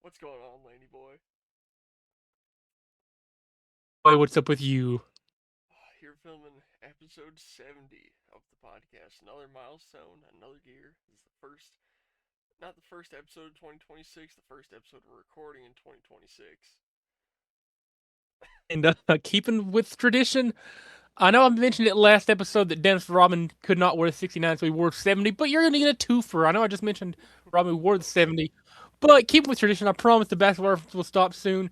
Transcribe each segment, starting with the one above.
What's going on, Laney boy? Boy, what's up with you? Here filming episode 70 of the podcast. Another milestone, another year. This is the first, not the first episode of 2026, the first episode we're recording in 2026. And keeping with tradition, I know I mentioned it last episode that Dennis Rodman could not wear the 69, so he wore 70, but you're going to get a twofer. I know I just mentioned Rodman wore the Oh, 70, but keeping with tradition, I promise the basketball reference will stop soon.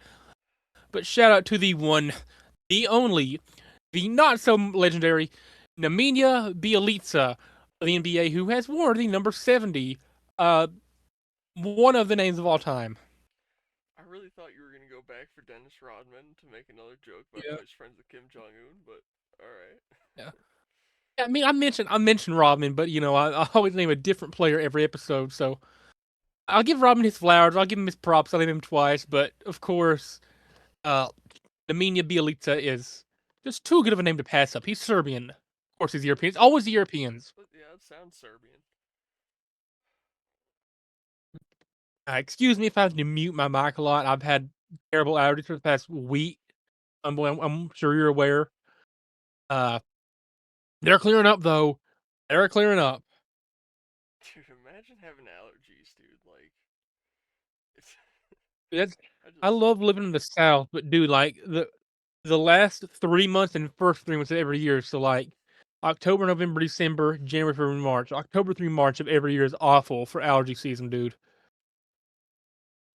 But shout out to the one, the only, the not so legendary Nemanja Bjelica of the NBA, who has worn the number 70, uh, one of the names of all time. I really thought you were going to go back for Dennis Rodman to make another joke about Yeah. how he's friends with Kim Jong Un, but alright. Yeah. I mean, I mentioned Rodman, but I always name a different player every episode. So I'll give Rodman his flowers. I'll give him his props. I'll name him twice. But of course, uh, Nemanja Bjelica is just too good of a name to pass up. He's Serbian. Of course, he's European. It's always the Europeans. But yeah, it sounds Serbian. Excuse me if I have to mute my mic a lot. I've had terrible allergies for the past week. I'm sure you're aware. Uh, they're clearing up though. They're clearing up. Dude, imagine having allergies, dude. Like, it's. That's I I just. love living in the South, but dude, like the last 3 months and first 3 months of every year. So like October, November, December, January, February, March. October through March of every year is awful for allergy season, dude.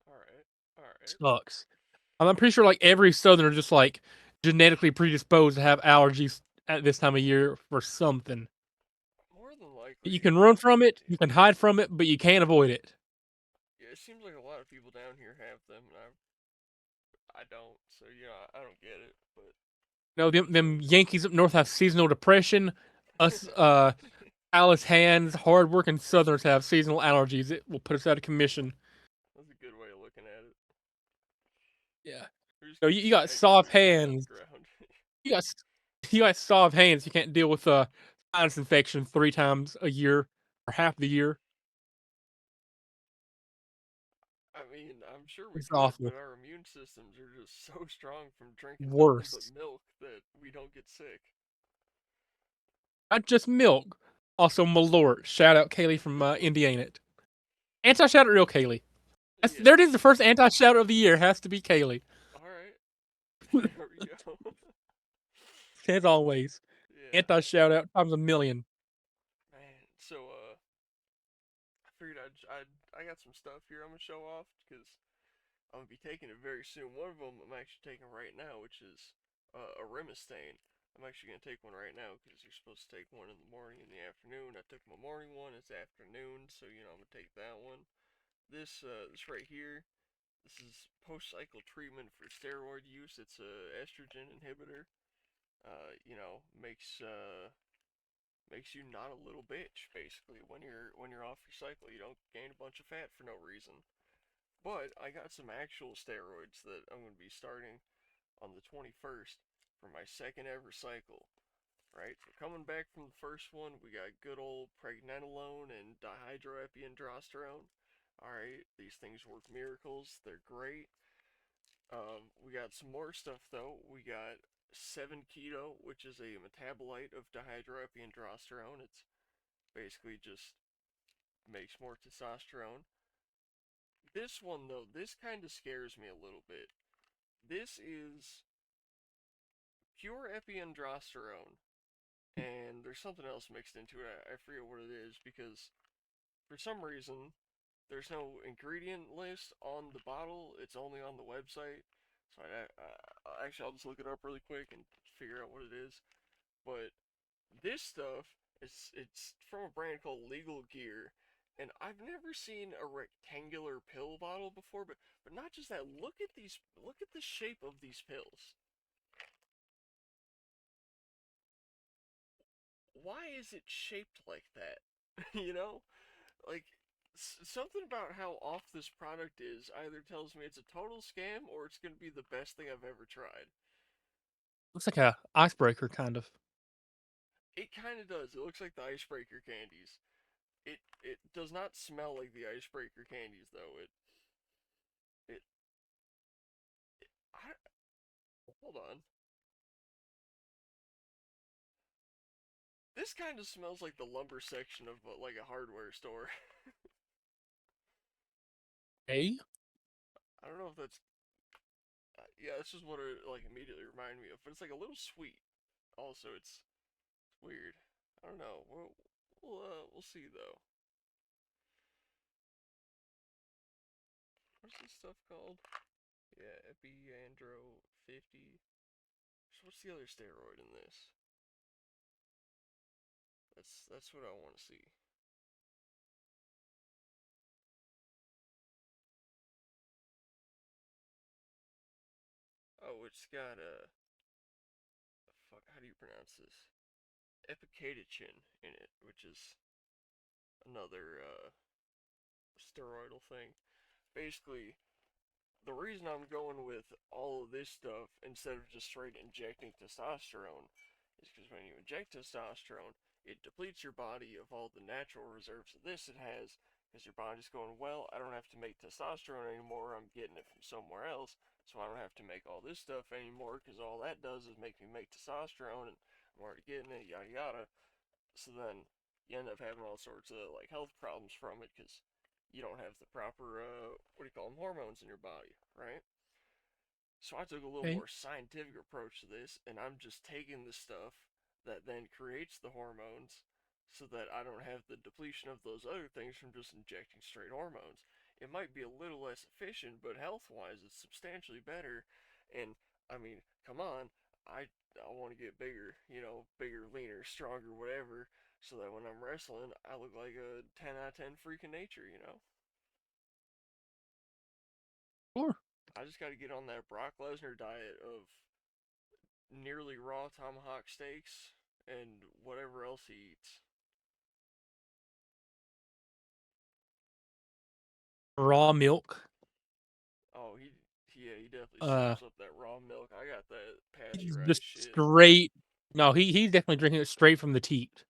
Alright, alright. Sucks. I'm pretty sure like every Southerner just like genetically predisposed to have allergies at this time of year for something. More than You likely, can run from it, you can hide from it, but you can't avoid it. yeah, it seems like a lot of people down here have them, and I don't. So I don't get it. But No, them, so them Yankees up north have seasonal depression. Us callous hands, hardworking Southerners have seasonal allergies. It will put us out of commission. that's a good way of looking at it. Yeah. We're just So getting you got stagnant soft and living hands. underground. You got you got soft hands. You can't deal with sinus infection 3 times a year or half the year. I mean, I'm sure we It's could, awful. but our immune systems are just so strong from drinking nothing but Worse. milk that we don't get sick. Not just milk. Also Malort. Shout out Kaylee from Indiana. Anti shout out real Kaylee. There it Yeah. is. The first anti shout of the year has to be Kaylee. All right. There we go. As always. Yeah. Anti shout out times a million. Man. So I figured I got some stuff here I'm gonna show off because I'm gonna be taking it very soon. One of them I'm actually taking right now, which is a Rimastain. I'm actually gonna take one right now because you're supposed to take one in the morning and the afternoon. I took my morning one. It's afternoon, so I'm gonna take that one. This right here. This is post-cycle treatment for steroid use. It's a estrogen inhibitor. Makes you not a little bitch basically when you're off your cycle. You don't gain a bunch of fat for no reason. But I got some actual steroids that I'm going to be starting on the 21st for my second ever cycle. Right? So coming back from the first one, we got good old pregnenolone and dihydroepiandrosterone. Alright, these things work miracles. They're great. We got some more stuff though. We got 7 keto, which is a metabolite of dihydroepiandrosterone. It's basically just makes more testosterone. This one though, this kind of scares me a little bit. This is pure epiandrosterone, and there's something else mixed into it. I forget what it is because for some reason there's no ingredient list on the bottle. It's only on the website. So actually I'll just look it up really quick and figure out what it is. But this stuff it's from a brand called Legal Gear, and I've never seen a rectangular pill bottle before. But not just that. Look at these. Look at the shape of these pills. Why is it shaped like that? you know, like something about how off this product is either tells me it's a total scam or it's gonna be the best thing I've ever tried. Looks like a icebreaker, kind of. It kind of does. It looks like the icebreaker candies. It does not smell like the icebreaker candies though. Hold on. This kind of smells like the lumber section of like a hardware store. Hey, I don't know if that's. Yeah, this is what it like immediately reminded me of. But it's like a little sweet. Also, it's weird. I don't know. We'll see though. What's this stuff called? Yeah, Epiandro 50. So what's the other steroid in this? That's what I want to see. Oh, it's got a fuck. How do you pronounce this? Epicatechin in it, which is another steroidal thing. Basically, the reason I'm going with all of this stuff instead of just straight injecting testosterone is because when you inject testosterone, it depletes your body of all the natural reserves of this it has. Because your body's going, well, I don't have to make testosterone anymore. I'm getting it from somewhere else, so I don't have to make all this stuff anymore. Because all that does is make me make testosterone, and I'm already getting it, yada yada. So then you end up having all sorts of like health problems from it because you don't have the proper what do you call them, hormones in your body, right? So I took a little hey. more scientific approach to this, and I'm just taking the stuff that then creates the hormones so that I don't have the depletion of those other things from just injecting straight hormones. It might be a little less efficient, but health-wise, it's substantially better. And I mean, come on, I want to get bigger, bigger, leaner, stronger, whatever, so that when I'm wrestling, I look like a 10 out of 10 freak of nature. Sure. I just got to get on that Brock Lesnar diet of nearly raw tomahawk steaks and whatever else he eats. Raw milk. Oh, yeah, he definitely Uh, soaks up that raw milk. I got that just pasteurized shit. straight. No, he's definitely drinking it straight from the teat.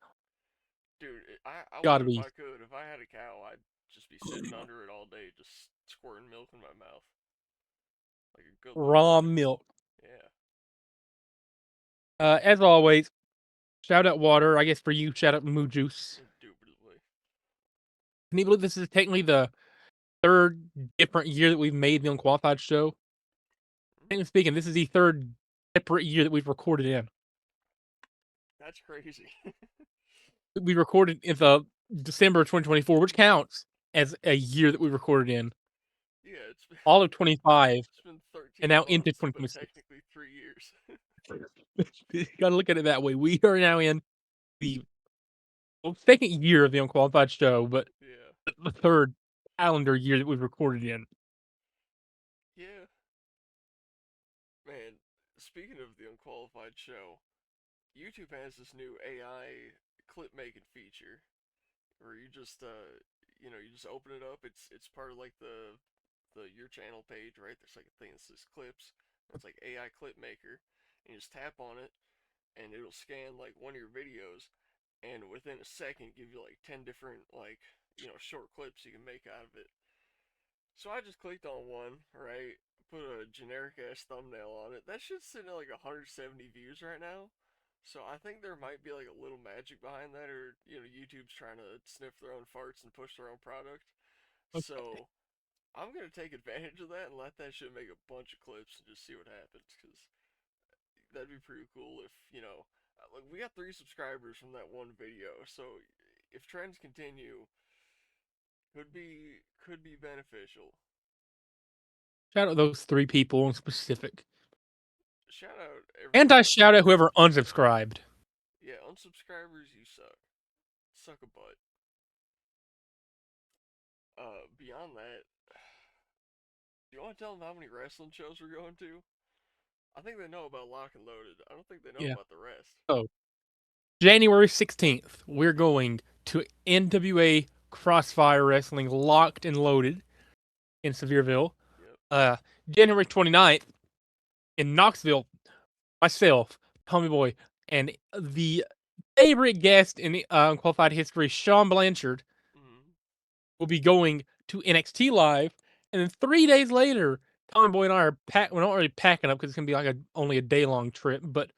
Dude, I Gotta would if be I could. If I had a cow, I'd just be sitting under it all day, just squirting milk in my mouth. Like a good little raw boy. milk. Yeah, As always, shout out water. I guess for you, shout out moo juice. indubitably. Can you believe this is technically the third different year that we've made the Unqualified show? Hmm? Technically speaking, this is the third separate year that we've recorded in. That's crazy. We recorded in the December of 2024, which counts as a year that we recorded in. Yeah, All of 25, it's been and 13 now into months, but 2026. technically 3 years. You gotta look at it that way. We are now in the second year of the Unqualified show, but Yeah. the third calendar year that we've recorded in. Yeah. Man, speaking of the Unqualified show, YouTube has this new AI clip making feature where you just open it up. It's part of like the your channel page, right? There's like a thing that says clips. It's like AI clip maker, and you just tap on it, and it'll scan like one of your videos, and within a second give you like 10 different like short clips you can make out of it. So I just clicked on one, right? Put a generic ass thumbnail on it. That shit's sitting at like 170 views right now. So I think there might be like a little magic behind that, or YouTube's trying to sniff their own farts and push their own product. Okay. So I'm gonna take advantage of that and let that shit make a bunch of clips and just see what happens, because that'd be pretty cool if like we got 3 subscribers from that one video. So if trends continue, could be beneficial. Shout out those three people in specific. Shout out And everybody I else shout who's out whoever subscribed. unsubscribed. Yeah, unsubscribers, you suck. Suck a butt. Beyond that, do you want to tell them how many wrestling shows we're going to? I think they know about Lock and Loaded. I don't think they know Yeah. about the rest. So, January 16th, we're going to NWA Crossfire Wrestling Locked and Loaded in Sevierville. Yep. Uh, January 29th in Knoxville, myself, Tommy Boy, and the favorite guest in Unqualified history, Sean Blanchard, Mm-hmm. will be going to NXT Live. And then 3 days later, Tommy Boy and I are we're not really packing up because it's gonna be like only a day long trip, but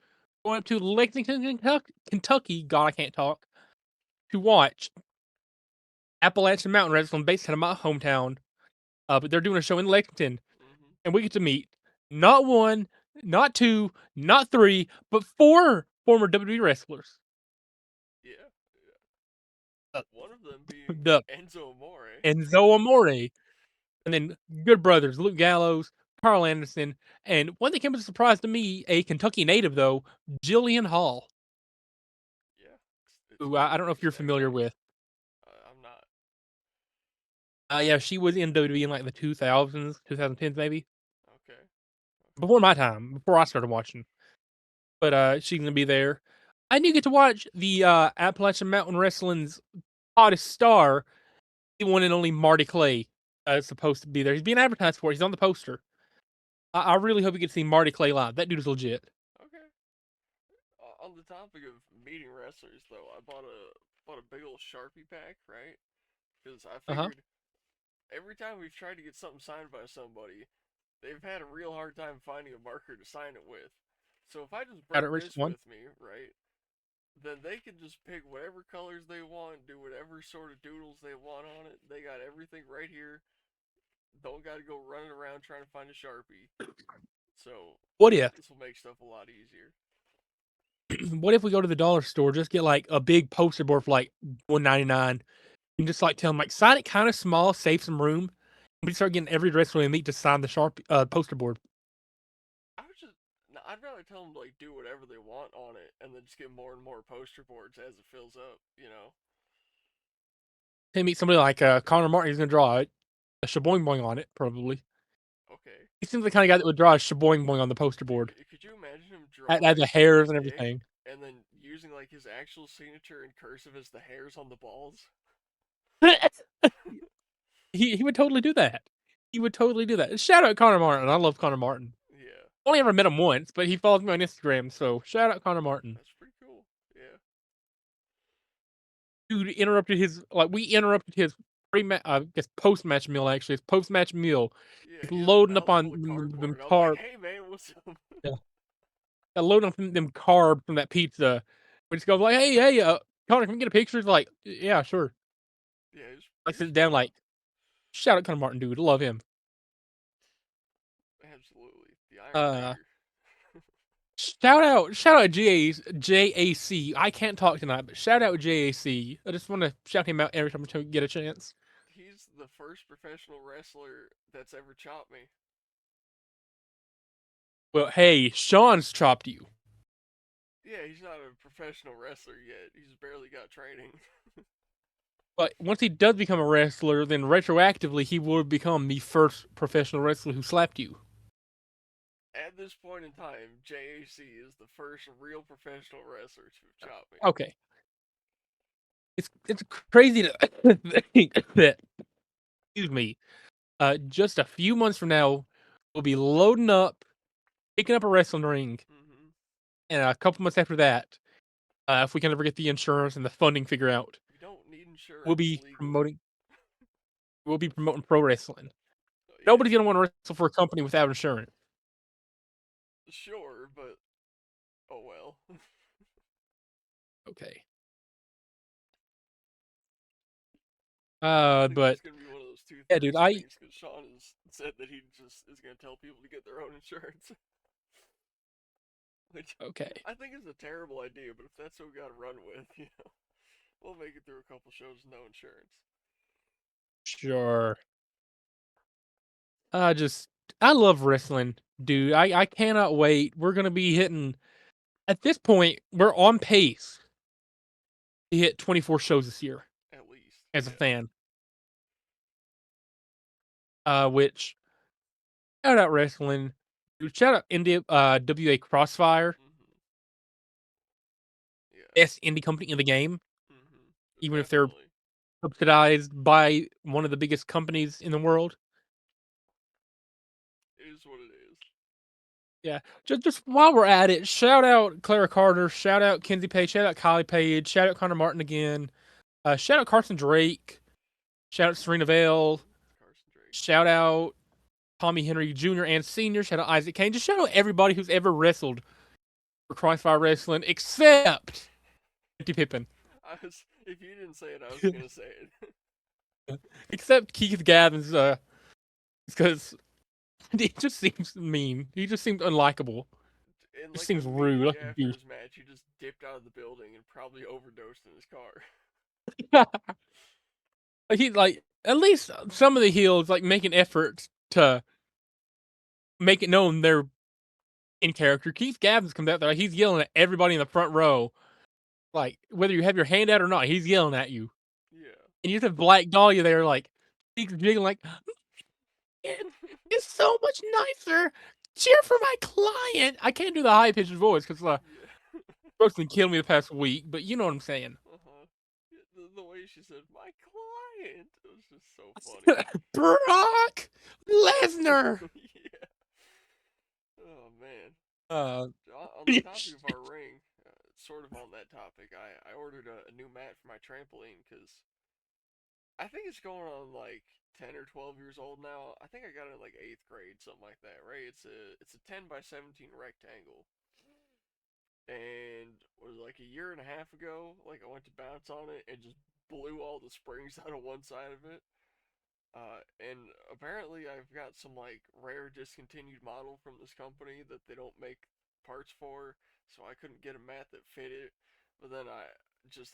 going up to Lexington, Kentucky. God, I can't talk. To watch Appalachian Mountain Wrestling based out of my hometown. But they're doing a show in Lexington, Mhm. and we get to meet not one, not two, not three, but four former WWE wrestlers. Yeah. Uh, One of them being the Enzo Amore. Enzo Amore, and then good brothers Luke Gallows, Carl Anderson, and one that came as a surprise to me, a Kentucky native though, Jillian Hall, Yeah. It's who funny I you don't know if you're mentioned that familiar character. with. I'm not. Yeah, she was in WWE in like the 2000s, 2010s maybe, Okay. Okay. before my time, before I started watching. But she's gonna be there. And you get to watch the Appalachian Mountain Wrestling's hottest star, the one and only Marty Clay, is supposed to be there. He's being advertised for. He's on the poster. I really hope you get to see Marty Clay live. That dude is legit. Okay. On the topic of meeting wrestlers, though, I bought a big old Sharpie pack, right? Because I Uh huh. figured every time we've tried to get something signed by somebody, they've had a real hard time finding a marker to sign it with. So if I just Got it, bring Rich this one. with me, right, then they can just pick whatever colors they want, do whatever sort of doodles they want on it. They got everything right here. Don't got to go running around trying to find a Sharpie. So What if? this will make stuff a lot easier. What if we go to the dollar store, just get like a big poster board for like 1.99, and just like tell them like sign it kind of small, save some room. We start getting every wrestler we meet to sign the sharp poster board. I would just, I'd rather tell them to like do whatever they want on it, and then just get more and more poster boards as it fills up. You know? They meet somebody like Connor Martin, he's gonna draw a shaboing boing on it, probably. Okay. He seems the kind of guy that would draw a shaboing boing on the poster Dude, board. could you imagine him Had drawing the his hairs and dick everything. and then using like his actual signature in cursive as the hairs on the balls? He would totally do that. He would totally do that. Shout out Connor Martin. I love Connor Martin. Yeah, Only ever met him once, but he follows me on Instagram, so shout out Connor Martin. that's pretty cool. Yeah. Dude interrupted his like we interrupted his I guess post match meal actually. His post match meal. Yeah, He's he has a loading up on mouthful of them cardboard. I was like, carbs. hey man, what's up? Yeah. Loading up them carbs from that pizza. We just go like, hey, Connor, can we get a picture? He's like, yeah, sure. Yeah, I he was sit down cool. like, shout out Connor Martin, dude. Love him. Absolutely. The Iron Uh Rager. shout out JAC. I can't talk tonight, but shout out JAC. I just want to shout him out every time I get a chance. He's the first professional wrestler that's ever chopped me. Well, hey, Sean's chopped you. Yeah, he's not a professional wrestler yet. He's barely got training. But once he does become a wrestler, then retroactively he will become the first professional wrestler who slapped you. At this point in time, JAC is the first real professional wrestler to have chopped me. Okay. It's crazy to think that, excuse me, just a few months from now, we'll be loading up, picking up a wrestling ring, Mm-hmm. and a couple months after that, if we can ever get the insurance and the funding figured out, You don't need we'll insurance be legally. promoting we'll be promoting pro wrestling. Yeah, Nobody's gonna want to wrestle for a company without insurance. sure, but oh well. Okay. I think But it's gonna be one of those two yeah, dude, thirds I things because Sean has said that he just is gonna tell people to get their own insurance, which okay. I think is a terrible idea. But if that's what we gotta run with, we'll make it through a couple shows with no insurance. Sure. I just I love wrestling, dude. I cannot wait. We're gonna be hitting at this point, we're on pace to hit 24 shows this year At least, as a yeah. fan. Which shout out wrestling. Dude, shout out India WA Crossfire, Mm-hmm. Yeah. best indie company in the game, Mm-hmm. even if they're Definitely. subsidized by one of the biggest companies in the world. It is what it is. Yeah. Just while we're at it, shout out Clara Carter, shout out Kenzie Page, shout out Kylie Page, shout out Connor Martin again. Shout out Carson Drake. Shout out Serena Vale. Carson Drake. Shout out. Tommy Henry Jr. and Sr. Shout out Isaac Kane. Just shout out everybody who's ever wrestled for Crossfire Wrestling except Pippin. If you didn't say it, I was gonna say it. Except Keith Gavins, because he just seems mean. He just seems unlikable. And He like seems rude, immediately like a after douche. his match, he just dipped out of the building and probably overdosed in his car. He like at least some of the heels like make an effort to make it known they're in character. Keith Gavins comes out there, like, he's yelling at everybody in the front row, like whether you have your hand out or not, he's yelling at you. Yeah. And you just have Black Dahlia there, like he's jiggling, like it's so much nicer. Cheer for my client. I can't do the high pitched voice because Yeah. Brooklyn killed me the past week, but you know what I'm saying. Uh-huh. The way she said, my client, it was just so funny. Brock Lesnar. Yeah. Oh, man. Uh, On the topic of our ring, sort of on that topic, I ordered a new mat for my trampoline because I think it's going on like 10 or 12 years old now. I think I got it in like 8th grade, something like that, right? It's a 10 by 17 rectangle. And was like a year and a half ago, like I went to bounce on it and just blew all the springs out of one side of it. And apparently I've got some like rare discontinued model from this company that they don't make parts for, so I couldn't get a mat that fit it. But then I was just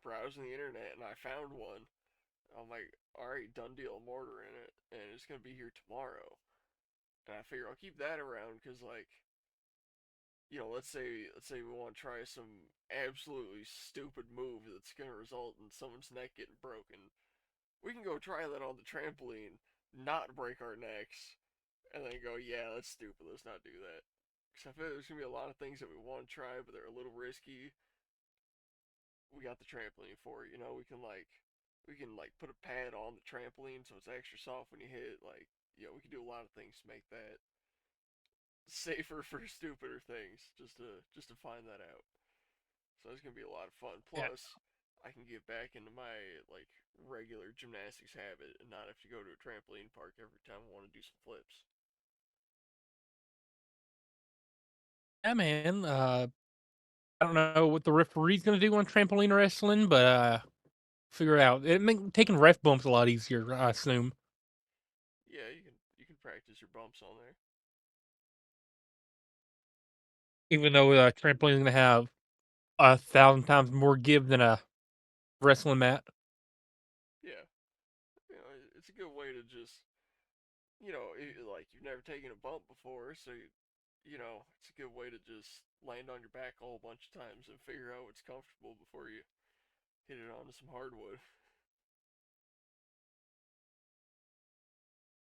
browsing the internet and I found one. I'm like, all right, done deal. I'm ordering it, and it's gonna be here tomorrow. And I figure I'll keep that around because, like, let's say we want to try some absolutely stupid move that's gonna result in someone's neck getting broken. We can go try that on the trampoline, not break our necks, and then go, yeah, that's stupid. Let's not do that. Because I feel like there's gonna be a lot of things that we want to try, but they're a little risky. We got the trampoline for it. We can put a pad on the trampoline so it's extra soft when you hit it. Like, we can do a lot of things to make that safer for stupider things. Just to find that out. So it's gonna be a lot of fun. yeah. Plus, I can get back into my like regular gymnastics habit and not have to go to a trampoline park every time I want to do some flips. Yeah, man. I don't know what the referee's gonna do on trampoline wrestling, but figure it out. It make taking ref bumps a lot easier, I assume. Yeah, you can practice your bumps on there. Even though trampoline's gonna have 1,000 times more give than a wrestling mat. Yeah, it's a good way to just like you've never taken a bump before, so it's a good way to just land on your back a whole bunch of times and figure out what's comfortable before you hit it onto some hardwood.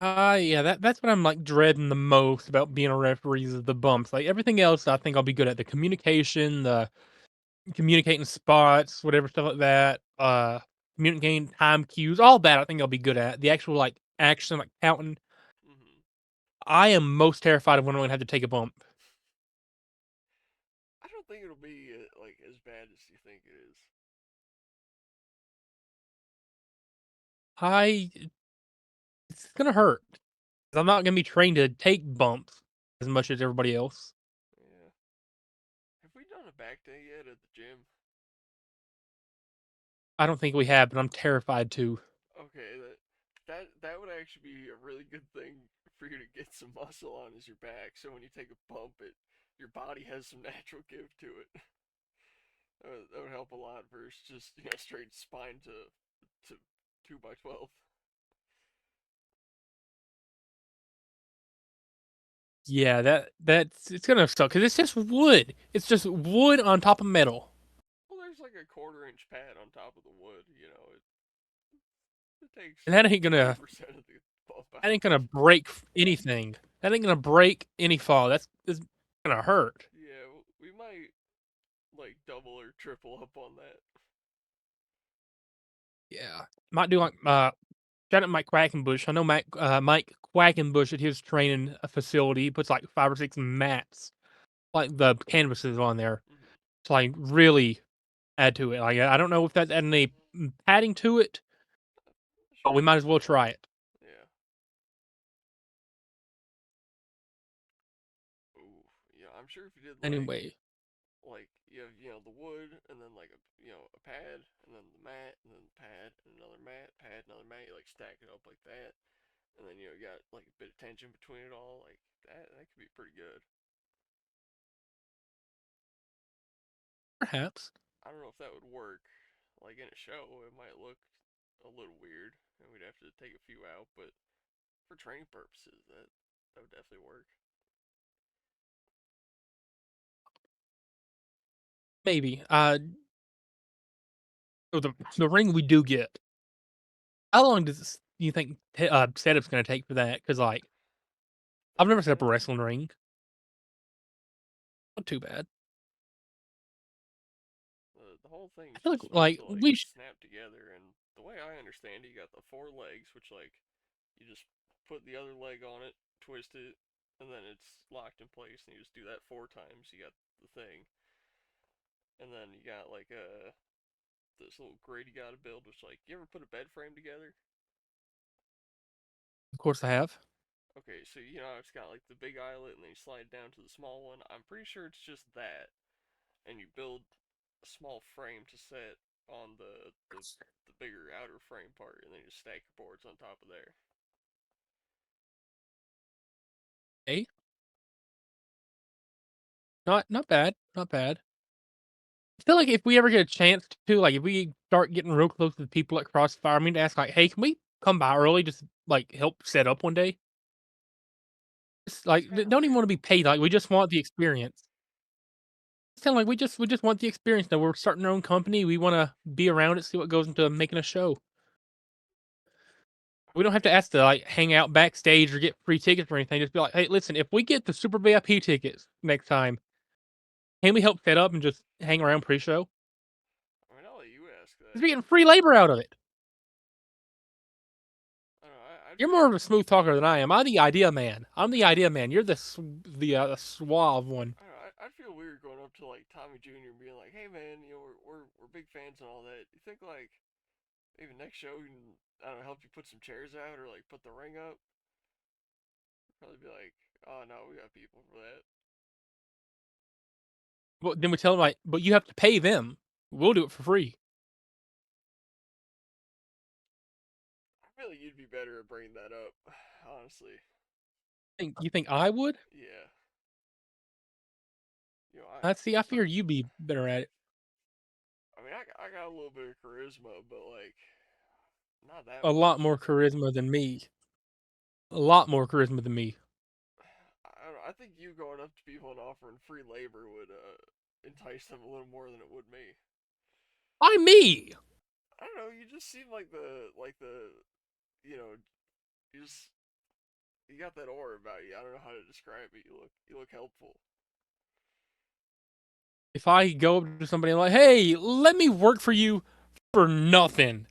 Yeah, that's what I'm like dreading the most about being a referee is the bumps. Like everything else, I think I'll be good at the communication, the communicating spots, whatever stuff like that. Communicating time cues, all that I think I'll be good at. The actual like action, like counting. Hmm. I am most terrified of when I'm gonna have to take a bump. I don't think it'll be like as bad as you think it is. I It's gonna hurt. 'Cause I'm not gonna be trained to take bumps as much as everybody else. Yeah. Have we done a back day yet at the gym? I don't think we have, but I'm terrified to. Okay, that would actually be a really good thing for you to get some muscle on is your back. So when you take a bump, your body has some natural give to it. That would help a lot versus just straight spine to 2x12. Yeah, that's it's gonna suck because it's just wood. It's just wood on top of metal, Well, there's like a quarter-inch pad on top of the wood. It takes and that ain't gonna 80% of the bump that ain't out. gonna break anything. That ain't gonna break any fall. That's gonna hurt. Yeah, we might like double or triple up on that. Yeah, might do like shout out Mike Quackenbush. I know Mike Quackenbush at his training facility puts like 5 or 6 mats, like the canvases on there, Hmm. to like really add to it. Like I don't know if that's adding any padding to it, but Sure, we it might as definitely well try helps. it. Yeah. did Anyway, like you have the wood and then like a pad and then the mat and then the pad and another mat, pad, another mat. You like stack it up like that, and then you got like a bit of tension between it all. Like that could be pretty good. perhaps. I don't know if that would work. Like in a show, it might look a little weird, and we'd have to take a few out. But for training purposes, that would definitely work. Maybe. So the ring we do get. How long does you think setup's gonna take for that? Because like I've 30 never set up a minutes. wrestling ring. Not too bad. The whole I thing's feel just supposed like to like we snap together, and the way I understand it, you got the four legs, which like you just put the other leg on it, twist it, and then it's locked in place, and you just do that 4 times. You got the thing, and then you got like this little grid you got to build, which like you ever put a bed frame together? of course I have. Okay, so it's got like the big eyelet, and then you slide down to the small one. I'm pretty sure it's just that, and you build a small frame to set on the bigger outer frame part, and then you just stack your boards on top of there. Hey, not bad. Not bad. I feel like if we ever get a chance to, like, if we start getting real close to the people at Crossfire, I mean, to ask like, "Hey, can we come by early, just like help set up one day?" Just That's like kind of don't even want rare. to be paid. Like, we just want the experience. It's kind of like we just want the experience. That we're starting our own company. We want to be around it, see what goes into making a show. We don't have to Okay, ask to like hang out backstage or get free tickets or anything. Just be like, "Hey, listen, if we get the super VIP tickets next time, can we help set up and just hang around pre-show? I mean, I'll let you ask Because that. we're getting free labor out of it." I don't know. I'd You're feel more of a smooth talker than I am. I'm the idea man. I'm the idea man. You're the suave one. I don't know. I'd feel weird going up to like Tommy Jr. and being like, "Hey man, we're big fans and all that. You think like maybe next show we can I don't know help you put some chairs out or like put the ring up?" Probably be like, "Oh no, we got people for that." But then we tell them like, but you have to pay them. We'll do it for free. I feel like you'd be better at bringing that up, honestly. You think I would? Yeah. You know, I I see. I not. figured you'd be better at it. I mean, I got a little bit of charisma, but like not that A lot much. more charisma than me. A lot more charisma than me. I don't know. I think you going up to people and offering free labor would entice them a little more than it would me. Why me? I don't know. You just seem like the you know you just you got that aura about you. I don't know how to describe it. You look helpful. If I go up to somebody and like, hey, let me work for you for nothing,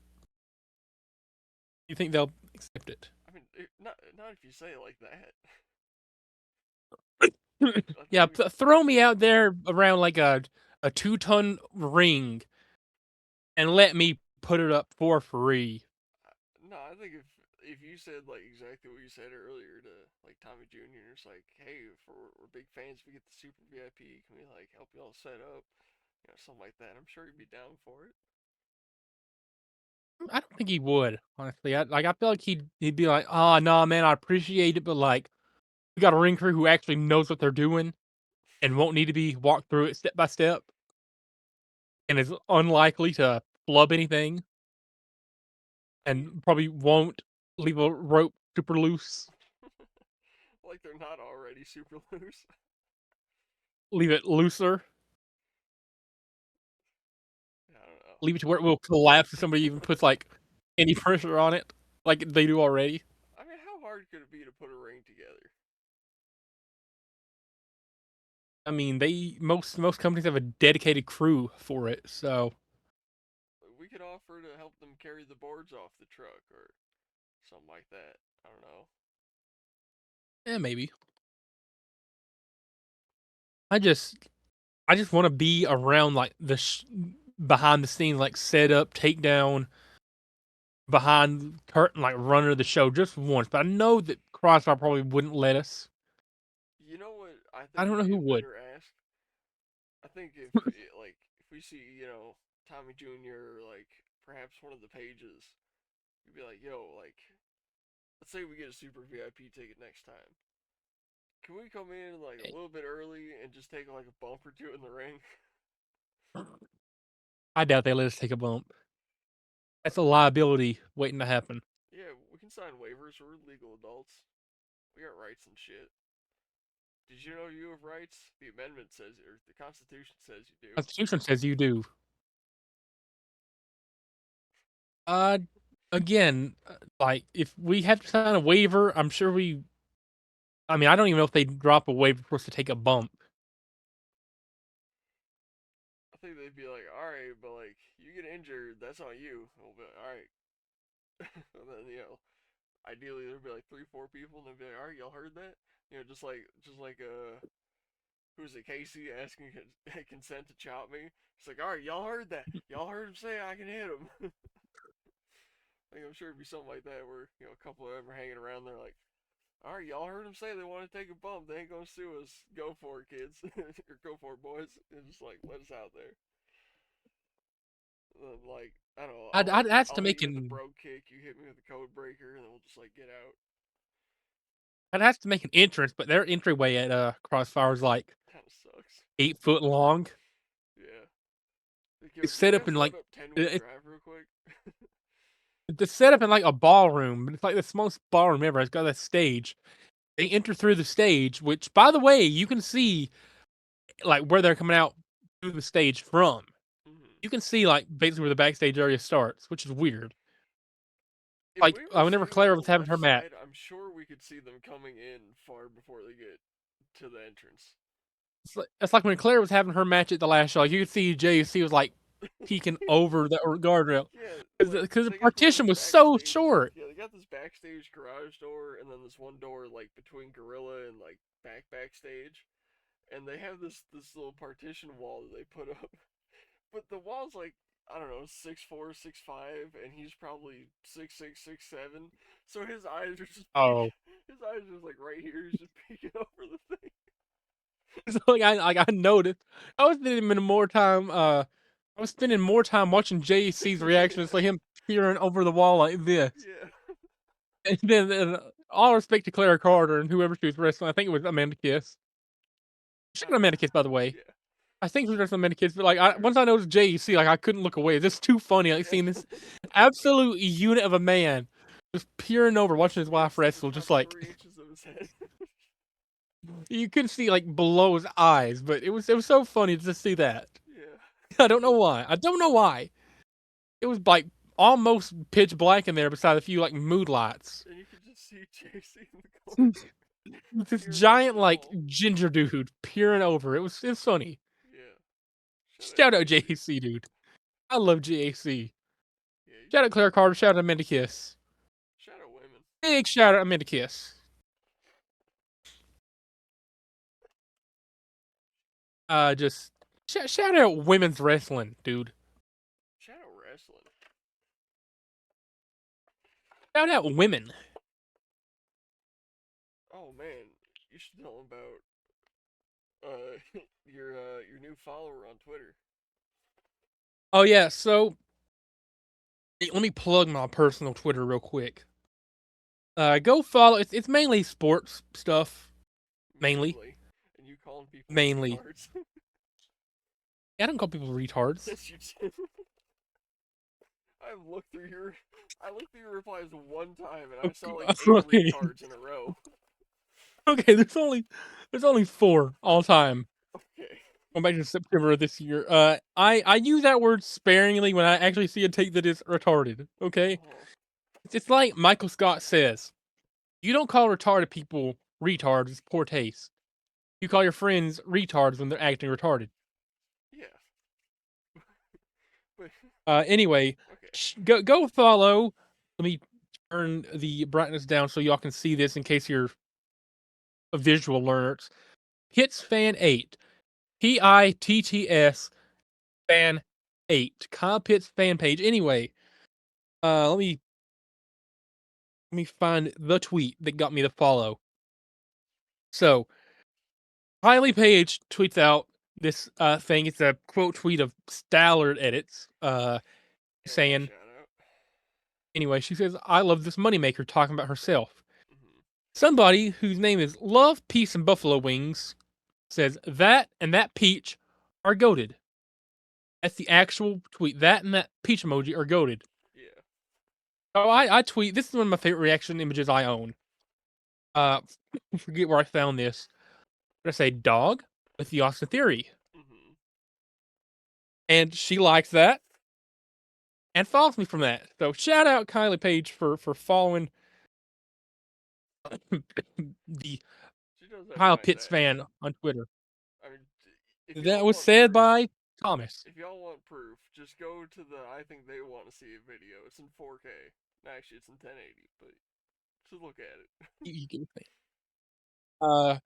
you think they'll accept it? I mean, not if you say it like that. Like Yeah, maybe throw me out there around like a 2-ton ring and let me put it up for free. no. I think if you said like exactly what you said earlier to like Tommy Jr. It's like, hey, if we're big fans, we get the super VIP. Can we like help you all set up? Something like that. I'm sure he'd be down for it. I don't think he would, honestly. I feel like he'd be like, "Ah, oh, nah, man, I appreciate it, but like, we got a ring crew who actually knows what they're doing and won't need to be walked through it step by step, and is unlikely to flub anything, I mean, and probably won't leave a rope super loose, like they're not already super loose. leave it looser, I don't know. leave it to where it will collapse if somebody even puts like any pressure on it, like they do already." I mean, how hard could it be to put a ring together? I mean, most companies have a dedicated crew for it, so We could offer to help them carry the boards off the truck or something like that. I don't know. yeah, maybe. I just I just want to be around like behind the scenes, like set up, takedown, behind curtain, like runner of the show just once. But I know that Crossfire probably wouldn't let us. You know what I I think don't would know be who a would. better ask? think if we see Tommy Jr. or like perhaps one of the pages, you'd be like, yo, like let's say we get a super VIP ticket next time. Can we come in like a little bit early and just take like a bump or two in the ring? I doubt they let us take a bump. That's a liability waiting to happen. Yeah, we can sign waivers. We're legal adults. We got rights and shit. Did you know you have rights? The amendment says, or the Constitution says you do. Constitution says you do. Uh, again, like if we have to sign a waiver, I'm sure we. I mean, I don't even know if they drop a waiver for us to take a bump. I think they'd be like, all right, but like you get injured, that's on you. We'll be like, all right. And then ideally there'd be like three, four people, and they'd be like, all right, y'all heard that? Just like who's it, Casey asking consent to chop me? It's like, all right, y'all heard that? Y'all heard him say I can hit him? Like I'm sure it'd be something like that where a couple of them are hanging around. They're like, all right, y'all heard them say they want to take a bump. They ain't gonna sue us. Go for it, kids, or go for it, boys. And just like let us out there. Like I don't know. I'd ask to I'll hit make you with the an bro kick. You hit me with the code breaker, and then we'll just like get out. I'd ask to make an entrance, but their entryway at Crossfire is like Kind of sucks. 8 foot long. Yeah. Like, yo, It's can you set up guys in load like up 10-wheel it, drive real quick? it's set up in like a ballroom, but it's like the smallest ballroom ever. It's got that stage. They enter through the stage, which, by the way, you can see like where they're coming out through the stage from. Mm-hmm. You can see like basically where the backstage area starts, which is weird. If Like we were whenever sitting on Claire the was having left her match, side, I'm sure we could see them coming in far before they get to the entrance. it's like when Claire was having her match at the last show. Like you could see JC was like peeking over the guardrail Yeah, like because the they got this partition was so backstage. short. Yeah, they got this backstage garage door, and then this one door like between Gorilla and like backstage, and they have this little partition wall that they put up. But the wall's like I don't know 6'4", 6'5", and he's probably 6'6", 6'7". So his eyes are just peek. Oh, His eyes are just like right here. He's just peeking over the thing. so I noticed. I was spending more time. I was spending more time watching JC's reaction. It's Yeah, like him peering over the wall like this. yeah, And then all respect to Clara Carter and whoever she was wrestling. I think it was Amanda Kiss. She I was don't Amanda know. Kiss, by the way. Yeah, I think it was wrestling Amanda Kiss, but like sure. once I noticed JEC, like I couldn't look away. It's just too funny, like Yeah, seeing this absolute unit of a man just peering over, watching his wife wasting the wrestle. top Just like 3 inches of his head. you couldn't see like below his eyes, but it was so funny to see that. Yeah, I don't know why. I don't know why. It was like almost pitch black in there, beside a few like mood lights. and you could just see JC in the corner This peering over giant the like wall. ginger dude peering over. It was funny. Yeah, shout out Shout out JC. JAC, dude. I love JAC. Yeah, Shout out Claire Carter. Shout out Amanda Kiss. shout out women. Big shout out Amanda Kiss. Just shout out women's wrestling, dude. Shout out wrestling. Shout out women. Oh man, you should tell them about your new follower on Twitter. Oh yeah, so let me plug my personal Twitter real quick. Go follow. It's mainly sports stuff. Mainly, Mainly, and you calling people mainly. retards. I don't call people retards. Yes, you did. I looked through your replies one time, and I saw like 8 Okay, retards in a row. okay. There's only 4 all time. Okay. Going back to September of this year. I use that word sparingly when I actually see a take that is retarded. Okay, Oh, it's like Michael Scott says. You don't call retarded people retards. It's poor taste. You call your friends retards when they're acting retarded. yeah. But Anyway, okay. go follow. Let me turn the brightness down so y'all can see this in case you're a visual learners. Hits fan 8. PITTS fan 8. Kyle Pitts fan page. Anyway, let me find the tweet that got me the follow. So Riley Page tweets out, this thing. It's a quote tweet of Stallard edits. Yeah, Saying shout out. anyway, she says, "I love this moneymaker," talking about herself. Hmm. Somebody whose name is Love, Peace, and Buffalo Wings says that and that peach are goaded. That's the actual tweet. That and that peach emoji are goaded. Yeah. So I tweet. This is one of my favorite reaction images I own. Uh, forget where I found this. But I say dog with the Austin Theory, Hmm. and she likes that and follows me from that. So shout out Kylie Page for following the She does have Kyle nice Pitts ass. fan on Twitter. I mean, if That y'all was want said proof, by Thomas. if y'all want proof, just go to the I think they want to see a video. It's in 4K. Actually, it's in 1080, but just look at it. You can say. Uh,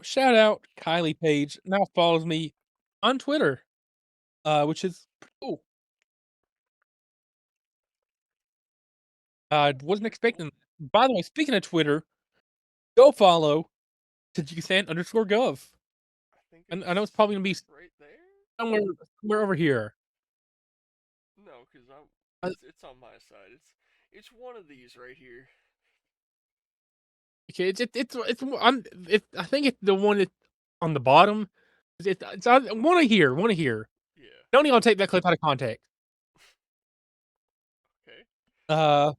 shout out Kylie Page. Now follows me on Twitter, which is pretty cool. Wasn't Pretty cool. expecting. By the way, speaking of Twitter, go follow Tajikistan_gov. I think And I know it's it's probably gonna be right there. somewhere somewhere over here. No, cause I'm. Uh, It's on my side. It's one of these right here. Okay, I think it's the one that's on the bottom. It's I want to hear, want to hear. Yeah. Don't even take that clip out of context. Okay. Uh, All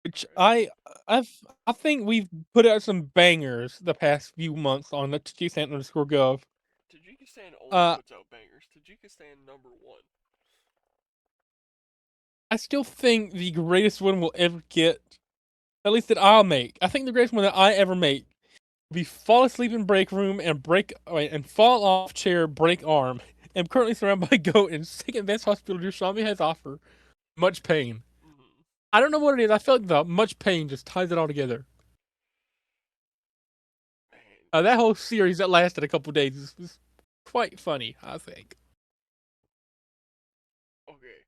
which right. I've I think we've put out some bangers the past few months on the Tajikistan_gov. Tajikistan always Uh, puts out bangers. Tajikistan number one. I still think the greatest one we'll ever get, at least that I'll make. I think the greatest one that I ever make will be fall asleep in break room and fall off chair, break arm. I'm currently surrounded by goat and second best hospital Dushami has offer. Much pain. Hmm. I don't know what it is. I feel like the much pain just ties it all together. Man. That whole series that lasted a couple days is quite funny, I think. Okay.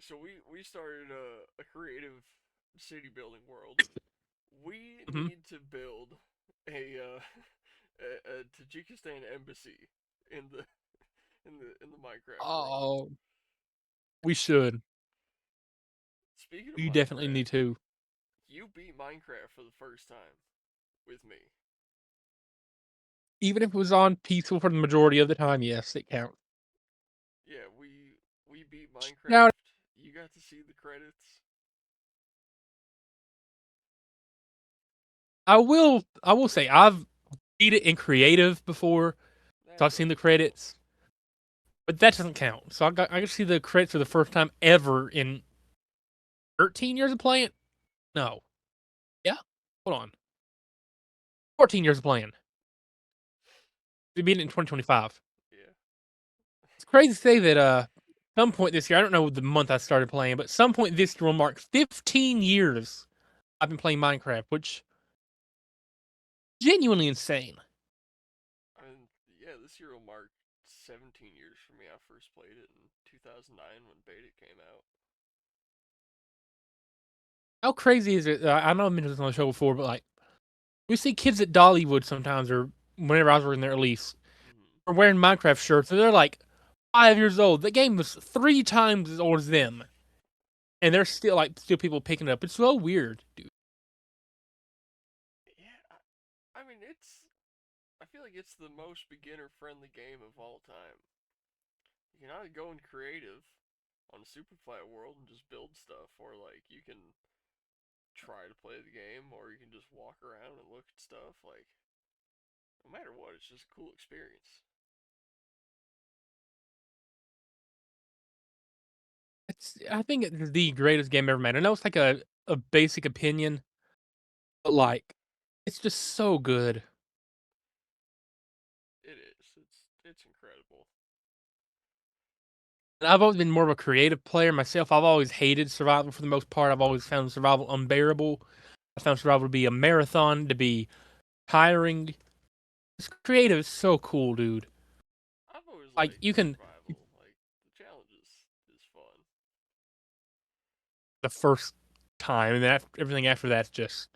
So we started a creative city building world. We Hmm. need to build a a Tajikistan embassy in the in the Minecraft world. Oh, we should. Speaking of We definitely Minecraft, need to. you beat Minecraft for the first time with me. Even if it was on peaceful for the majority of the time, yes, it counts. Yeah, we beat Now, Minecraft. You got to see the credits. I will say I've beat it in creative before, so That I've seen the doesn't count. credits, but that doesn't count. So I got to see the credits for the first time ever in 13 years of playing. No, yeah, hold on, 14 years of playing. We beat it in 2025. Yeah. It's crazy to say that some point this year, I don't know the month I started playing, but some point this year will mark 15 years I've been playing Minecraft, which genuinely insane. I mean, yeah, this year will mark 17 years for me. I first played it in 2009 when beta came out. How crazy is it? I know I mentioned this on the show before, but like we see kids at Dollywood sometimes, or whenever I was working there at least, Hmm. are wearing Minecraft shirts, and they're like 5 years old. The game was 3 times as old as them, and they're still people picking it up. It's so weird, dude. Yeah, I mean, I feel like it's the most beginner friendly game of all time. You can either go in creative on a Superfly world and just build stuff, or like you can try to play the game, or you can just walk around and look at stuff. Like, no matter what, it's just a cool experience. I think it's the greatest game ever made. I know it's like a basic opinion, but like it's just so good. It is. It's incredible. And I've always been more of a creative player myself. I've always hated survival for the most part. I've always found survival unbearable. I found survival to be a marathon, to be tiring. This creative is so cool, dude. I've always Like liked you can survival. Like the challenge is fun. the first time, and then everything after that's just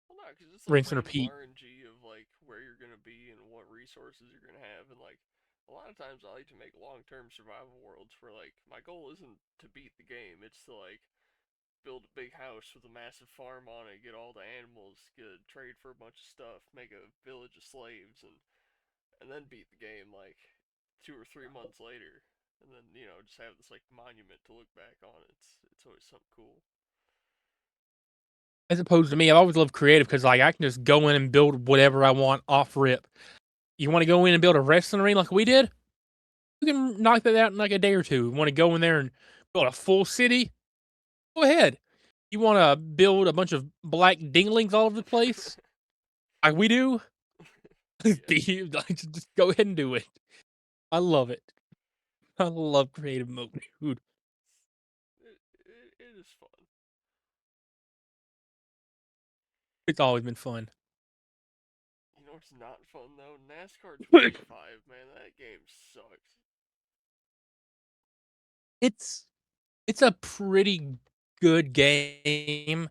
Well, no, because it's like rinse and random repeat. RNG of like where you're gonna be and what resources you're gonna have, and like a lot of times I like to make long-term survival worlds where like my goal isn't to beat the game, it's to like build a big house with a massive farm on it, get all the animals, get trade for a bunch of stuff, make a village of slaves, and then beat the game like 2 or 3 months later, and then just have this like monument to look back on. It's always something cool. As opposed to me, I've always loved creative because like I can just go in and build whatever I want off rip. You want to go in and build a wrestling arena like we did? You can knock that out in like a day or two. You want to go in there and build a full city? Go ahead. You want to build a bunch of black dinglings all over the place like we do? Yeah, Just go ahead and do it. I love it. I love creative mode, dude. it is fun. It's always been fun. You know what's not fun though? NASCAR 25, man, that game sucks. it's it's a pretty good game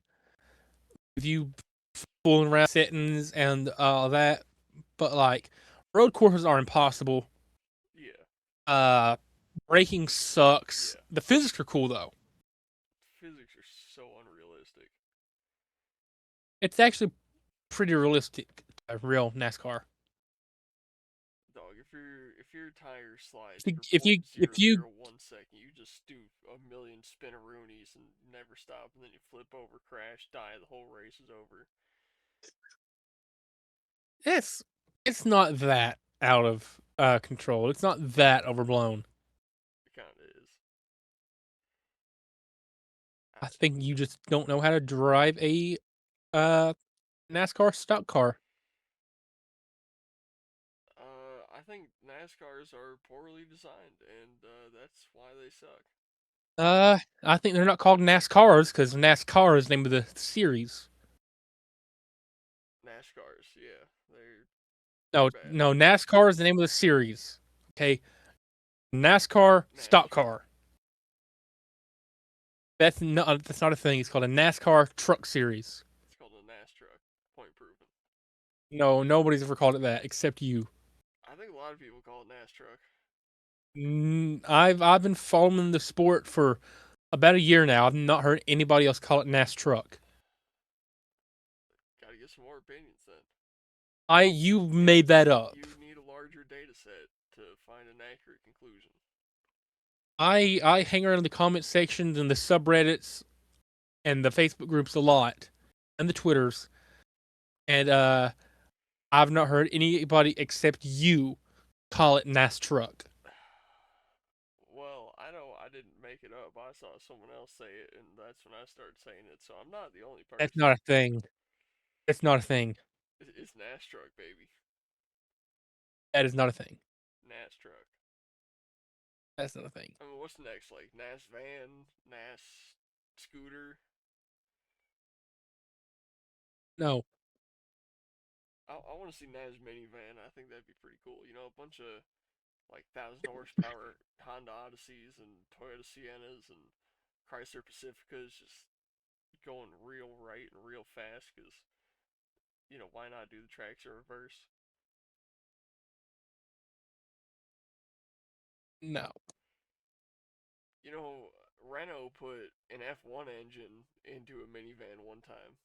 if you fooling around settings and that, but like road courses are impossible. Yeah, Uh, Braking sucks. yeah. The physics are cool though. Physics are so unrealistic. It's actually pretty realistic. A real NASCAR. Dog, if your tire slides If for if point you if zero you zero 0.001 second, you just do a million spinaroonies and never stop, and then you flip over, crash, die, the whole race is over. it's it's not that out of control. It's not that overblown. It kind of is. I think you just don't know how to drive a uh NASCAR stock car. I think NASCARs are poorly designed, and that's why they suck. I think they're not called NASCARs because NASCAR is the name of the series. NASCARs, yeah, they're No, bad. no, NASCAR is the name of the series. Okay, NASCAR NAS stock truck. car. That's not a thing. It's called a NASCAR truck series. It's called a NAS truck. Point proven. No, nobody's ever called it that except you. I think a lot of people call it NAS truck. I've been following the sport for about a year now. I've not heard anybody else call it NAS truck. Gotta get some more opinions then. You made that up. You need a larger data set to find an accurate conclusion. I hang around in the comment sections and the subreddits and the Facebook groups a lot and the Twitters, and I've not heard anybody except you call it NAS truck. Well, I know I didn't make it up. I saw someone else say it, and that's when I started saying it. So I'm not the only That's person. not a thing. That's not a thing. It's NAS truck, baby. That is not a thing. NAS truck. That's not a thing. I mean, what's next? Like NAS van, NAS scooter. No. I want to see NAS minivan. I think that'd be pretty cool. A bunch of like 1,000 horsepower Honda Odysseys and Toyota Siennas and Chrysler Pacificas just going real right and real fast because why not do the tracks in reverse? No. Renault put an F1 engine into a minivan one time,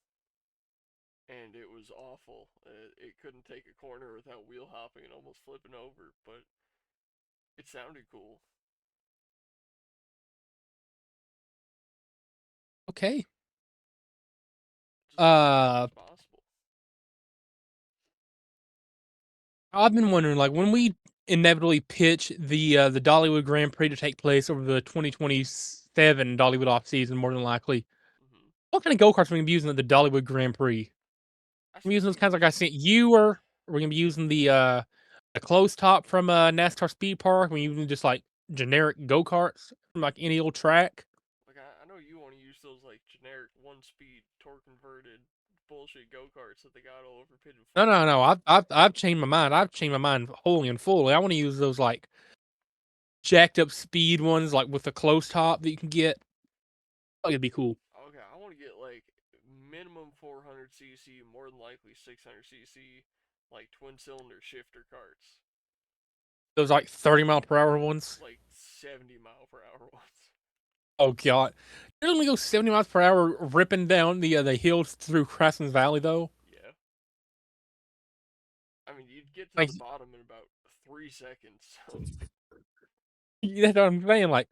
and it was awful. It couldn't take a corner without wheel hopping and almost flipping over, but it sounded cool. Okay. Just anything's Uh possible. I've been wondering, like, when we inevitably pitch the Dollywood Grand Prix to take place over the 2027 Dollywood off season, more than likely, Hmm. what kind of go karts are we gonna be using at the Dollywood Grand Prix? I Are we say using we those kinds like I use. sent you, or are we gonna be using the closed top from NASCAR Speed Park? Are we using just like generic go karts from like any old track? Like I know you want to use those like generic one speed torque converted bullshit go karts that they got all over Pigeon No, Forge. no, no. I've changed my mind. I've changed my mind wholly and fully. I want to use those like jacked up speed ones, like with the closed top that you can get. Oh, it'd be cool. Okay, I want to get like minimum 400 cc, more than likely 600 cc, like twin cylinder shifter carts, Those like 30 mile per hour ones. like 70 mile per hour ones. Oh god, you only go 70 miles per hour ripping down the hills through Crescent Valley though. Yeah, I mean you'd get to Like the bottom in about 3 seconds. So that's what I'm saying. Like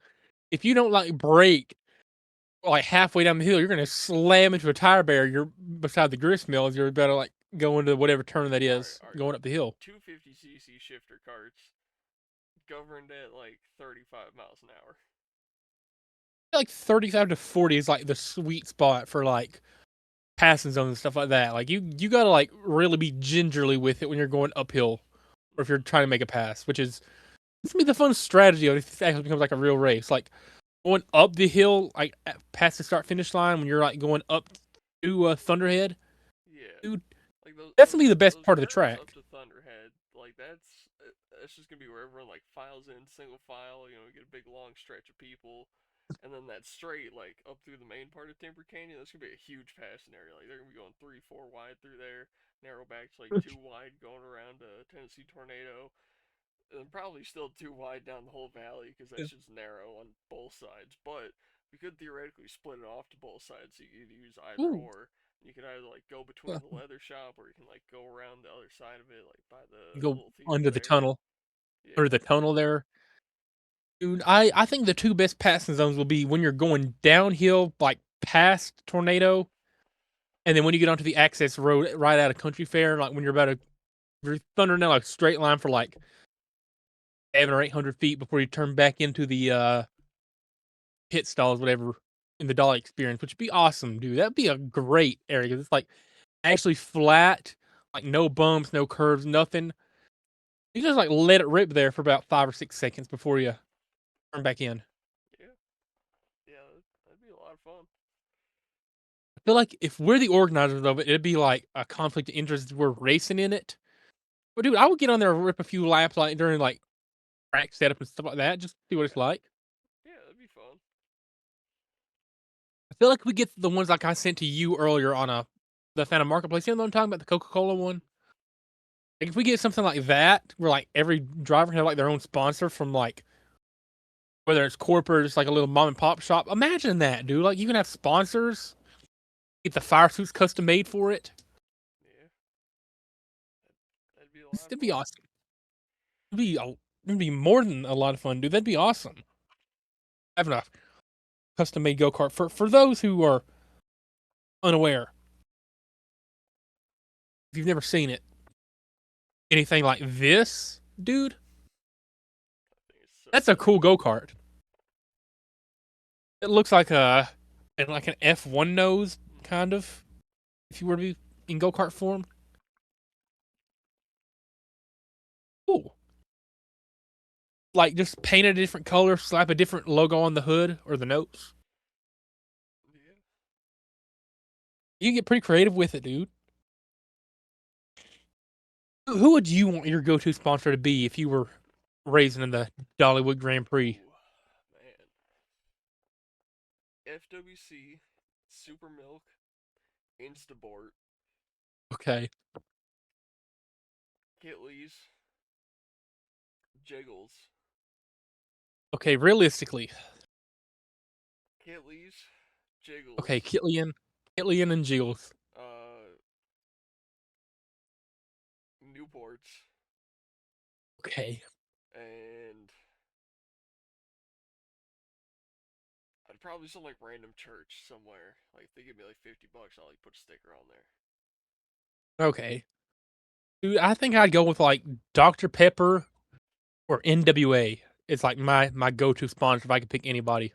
if you don't like brake like halfway down the hill, you're gonna slam into a tire barrier beside the grist mills. You're better like go into whatever turn that all right, is all right, going up the hill. 250cc shifter carts governed at like 35 miles an hour. Like 35 to 40 is like the sweet spot for like passing zones and stuff like that. Like you gotta like really be gingerly with it when you're going uphill or if you're Mm-hmm. trying to make a pass, which is it's gonna be the fun strategy if it actually becomes like a real race. Like going up the hill, like past the start finish line when you're like going up to Thunderhead, Yeah, dude. like those That's gonna those be the best those part of the curves up track. to Thunderhead, like that's just gonna be where everyone like files in single file. You know, get a big long stretch of people, and then that straight like up through the main part of Timber Canyon. That's gonna be a huge passing area. Like they're gonna be going 3, 4 wide through there, narrow back to like 2 wide going around Tennessee Tornado, and probably still 2 wide down the whole valley because that shit's narrow on both sides. But we could theoretically split it off to both sides, so you could use either Ooh, or. You can either like go between the leather shop, or you can like go around the other side of it, like by you the go little theater under the there. tunnel, under Yeah, the tunnel there. Dude, I think the two best passing zones will be when you're going downhill, like past Tornado, and then when you get onto the access road right out of Country Fair, like when you're about to you're thundering down like a straight line for like 700 or 800 feet before you turn back into the pit stalls, whatever, in the Dolly experience, which would be awesome, dude. That'd be a great area 'cause it's like actually flat, like no bumps, no curves, nothing. You just like let it rip there for about 5 or 6 seconds before you turn back in. yeah, yeah. That'd be a lot of fun. I feel like if we're the organizers of it, it'd be like a conflict of interest if we're racing in it. But dude, I would get on there and rip a few laps like during like track setup and stuff like that, just to see what it's Yeah, like. yeah, that'd be fun. I feel like we get the ones like I sent to you earlier on the Phantom Marketplace. You know what I'm talking about? The Coca-Cola one. Like if we get something like that, where like every driver can have like their own sponsor from like whether it's corporate or just like a little mom and pop shop. Imagine that, dude. Like you can have sponsors, get the fire suits custom made for it. Yeah, that'd be a lot of That'd be fun. awesome. It'd be more than a lot of fun, dude. That'd be awesome. Having a custom made go kart for those who are unaware. If you've never seen it, anything like this, dude, I think it's so that's a cool sick. go kart. It looks like like an F1 nose kind of. If you were to be in go kart form, cool. Like just paint it a different color, slap a different logo on the hood or the notes. Yeah. You can get pretty creative with it, dude. Who would you want your go-to sponsor to be if you were racing in the Dollywood Grand Prix? Ooh, man. FWC, Super Milk, Instabort, Okay, Kitley's, Jiggles, okay. Realistically, Kitley's, okay. Jiggles, Kitlian, and Jiggles. uh, Newports, Okay, and I'd probably some like random church somewhere. Like if they give me like $50, I'll like put a sticker on there. okay. Dude, I think I'd go with like Dr. Pepper or NWA. It's like my go-to sponsor if I could pick anybody.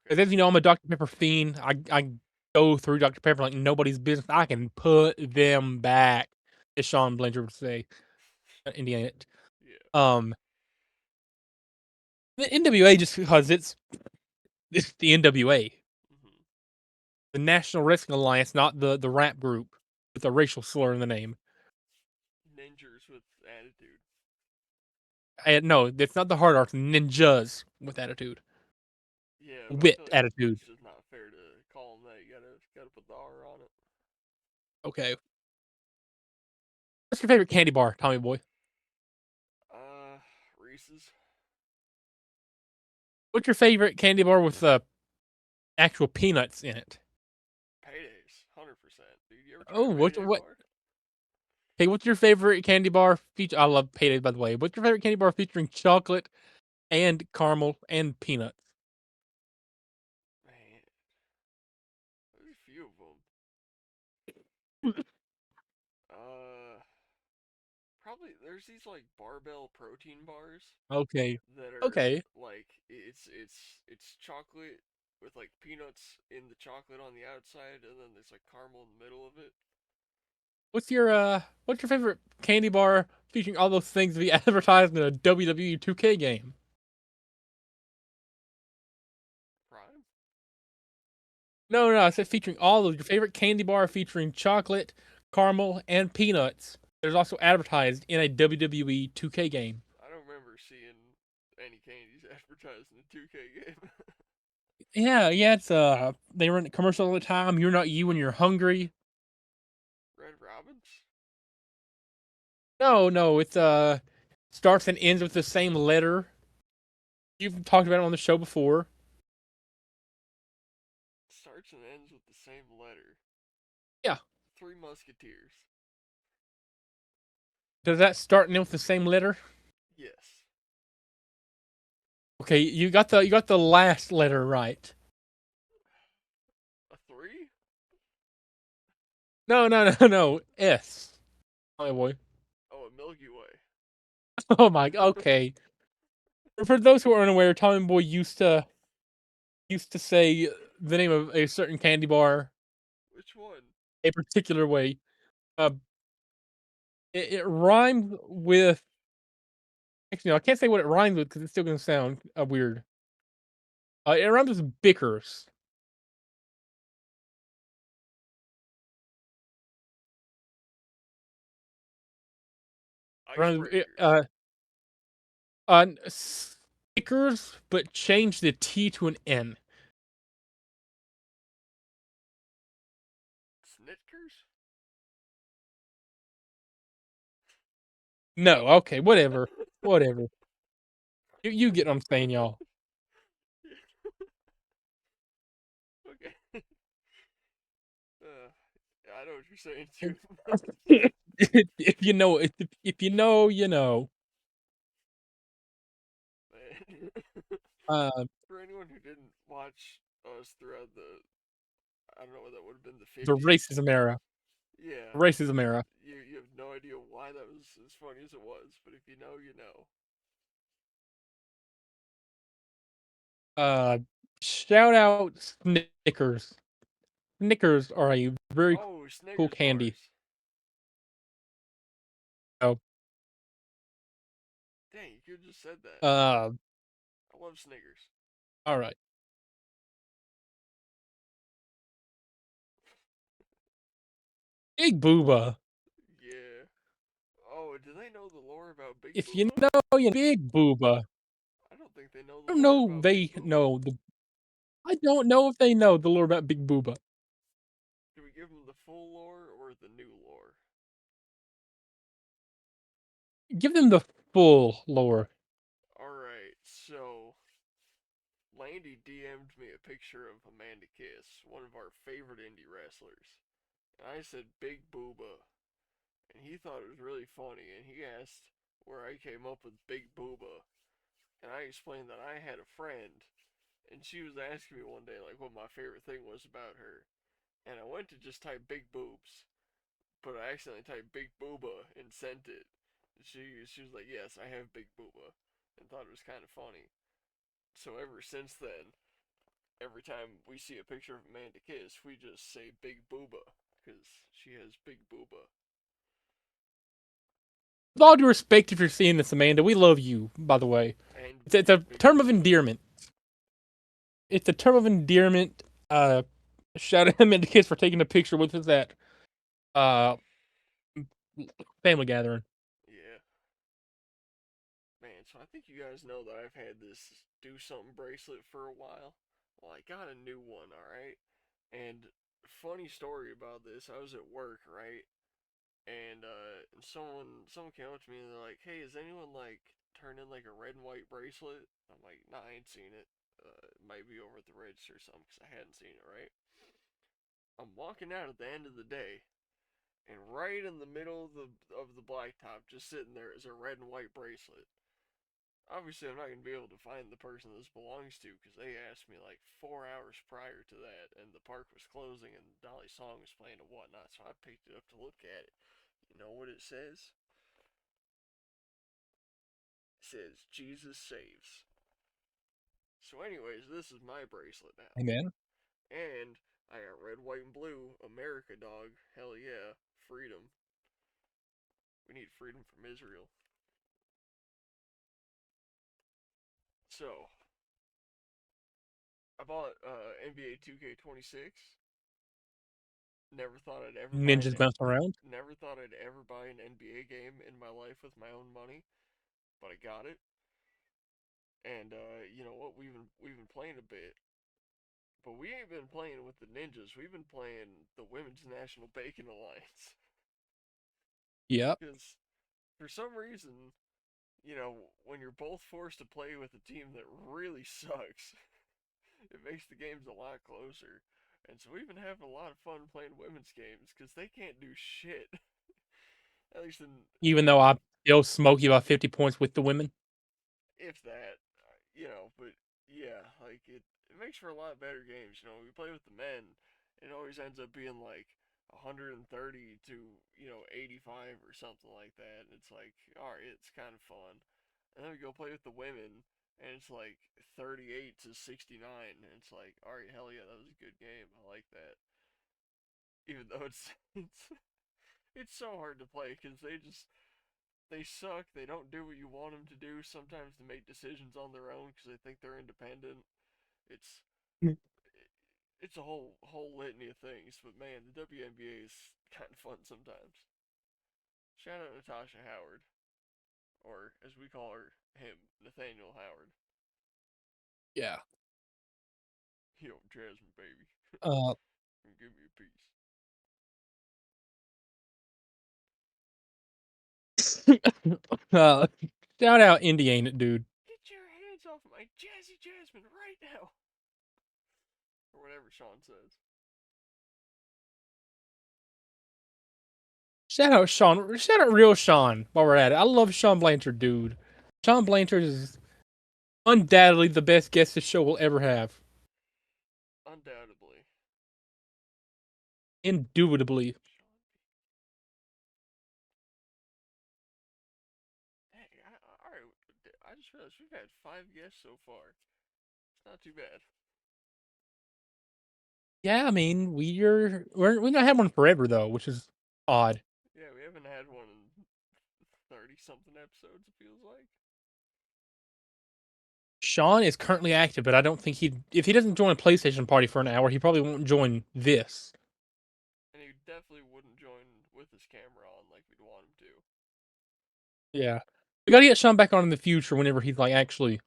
Because Okay. as you know, I'm a Dr. Pepper fiend. I go through Dr. Pepper like nobody's business. I can put them back, as Sean Blanchard would say, Indiana. Yeah. Um, the NWA just because it's the NWA, Mhm. the National Wrestling Alliance, not the rap group with a racial slur in the name. Ninjas with attitude. And no, it's not the hard arts. Ninjas with attitude, Yeah, but I wit feel like attitude. it's just not fair to call them that. You gotta put the R on it. Okay, What's your favorite candy bar, Tommy Boy? Reese's. What's your favorite candy bar with actual peanuts in it? Paydays, 100%. Dude, you ever try Oh, a what payday what? bar? Hey, what's your favorite candy bar feature? I love Payday, by the way. What's your favorite candy bar featuring chocolate and caramel and peanuts? Man, there's a few of them. Uh, Probably there's these like barbell protein bars Okay, that are okay. like it's chocolate with like peanuts in the chocolate on the outside, and then there's like caramel in the middle of it. What's your favorite candy bar featuring all those things to be advertised in a WWE 2K game? Prime. No, no, I said featuring all of your favorite candy bar featuring chocolate, caramel, and peanuts. There's also advertised in a WWE 2K game. I don't remember seeing any candies advertised in a 2K game. Yeah, yeah, it's they run a commercial all the time. You're not you when you're hungry. Red Robins No, no, it's starts and ends with the same letter. You've talked about it on the show before. starts and ends with the same letter. Yeah. Three Musketeers. Does that start and end with the same letter? Yes. Okay, you got the last letter right. A three? No, no, no, no. S. Oh boy. Oh, a Milky Way. Oh my. Okay. For those who are unaware, Tommy Boy used to say the name of a certain candy bar Which one? a particular way. Uh, it rhymes with. Actually, no, I can't say what it rhymes with because it's still gonna sound weird. It rhymes with Bickers. It rhymes with, Icebreakers. Snickers, but change the T to an N. Snitkers? No, okay, whatever, whatever. You get what I'm saying, y'all. Okay. I know what you're saying too. If you know, if you know, you know. Man. Uh, For anyone who didn't watch us throughout the, I don't know what that would have been, the the 50s. racism era, Yeah. racism era. You have no idea why that was as funny as it was, but if you know, you know. Uh, Shout out Snickers. Snickers are a very Oh, cool Snickers candy. bars. Oh, Dang, you could have just said that. uh, I love Snickers. all right. Big Booba. Yeah. Oh, do they know the lore about Big If you Booba? know, you know, Big Booba. I don't think they know the I don't lore know. about Big They Booba. know the. I don't know if they know the lore about Big Booba. Do we give them the full lore or the new lore? Give them the full lore. Alright, so Landy DM'd me a picture of Amanda Kiss, one of our favorite indie wrestlers. And I said Big Booba. And he thought it was really funny, and he asked where I came up with Big Booba. And I explained that I had a friend, and she was asking me one day, like, what my favorite thing was about her. And I went to just type Big Boobs, but I accidentally typed Big Booba and sent it. She was like, yes, I have Big Booba, and thought it was kind of funny. So ever since then, every time we see a picture of Amanda Kiss, we just say Big Booba, because she has Big Booba. With all due respect, if you're seeing this, Amanda, we love you. By the way, And it's a Big term of Booba. endearment. It's a term of endearment. Shout out Amanda Kiss for taking a picture with us at uh family gathering. Yeah. Man, so I think you guys know that I've had this do something bracelet for a while. Well, I got a new one, alright? And funny story about this, I was at work, right? and someone came up to me and they're like, "Hey, has anyone like turned in like a red and white bracelet?" I'm like, "Nah, I ain't seen it. It might be over at the register or something because I hadn't seen it, right?" I'm walking out at the end of the day, and right in the middle of the blacktop, just sitting there, is a red and white bracelet. Obviously, I'm not gonna be able to find the person this belongs to because they asked me like 4 hours prior to that, and the park was closing, and Dolly's song was playing and whatnot. So I picked it up to look at it. You know what it says? It says Jesus saves. So, anyways, this is my bracelet now, Amen. and I got red, white, and blue. America, dog. Hell yeah, freedom. We need freedom from Israel. So, I bought NBA 2K26. Never thought I'd ever buy an Ninjas bouncing around. never thought I'd ever buy an NBA game in my life with my own money, but I got it. And you know what? We've been playing a bit, but we ain't been playing with the ninjas. We've been playing the Women's National Bacon Alliance. Yep. Because for some reason, you know, when you're both forced to play with a team that really sucks, it makes the games a lot closer. And so we've been having a lot of fun playing women's games because they can't do shit. At least in Even though I still smoke you about 50 points with the women. if that, you know. But yeah, like it makes for a lot better games. You know, we play with the men, it always ends up being like 130 to 85 or something like that. And it's like, all right, it's kind of fun. And then we go play with the women, and it's like 38 to 69, and it's like, all right, hell yeah, that was a good game. I like that. Even though it's so hard to play because they suck. They don't do what you want them to do. Sometimes they make decisions on their own because they think they're independent. It's it's a whole litany of things. But man, the WNBA is kind of fun sometimes. Shout out Natasha Howard, or as we call him, Nathaniel Howard. Yeah. Yo, Jasmine, baby, Uh, give me a piece. uh, shout out Indy, ain't it, dude? Get your hands off my Jazzy Jasmine right now, or whatever Sean says. Shout out Sean. Shout out real Sean while we're at it. I love Sean Blanchard, dude. Sean Blanchard is undoubtedly the best guest this show will ever have. Undoubtedly. Indubitably. Sean Hey, alright. I just realized we've had 5 guests so far. It's not too bad. Yeah, I mean, we're not had one forever though, which is odd. Yeah, we haven't had one in 30 something episodes, it feels like. Sean is currently active, but I don't think if he doesn't join a PlayStation party for an hour, he probably won't join this. And he definitely wouldn't join with his camera on like we'd want him to. Yeah. We gotta get Sean back on in the future whenever he's like actually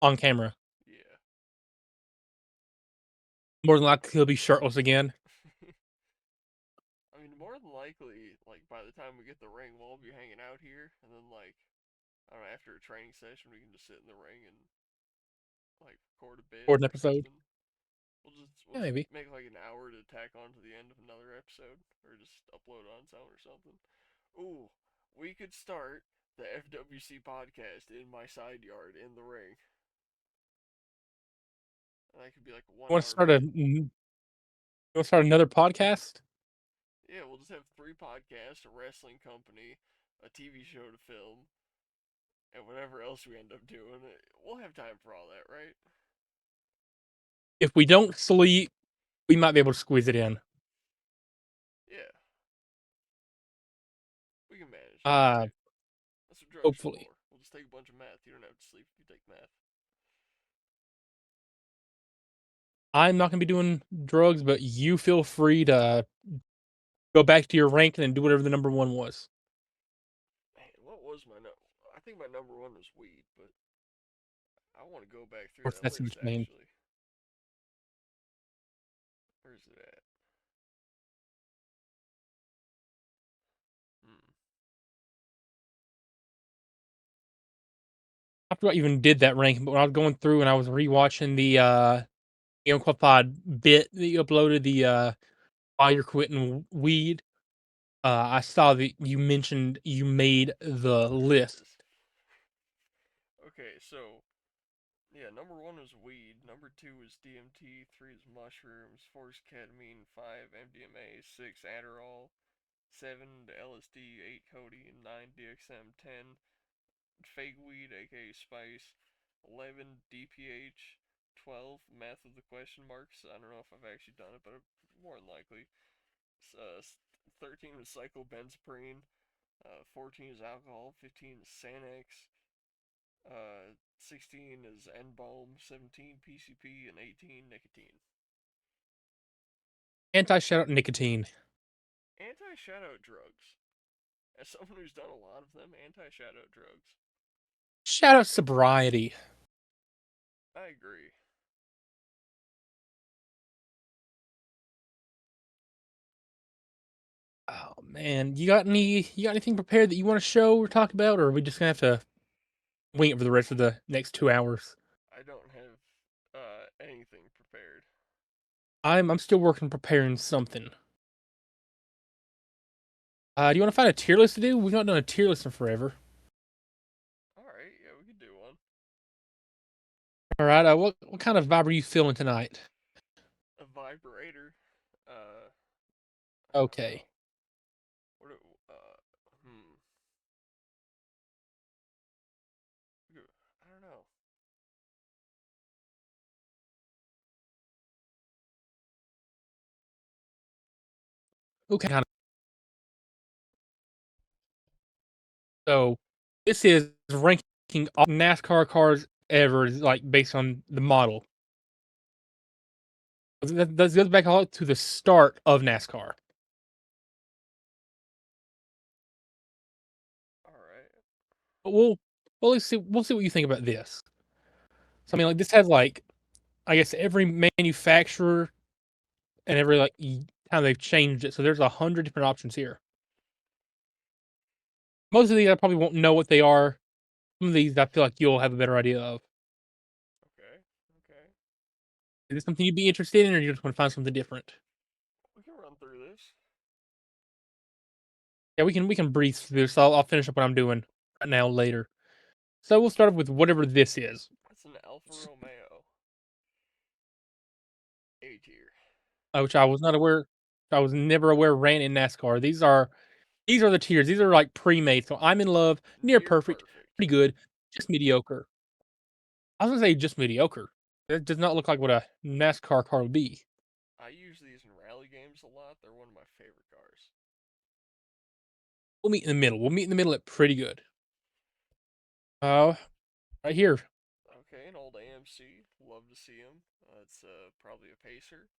on camera. Yeah. More than likely he'll be shirtless again. I mean, more than likely, like by the time we get the ring, we'll all be hanging out here, and then like I don't know, after a training session, we can just sit in the ring and like record a bit For an or episode. something. We'll Yeah, just maybe. make like an hour to tack on to the end of another episode, or just upload on its own or something. Ooh, we could start the FWC podcast in my side yard in the ring. And that could be like a one You want to hour start bit. another podcast? Yeah, we'll just have 3 podcasts, a wrestling company, a TV show to film, and whatever else we end up doing. We'll have time for all that, right? If we don't sleep, we might be able to squeeze it in. Yeah, we can manage. It'll be Uh, alright. That's what drugs are hopefully. for. We'll just take a bunch of meth. You don't have to sleep if you take meth. I'm not gonna be doing drugs, but you feel free to go back to your ranking and do whatever the number one was. Man, what was my no? I think my number one was weed, but I want to go back Of through course, that that's what list you mean. actually. Where's it at? forgot I even did that ranking, but when I was going through and I was rewatching the Unqualified bit that you uploaded, the while you're quitting weed, I saw that you mentioned you made the list. Yes. Okay, so yeah, number one was weed. Number two was DMT. Three is mushrooms. Four is ketamine. Five MDMA. Six Adderall. Seven LSD. Eight codeine. Nine DXM. 10 fake weed, aka spice. 11 DPH. 12 meth with the question marks. I don't know if I've actually done it, but more than likely. 13 is cyclobenzaprine. 14 is alcohol. 15 is Xanax. 16 is N-Balm, 17 PCP, and 18 nicotine. Anti shout out nicotine. Anti-shadow drugs. As someone who's done a lot of them, anti-shadow drugs. Shout out sobriety. I agree. Oh man, you got anything prepared that you want to show or talk about, or are we just gonna have to wing it for the rest of the next 2 hours? I don't have anything prepared. I'm still working on preparing something. Do you want to find a tier list to do? We've not done a tier list in forever. Alright, yeah, we could do one. All right. What kind of vibe are you feeling tonight? A vibrator. I don't know. Okay. What? Hmm. I don't know. Okay. So this is ranking all NASCAR cars ever, like based on the model. That goes back all to the start of NASCAR. Alright. But we'll see what you think about this. So I mean, like this has like I guess every manufacturer and every like time they've changed it. So there's 100 different options here. Most of these I probably won't know what they are. Some of these I feel like you'll have a better idea of. Okay. Okay. Is this something you'd be interested in, or you just want to find something different? We can run through this. Yeah, we can breeze through this. I'll finish up what I'm doing right now later. So we'll start off with whatever this is, That's an Alfa Romeo. A tier. which I was not aware. I was never aware ran in NASCAR. These are the tiers. These are like pre-made. So I'm in love, near Near perfect, perfect. pretty good, just mediocre. I was gonna say just mediocre. That does not look like what a NASCAR car would be. I use these in rally games a lot. They're one of my favorite cars. We'll meet in the middle. We'll meet in the middle at pretty good. Uh, right here. Okay, an old AMC. Love to see him. It's probably a pacer.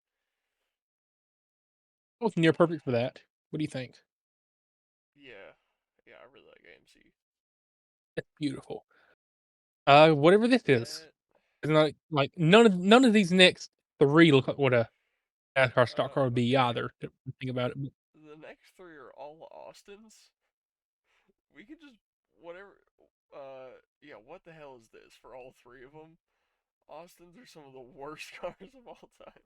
Both near perfect for that. What do you think? Yeah, yeah, I really like AMC. That's beautiful. Whatever this is. That It's not like none of these next three look like what a NASCAR stock car would be okay. either. Think about it. The next three are all Austins. We could just whatever. Yeah. What the hell is this for all three of them? Austins are some of the worst cars of all time.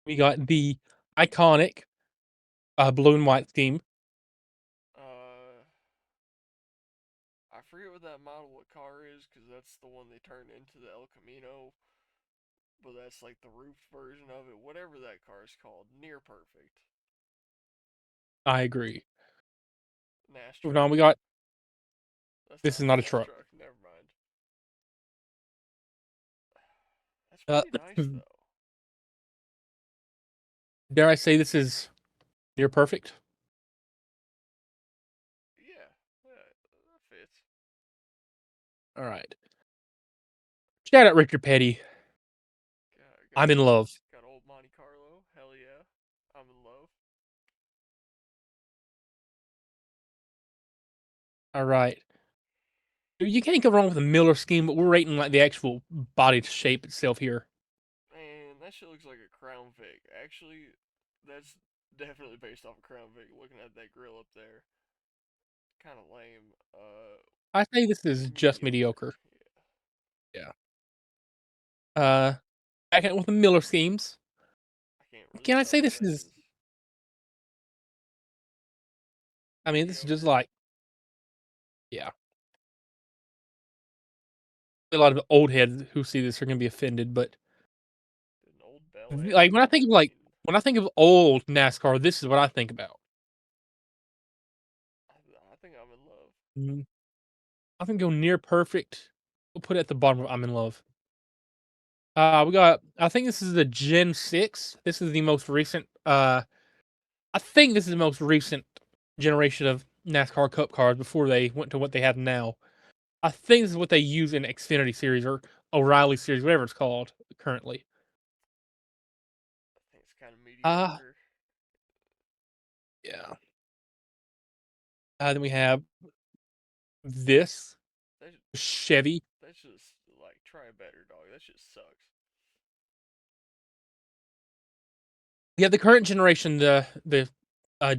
We got the iconic blue and white scheme. Uh, I forget what that model what car is because that's the one they turned into the El Camino. But that's like the roofed version of it. Whatever that car is called, near perfect. I agree. Nash Moving on, truck. we got That's this is not not a a Nash truck. truck. Never mind. That's Uh, pretty nice though. dare I say this is near perfect? Yeah, yeah, that fits. All right. Shout out Richard Petty. Got I'm in old, love. got old Monte Carlo. Hell yeah, I'm in love. All right. You can't go wrong with the Miller scheme, but we're rating like the actual body shape itself here. Man, that shit looks like a Crown Vic. Actually, that's definitely based off a Crown Vic. Looking at that grill up there, kind of lame. I say this is just Mediocre. mediocre. Yeah. Yeah. Uh, Second with the Miller schemes. I can't really Can I tell say what this that is? is. I mean, this is just Mediocre. like, yeah. A lot of old heads who see this are gonna be offended, but An old Bel like Air. I mean, when I think of old NASCAR, this is what I think about. I think I'm in love. Mhm. I think go near perfect. We'll put it at the bottom of I'm in love. We got. I think this is the Gen 6. This is the most recent. I think this is the most recent generation of NASCAR Cup cars before they went to what they have now. I think this is what they use in Xfinity Series or O'Reilly Series, whatever it's called currently. I think it's kind of Uh mediocre. yeah. Then we have this That Chevy. that's just like try better, dog. That just sucks. Yeah, the current generation, the uh,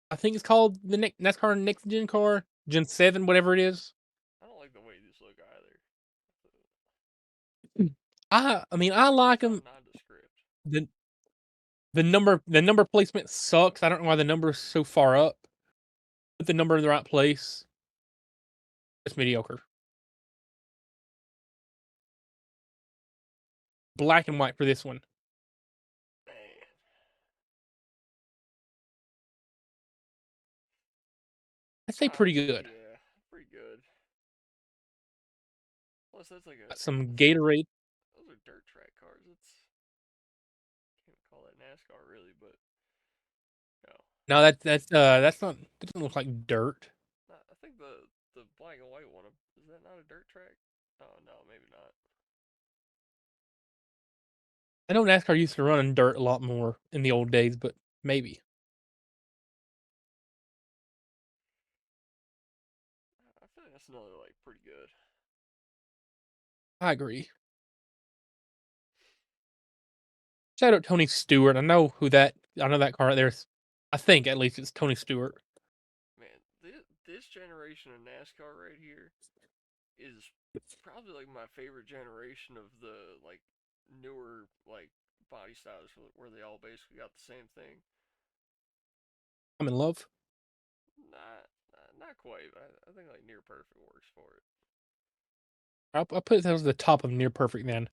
I think it's called the NASCAR Next Gen car, Gen 7, whatever it is. I don't like the way these look either. I mean, I like It's not them. nondescript. the the number placement sucks. I don't know why the number is so far up. Put the number in the right place. It's mediocre. Black and white for this one. Man, I'd say pretty good. yeah, pretty good. Plus, that's like a Got some that's Gatorade. those are dirt track cars. It's can't call that NASCAR really, but no. No, that's not. That doesn't look like dirt. I think the black and white one is that not a dirt track? Oh no, maybe not. I know NASCAR used to run in dirt a lot more in the old days, but maybe. I feel like that's another like pretty good. I agree. Shout out Tony Stewart. I know who that. I know that car right there. I think at least it's Tony Stewart. Man, this generation of NASCAR right here is probably like my favorite generation of the like newer like body styles where they all basically got the same thing. I'm in love. Not quite. I think like near perfect works for it. I'll put that as the top of near perfect then.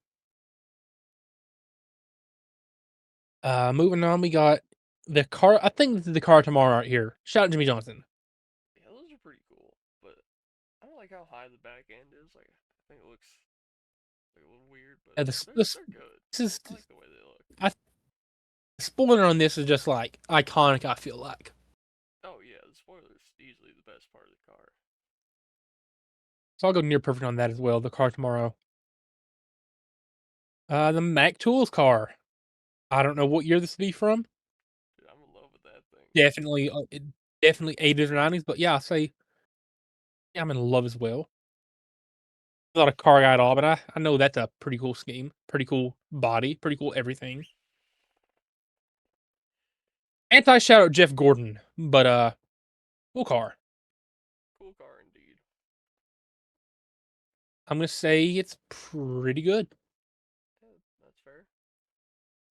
Moving on, we got the car. I think this is the car tomorrow right here. Shout out Jimmy Johnson. Yeah, those are pretty cool, but I don't like how high the back end is. Like I think it looks like a little weird, but they're good. This is I like the way they look. I the spoiler on this is just like iconic. I feel like Oh yeah, the spoiler is easily the best part of the car. so. I'll go near perfect on that as well. The car tomorrow. The Mac Tools car. I don't know what year this would be from. Dude, I'm in love with that thing. Definitely, definitely 80s or 90s. But yeah, I say yeah, I'm in love as well. Not a car guy at all, but I know that's a pretty cool scheme, pretty cool body, pretty cool everything. Anti shout out Jeff Gordon, but cool car. Cool car indeed. I'm gonna say it's pretty good. Yeah, that's fair.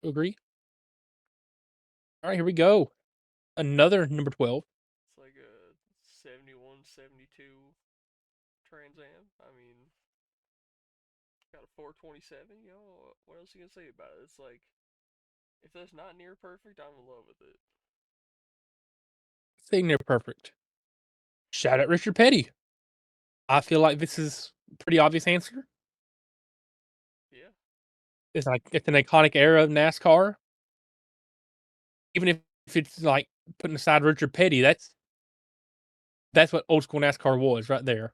Agree. All right, here we go. Another number 12. It's like a 71, 72 Trans Am. I mean, got a 427. You know, what else you can say about it? It's like if that's not near perfect, I'm in love with it. Saying near perfect. Shout out Richard Petty. I feel like this is a pretty obvious answer. Yeah, It's like it's an iconic era of NASCAR. Even if it's like putting aside Richard Petty, that's what old school NASCAR was right there.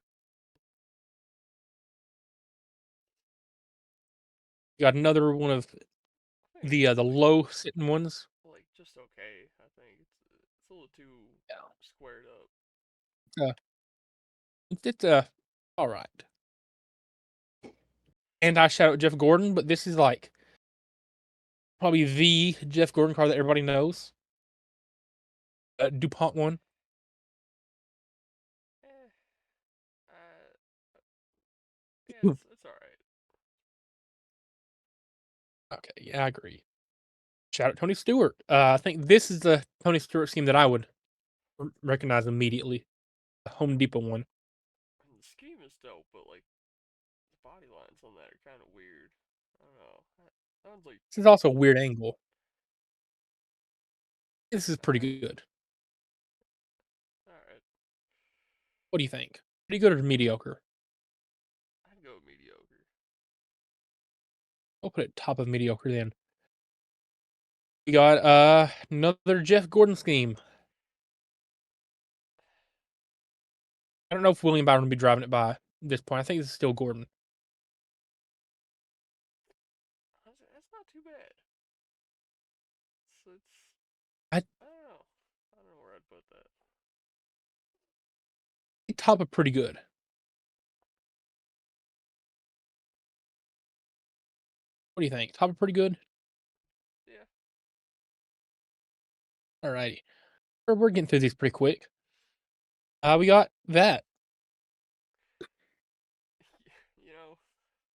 You got another one of I think it's the like low sitting ones. just okay. I think it's a little too squared up. Uh, it's all right. And I shout out Jeff Gordon, but this is like probably the Jeff Gordon car that everybody knows. DuPont one. Eh, it's all right. Okay, yeah, I agree. Shout out Tony Stewart. I think this is the Tony Stewart scheme that I would recognize immediately. The Home Depot one. And the scheme is dope, but like the body lines on that are kind of weird. I don't know. That sounds like This is also a weird angle. This is all pretty right, good. all right. What do you think? Pretty good or mediocre? I'd go mediocre. I'll put it top of mediocre then. We got another Jeff Gordon scheme. I don't know if William Byron would be driving it by at this point. I think it's still Gordon. That's not too bad. It's I I don't know. I don't know where I'd put that. think top of pretty good. What do you think? Top of pretty good? Yeah. Alrighty. We're getting through these pretty quick. We got that. You know,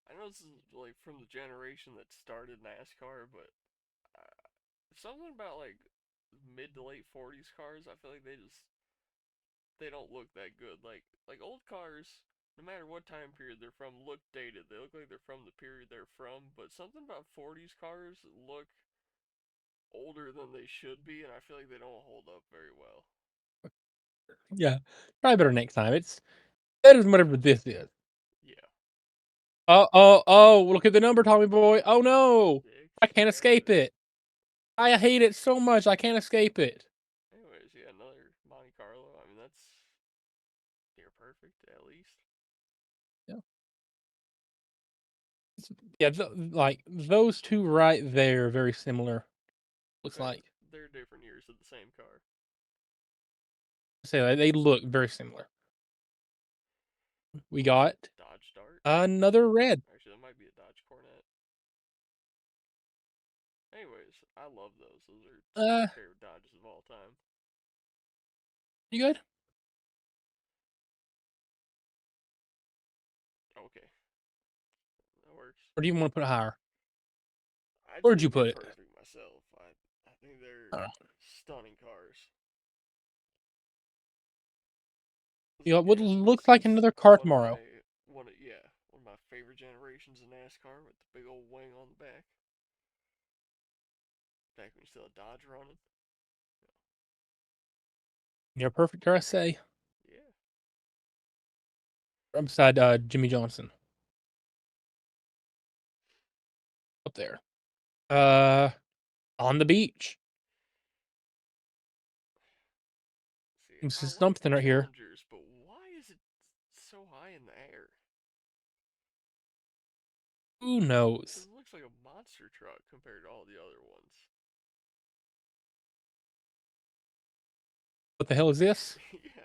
I know this is like from the generation that started NASCAR, but something about like mid to late 40s cars, I feel like they don't look that good. Like old cars, no matter what time period they're from, look dated. They look like they're from the period they're from, but something about 40s cars look older than they should be, and I feel like they don't hold up very well. Yeah. Probably better next time. It's better than whatever this is. Yeah. Oh, look at the number, Tommy boy. Oh no. I can't escape 67. it. I hate it so much. I can't escape it. Anyways, yeah, another Monte Carlo. I mean, that's near perfect at least. Yeah. Yeah, like those two right there, very similar. Looks They're like. they're different years of the same car. Say they look very similar. We got Dodge Dart. another red. Actually, that might be a Dodge Cornet. Anyways, I love those. Those are some of my Uh, favorite Dodges of all time. you good? Okay, that works. Or do you want to put it higher? I'd Where'd say you near put it? perfect myself. I think they're Uh, stunning cars. you got what Again, looks this like is another car tomorrow. one of my favorite generations of NASCAR with the big old wing on the back. Back when you still had Dodge running. Near perfect, dare I say? Yeah. Right beside Jimmy Johnson up there. Uh, on the beach. See, This I is like the something right here. Challengers, but why is it so high in the air? Who Because knows? it looks like a monster truck compared to all the other ones. What the hell is this? Yeah.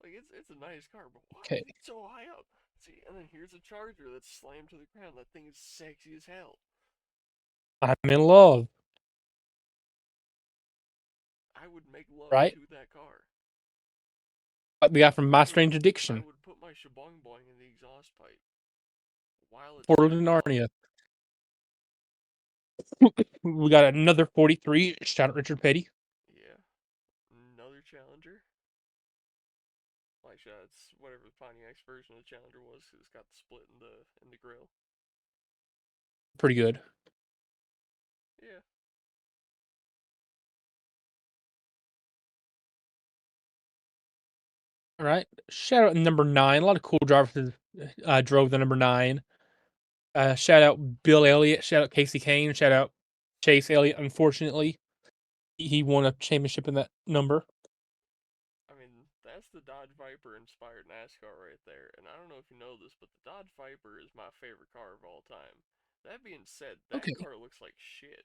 Like it's a nice car, but why Okay, is it so high up? See, and then here's a Charger that's slammed to the ground. That thing is sexy as hell. I'm in love, I would make love right? to that car. Like the guy from My I would Strange I Addiction, would put my shaboing boing in the exhaust pipe while it's Portal to turned on. Narnia. We got another 43. Shout out Richard Petty. Yeah. Another Challenger. Like it's whatever the Pontiac's version of the Challenger was. 'Cause it's got the split in the grill. Pretty good. Yeah. All right. Shout out number 9. A lot of cool drivers drove the number 9. Shout out Bill Elliott. Shout out Casey Kane. Shout out Chase Elliott. Unfortunately, he won a championship in that number. I mean, that's the Dodge Viper inspired NASCAR right there. And I don't know if you know this, but the Dodge Viper is my favorite car of all time. That being said, that Okay. car looks like shit.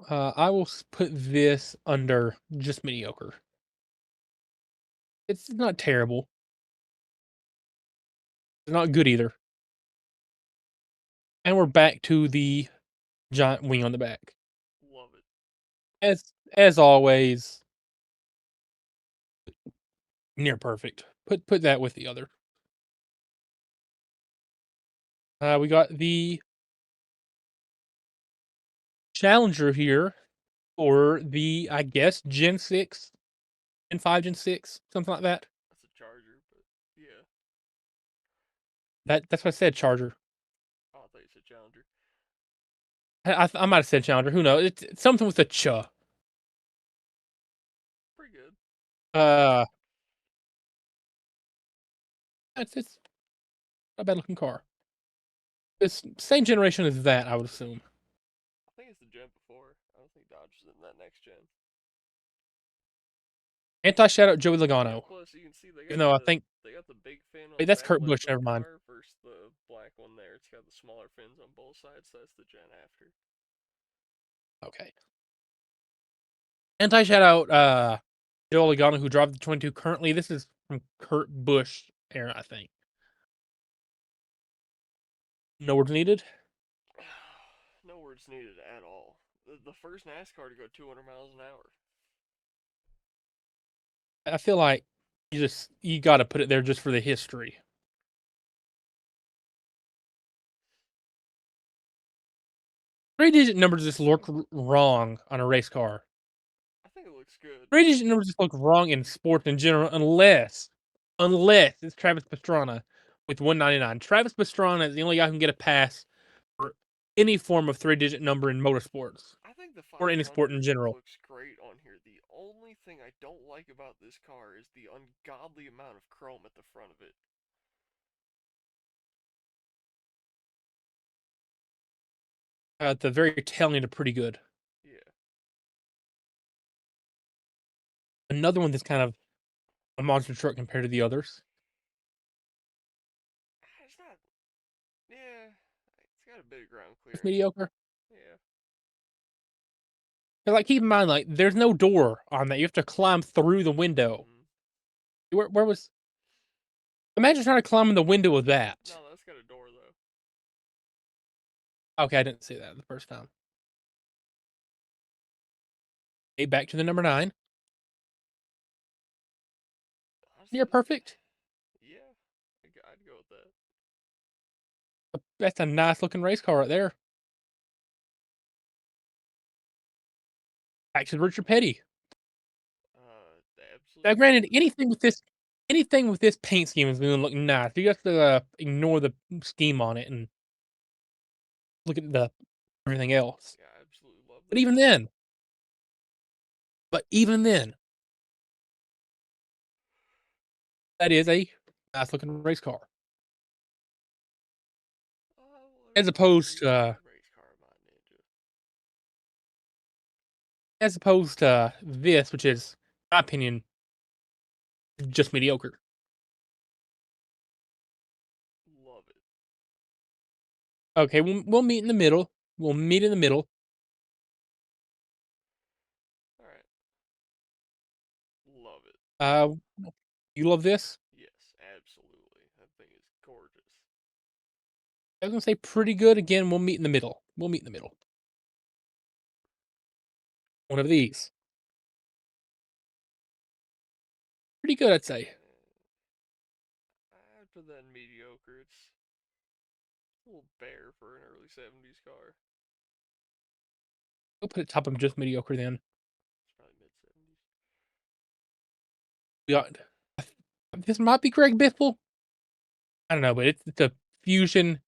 I will put this under just mediocre. It's not terrible. It's not good either. And we're back to the giant wing on the back. Love it. As always, near perfect. Put that with the other. We got the Challenger here or the, I guess, Gen 6, Gen 5, Gen 6, something like that. That's a Charger, but yeah. That's what I said, Charger. Oh, I thought you said Challenger. I might have said Challenger. Who knows? It's something with a ch. Pretty good. Uh, it's a bad looking car. It's same generation as that, I would assume. I think it's the gen before. I don't think Dodge is in that next gen. Anti Shadow Joey Yeah, Logano. plus you can see Even though I think they got the big fin on wait, the that's back Kurt left Busch. of Never the mind. car versus the black one there. It's got the smaller fins on both sides, so that's the gen after. Okay. Anti Shadow Joey Logano, who drives the 22 currently. This is from Kurt Busch era, I think. No words needed. No words needed at all. The first NASCAR to go 200 miles an hour. I feel like you got to put it there just for the history. 3-digit numbers just look wrong on a race car. I think it looks good. 3-digit numbers just look wrong in sports in general, unless it's Travis Pastrana with 199. Travis Pastrana is the only guy who can get a pass for any form of 3-digit number in motorsports I think the or any sport in 500 general. looks great on here. The only thing I don't like about this car is the ungodly amount of chrome at the front of it. The very tail end are pretty good. Yeah. Another one that's kind of a monster truck compared to the others. It's not. Yeah. It's got a bit of ground It's clearance. mediocre. Yeah. Like keep in mind, like there's no door on that. You have to climb through the window. Mm-hmm. Where was? Imagine trying to climb in the window of that. No, that's got a door though. Okay, I didn't see that the first time. Okay, back to the number 9. Near Honestly, perfect. yeah. I'd go with that. That's a nice looking race car right there. Back to Richard Petty. Now, Absolutely granted, love it. anything with this paint scheme is going to look nice. You have to ignore the scheme on it and look at the everything else. Yeah, I absolutely love But this even car. then, but even then, that is a nice looking race car. What As else is a opposed to decent race car about Ninja? this, which is, in my opinion, just mediocre. Love it. Okay, we'll meet in the middle. We'll meet in the middle. Alright. Love it. Uh, you love this? Yes, absolutely. That thing is gorgeous. I was gonna say pretty good. Again, we'll meet in the middle. We'll meet in the middle. One of these. Pretty good, I'd say. After that mediocre, it's a little bare for an early 70s car. We'll put it top of just mediocre then. It's probably mid 70s. We got this might be Greg Biffle. I don't know, but it's a fusion,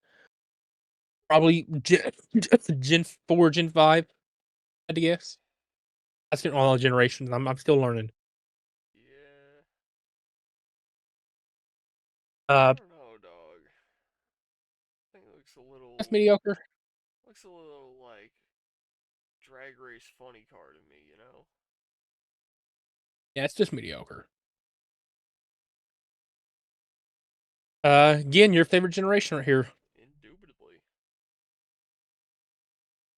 probably Gen 4, Gen 5, I guess. That's in all generations. I'm still learning. Yeah. I Uh, don't know, dog. I think it that's mediocre. looks a little like drag race funny car to me, you know? Yeah, it's just mediocre. Again, your favorite generation right here. Indubitably.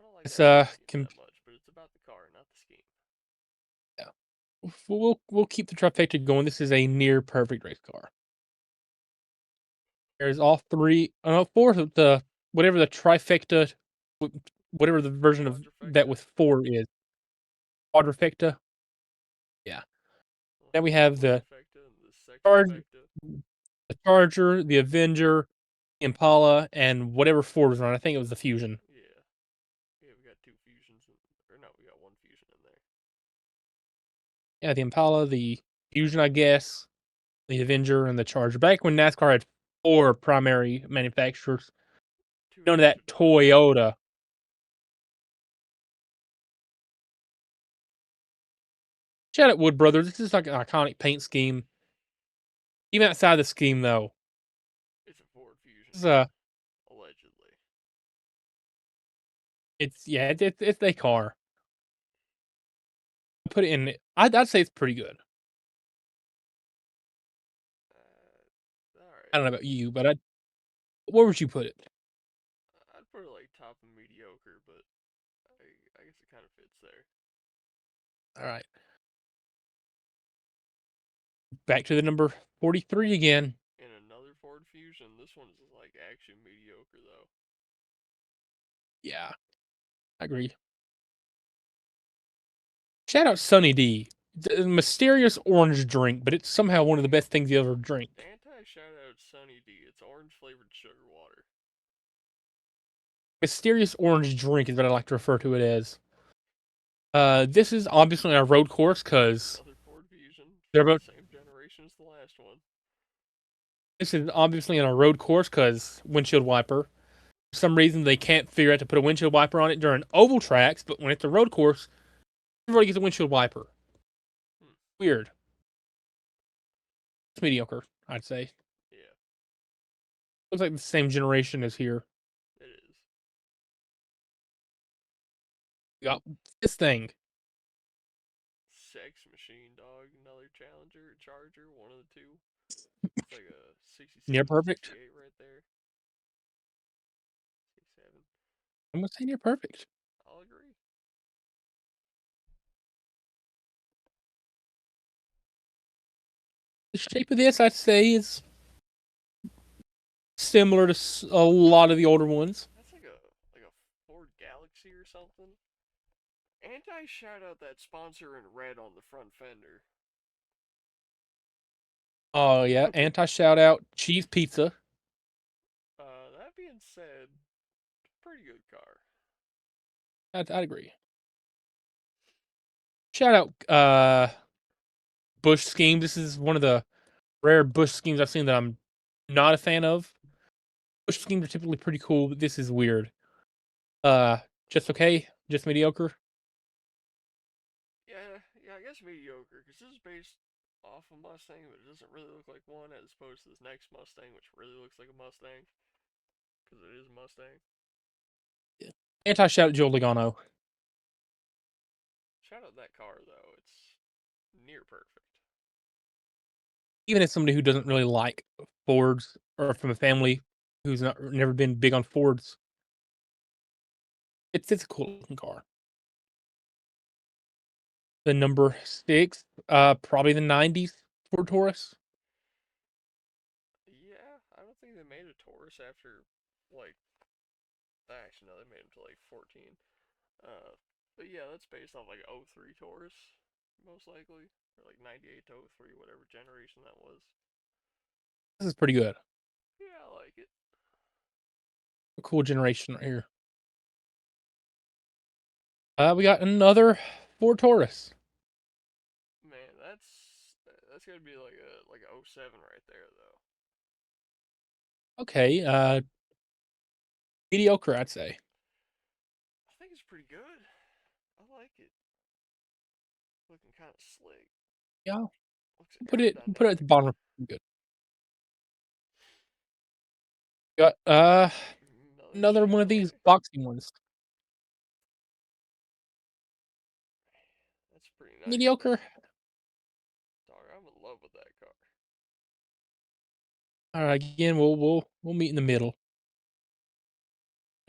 I don't like It's that paint scheme that much, but it's about the car, not the scheme. yeah. We'll keep the trifecta going. This is a near perfect race car. There's all three, four of the whatever the trifecta, whatever the version of that Quadrifecta? with four is. Quadrifecta. Yeah. Well, Then we four have the quadrifecta, and the Charge, trifecta. the Charger, the Avenger, the Impala, and whatever Ford was on. I think it was the Fusion. Yeah. Yeah, we got two fusions. Or no, we got one fusion in there. Yeah, the Impala, the Fusion, I guess, the Avenger, and the Charger. Back when NASCAR had four primary manufacturers, Two none of Dodge that Dodges. Toyota. Shout out Wood Brothers. This is like an iconic paint scheme. Even outside the scheme, though, It's a Ford Fusion, it's yeah. Allegedly. it's a car. Put it in. I'd say it's pretty good. I Alright. don't know about you, but where would you put it? I'd put it like top of mediocre, but I guess it kind of fits there. All right, back to the number 43 again. In another Ford Fusion, this one's like actually mediocre though. Yeah, I agree. Shout out Sunny D. The mysterious orange drink, but it's somehow one of the best things you ever drink. Anti shout out Sunny D. It's orange flavored sugar water. Mysterious orange drink is what I like to refer to it as. This is obviously on a road course because Another Ford Fusion they're from the about. same generation as the last one. This is obviously on a road course because windshield wiper. For some reason, they can't figure out to put a windshield wiper on it during oval tracks, but when it's a road course, everybody gets a windshield wiper. Hmm. Weird. It's mediocre, I'd say. Yeah, Looks like the same generation as here. it is. We got this thing. Sex Machine Dog, another Challenger, Charger, one of the two. Looks like a Near 67, perfect. 68 right there. 67. I'm gonna say near perfect. I'll agree. The shape of this, I'd say, is similar to a lot of the older ones. That's like a Ford Galaxy or something. Anti shout out that sponsor in red on the front fender. Oh yeah, anti shout out cheese pizza. That being said, pretty good car. I'd agree. Shout out Bush scheme. This is one of the rare Bush schemes I've seen that I'm not a fan of. Bush schemes are typically pretty cool, but this is weird. Uh, just okay, just mediocre. Yeah, I guess mediocre, because this is based off a Mustang, but it doesn't really look like one, as opposed to this next Mustang, which really looks like a Mustang, because it is a Mustang. Anti shout out Joe Logano. Shout out that car, though, it's near perfect. Even as somebody who doesn't really like Fords or from a family who's not never been big on Fords, it's a cool looking car. The number 6, probably the 90s Ford Taurus. Yeah, I don't think they made a Taurus after, like, actually, no, they made them to, like, 14. But yeah, that's based off, like, '03 Taurus, most likely. Or, like, 98 to '03, whatever generation that was. This is pretty good. Yeah, I like it. A cool generation right here. We got another Ford Taurus. Man, that's gonna be like a '07 right there, though. Okay, mediocre, I'd say. I think it's pretty good. I like it. Looking kind of slick. Yeah, Looks put it at the aerodynamic. bottom. Good. Got Another another one of these Chevrolet. boxing ones. That's pretty nice. Mediocre. Dog, I'm in love with that car. All right, again, we'll meet in the middle.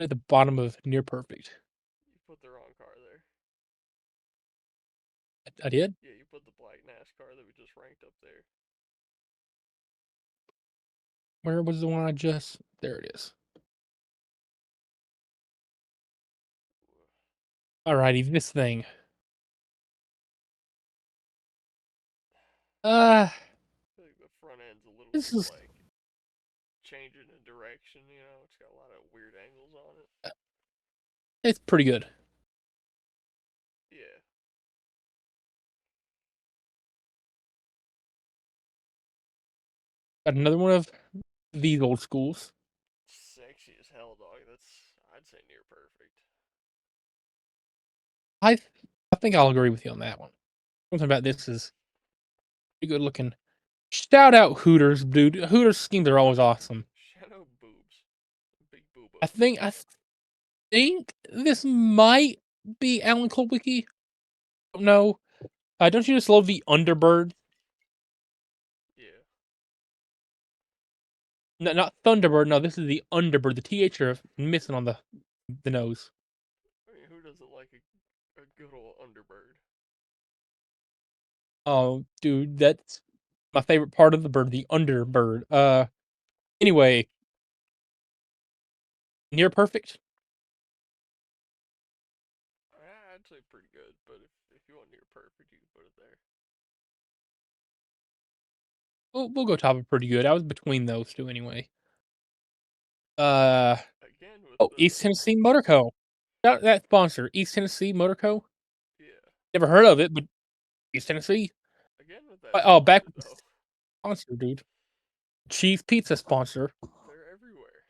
At the bottom of near perfect. You put the wrong car there. I did. Yeah, you put the black NASCAR that we just ranked up there. Where was the one I just? There it is. Alrighty, this thing. Uh, I feel like the This for is like changing a direction. You know, it's got a lot of weird angles on it. it's pretty good. Yeah, Got another one of these old schools. sexy as hell, dog. That's I'd say near perfect. I I think I'll agree with you on that one. Something about this is pretty good looking. Shout out Hooters, dude. Hooters schemes are always awesome. Shadow boobs, big I boobos. think I think this might be Alan Kulwicki. Don't know. Don't you just love the Underbird? Yeah. No, not Thunderbird. No, this is the Underbird. The TH are missing on the nose. I mean, who doesn't like a good old underbird? Oh, dude, that's my favorite part of the bird, the Underbird. Anyway, near perfect. I'd say pretty good, but if you want near perfect, you can put it there. We'll go top of pretty good. I was between those two anyway. Uh Again with oh, the East Tennessee Motor Co. That sponsor, East Tennessee Motor Co. yeah, Never heard of it, but East Tennessee. again with that Oh, back sponsor with the though. sponsor, dude. Cheese Pizza sponsor. They're everywhere.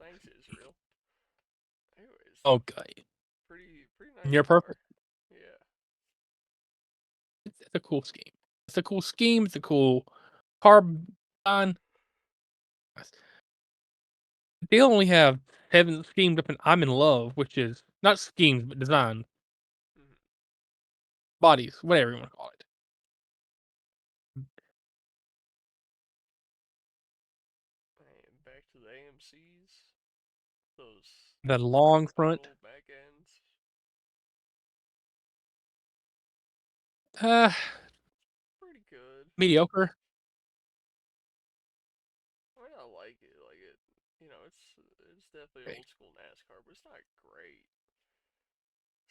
Thanks, Israel. Anyways, Okay, pretty nice near car. perfect. Yeah. It's a cool scheme. It's a cool scheme. It's a cool car design. They only have 7 schemes up in I'm in Love, which is not schemes but design Mm-hmm. bodies, whatever you want to call it. And back to the AMC's. Those The long front, little back ends. uh, Pretty good. mediocre. I mean, I like it. Like it, you know, it's definitely Okay. old school NASCAR, but it's not great.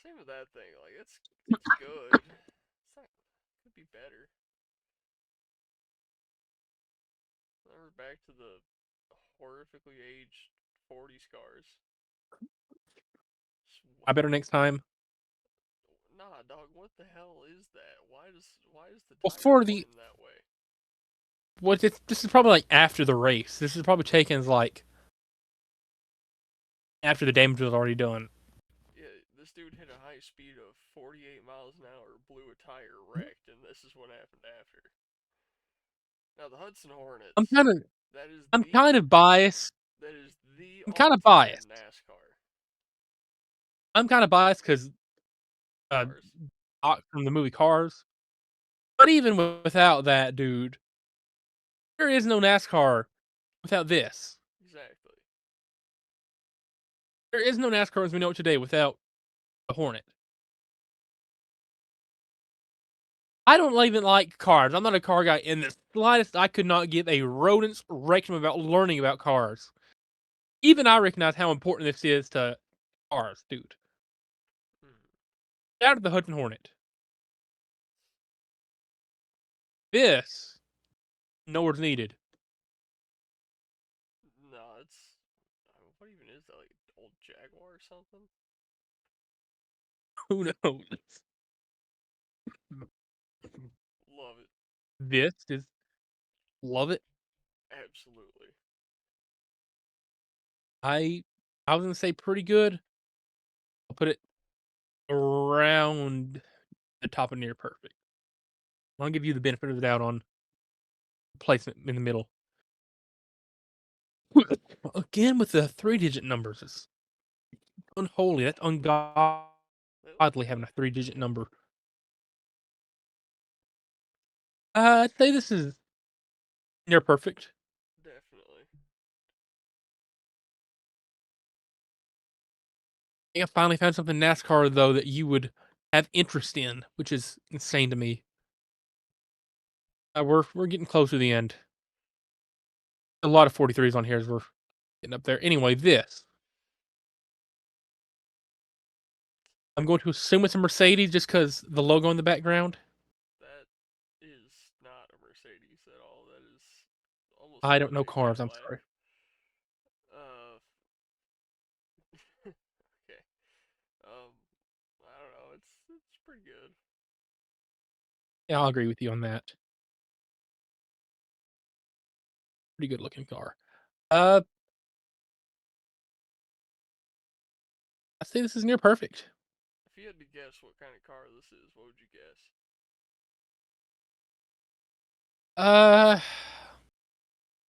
Same with that thing. Like it's good. It's not could be better. Then we're back to the horrifically aged 40s cars. I better next time. Nah, dog. What the hell is that? Why is the Well, tire for the pointing that way? what this is probably like after the race. This is probably taken as like after the damage was already done. Yeah, this dude hit a high speed of 48 miles an hour, blew a tire, wrecked, and this is what happened after. Now the Hudson I'm Hornets, kind of that is I'm the kind of biased. that is the I'm kind of all-time biased. NASCAR I'm kind of biased because uh, cars. from the movie Cars. But even without that, dude, there is no NASCAR without this. Exactly. There is no NASCAR as we know it today without the Hornet. I don't even like cars. I'm not a car guy in the slightest. I could not give a rodent's rectum about learning about cars. Even I recognize how important this is to cars, dude. Hmm. Out of the Hudson Hornet. This, nowhere's needed. No, it's what even is that? Like old Jaguar or something? Who knows? Love it. This is, love it. Absolutely. I, I was gonna say pretty good. I'll put it around the top of near perfect. I'll give you the benefit of the doubt on placement in the middle. Again with the 3-digit numbers. It's unholy. That's ungodly They look having good. a 3-digit Yeah, number. I'd say this is near perfect. definitely. I think I finally found something NASCAR though that you would have interest in, which is insane to me. We're getting close to the end. A lot of 43s on here as we're getting up there. Anyway, this I'm going to assume it's a Mercedes just because the logo in the background. That is not a Mercedes at all. I also don't a know nice cars. I'm Cadillac. sorry. Uh, okay. I don't know. It's pretty good. Yeah, I'll agree with you on that. Pretty good looking car. Uh, I say this is near perfect. If you had to guess what kind of car this is, what would you guess? Uh,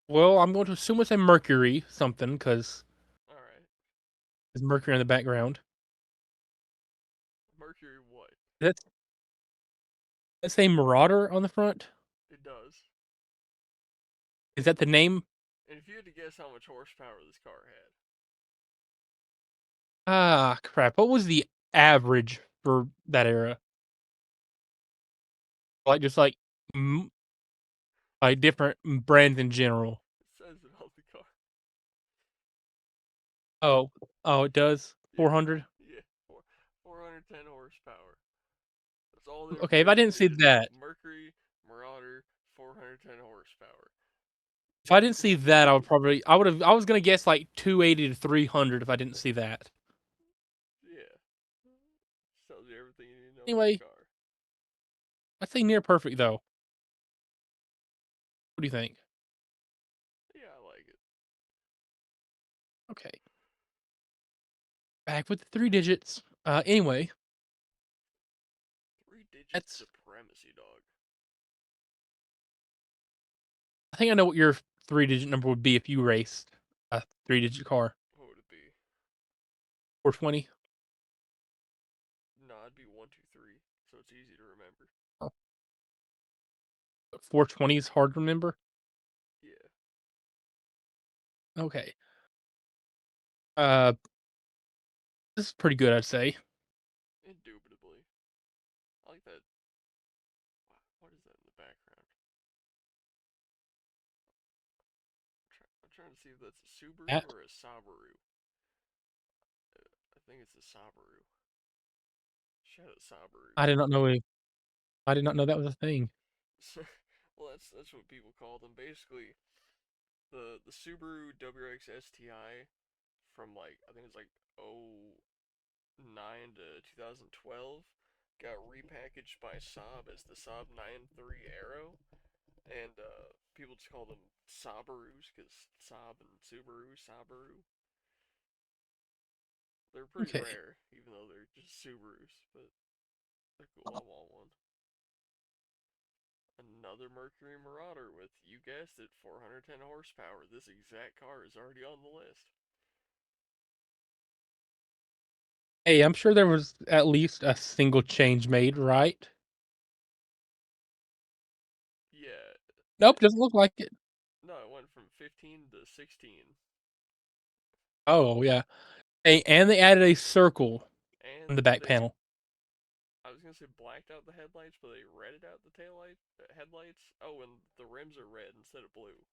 well, I'm going to assume it's a Mercury something because All right. there's Mercury in the background. Mercury what? That's that's a Marauder on the front. It does. Is that the name? And if you had to guess how much horsepower this car had, Ah, crap. What was the average for that era? Like just mm, like different brands in general. it says it on the car. Oh, oh, it does. Yeah, 400. yeah. 410 horsepower. That's all the Okay, if I information didn't you see needed to know. that, Mercury, Marauder, 410 horsepower. if I didn't see that, I was gonna guess like 280 to 300 if I didn't see that. Yeah. Just tells you everything you need to know about the Anyway, car. I'd say near perfect though. What do you think? Yeah, I like it. Okay, back with the three digits. Anyway, Three digit that's. supremacy, dog. I think I know what your three digit number would be if you raced a three digit car. What would it be? 420. No, it'd be 123, so it's easy to remember. 420 is hard to remember. Yeah, Okay. Uh, this is pretty good, I'd say. indubitably. I like that. Wow, what is that in the background? I'm trying to see if that's a Subaru That or a Sabaru. I think it's a Sabaru. Shadow Sabaru. I did not know. I did not know that was a thing. Well, that's what people call them. Basically, the Subaru WRX STI from like I think it's like '09 to 2012 got repackaged by Saab as the Saab 9.3 Aero, and people just call them Sabarus because Saab and Subaru, Sabaru. They're pretty Okay. rare, even though they're just Subarus, but they're cool. I want one. Another Mercury Marauder with, you guessed it, 410 horsepower. This exact car is already on the list. Hey, I'm sure there was at least a single change made, right? Yeah, Nope, doesn't look like it. no, it went from 15 to 16. Oh yeah. Hey, and they added a circle on And the back they, panel. I was gonna say blacked out the headlights, but they redded out the headlights. Oh, and the rims are red instead of blue.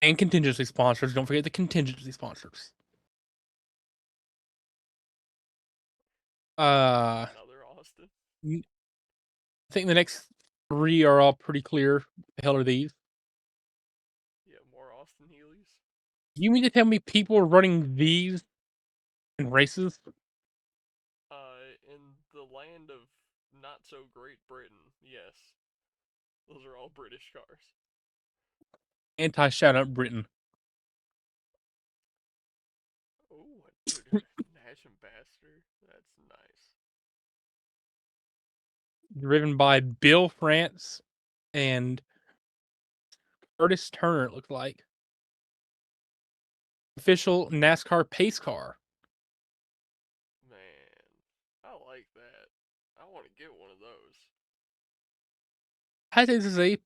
And contingency sponsors. Don't forget the contingency sponsors. Uh, Another Austin. I think the next three are all pretty clear. The hell are these? Yeah, more Austin Healey's. You mean to tell me people are running these in races? In the land of not so great Britain, yes, those are all British cars. Anti shout out Britain. Oh, dude, Nash Ambassador. That's nice. Driven by Bill France and Curtis Turner, it looks like. Official NASCAR pace car. Man, I like that. I want to get one of those. I think this is a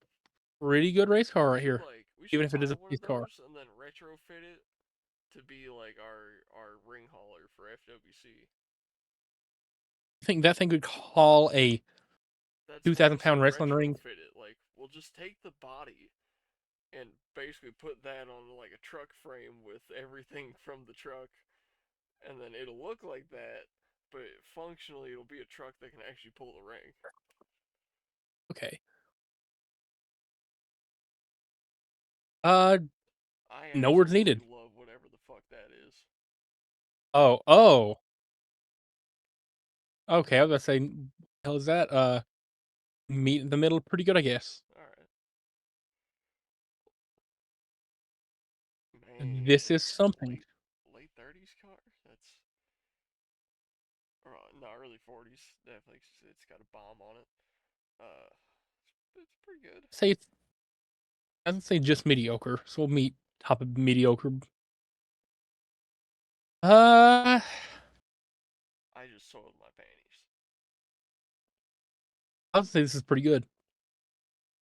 pretty good race car right here, We even should if it is buy a one pace of car. those and then retrofit it to be like our ring hauler for FWC. I think that thing could haul a That's 2,000 honestly pound wrestling ring. retrofit it. Like we'll just take the body and basically put that on like a truck frame with everything from the truck, and then it'll look like that, but functionally it'll be a truck that can actually pull the ring. Okay. Uh, I no words absolutely needed. love whatever the fuck that is. Oh. Okay, I was about to say, hell is that? Meet in the middle, pretty good, I guess. Alright. Man, This is it's a something. late 30s car? That's no, early 40s. Definitely, it's got a bomb on it. Uh, it's pretty good. Say it's, I would say just mediocre. So we'll meet top of mediocre. Uh, I just soiled my panties. I would say this is pretty good.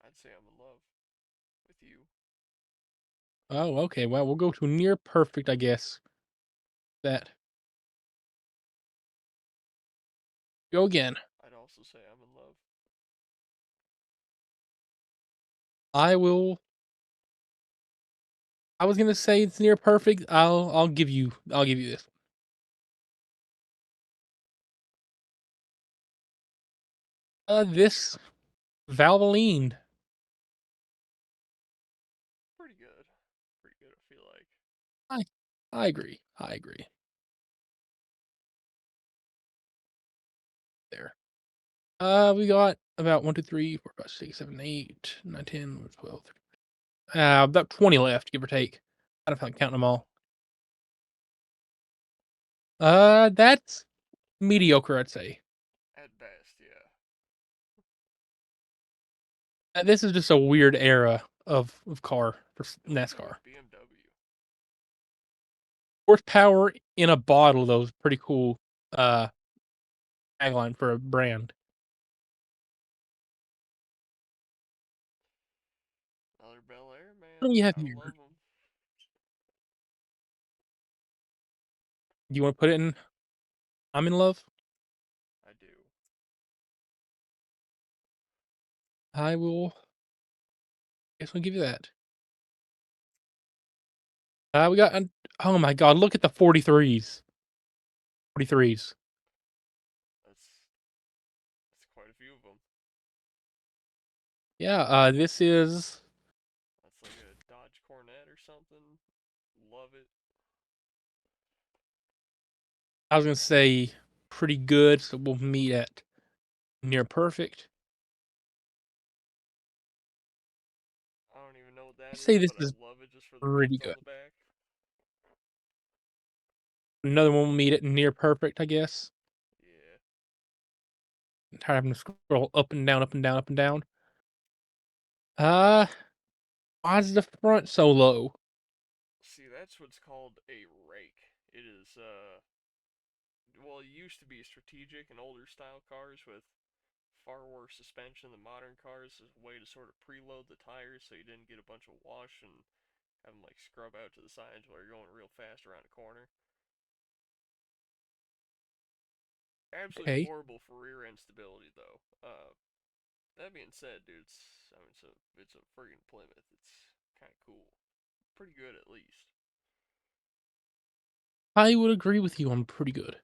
I'd say I'm in love with you. Oh, okay. Well, we'll go to near perfect, I guess. That go again. I'd also say I'm in love. I will. I was gonna say it's near perfect. I'll give you this. This Valvoline. Pretty good. Pretty good, I feel like. I I agree. I agree. There. We got about 1, 2, 3, 4, 5, 6, 7, 8, 9, 10, 11, 12. About 20 left, give or take. I don't feel like counting them all. That's mediocre, I'd say. At best, yeah. This is just a weird era of car for Then we go NASCAR. with BMW. Horsepower in a bottle, though, is pretty cool. Uh, tagline for a brand. Another Bel Air, What man. do you have Gotta here? love them. Do you want to put it in? I'm in love. I do. I will. Guess I'll give you that. We got. Oh my God! Look at the 43s. 43s. That's quite a few of them. Yeah. This is. That's like a Dodge Cornet or something. Love it. I was gonna say pretty good, so we'll meet at near perfect. I don't even know what that I'd say is, this but I is love it just for the pretty guns on good. the back. Another one will meet at near perfect, I guess. Yeah. I'm tired of having to scroll up and down, up and down, up and down. Uh, why is the front so low? See, that's what's called a rake. It is, well, it used to be strategic in older style cars with far worse suspension than modern cars as a way to sort of preload the tires so you didn't get a bunch of wash and have them like scrub out to the sides while you're going real fast around a corner. Absolutely Okay. horrible for rear end stability though. That being said, dude, it's a friggin' Plymouth. It's kind of cool, pretty good at least. I would agree with you. I'm pretty good.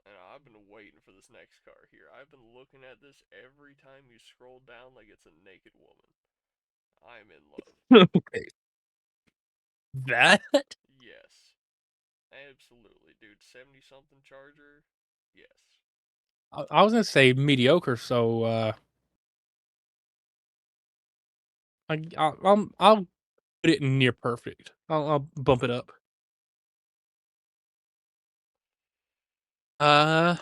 And I've been waiting for this next car here. I've been looking at this every time you scroll down like it's a naked woman. I'm in love. Okay. That Yes, absolutely, dude. 70 something Charger. Yes. I was gonna say mediocre, so I'll put it in near perfect. I'll bump it up. Uh,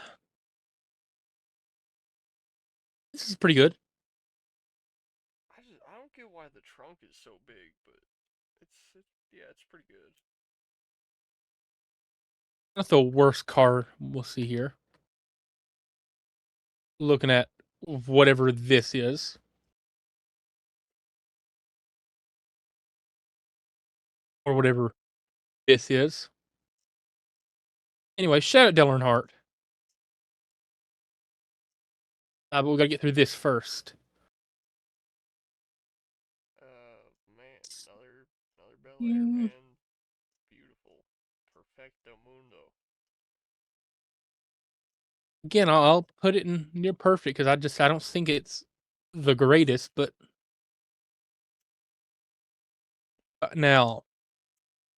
this is pretty good. I don't get why the trunk is so big, but yeah, it's pretty good. Not the worst car we'll see here. Looking at whatever this is, or whatever this is. Anyway, shout out Dale Earnhardt. But we gotta get through this first. Man, another Bel Air, Mm, man. Beautiful, perfecto mundo. Again, I'll put it in near perfect because I don't think it's the greatest, but Now,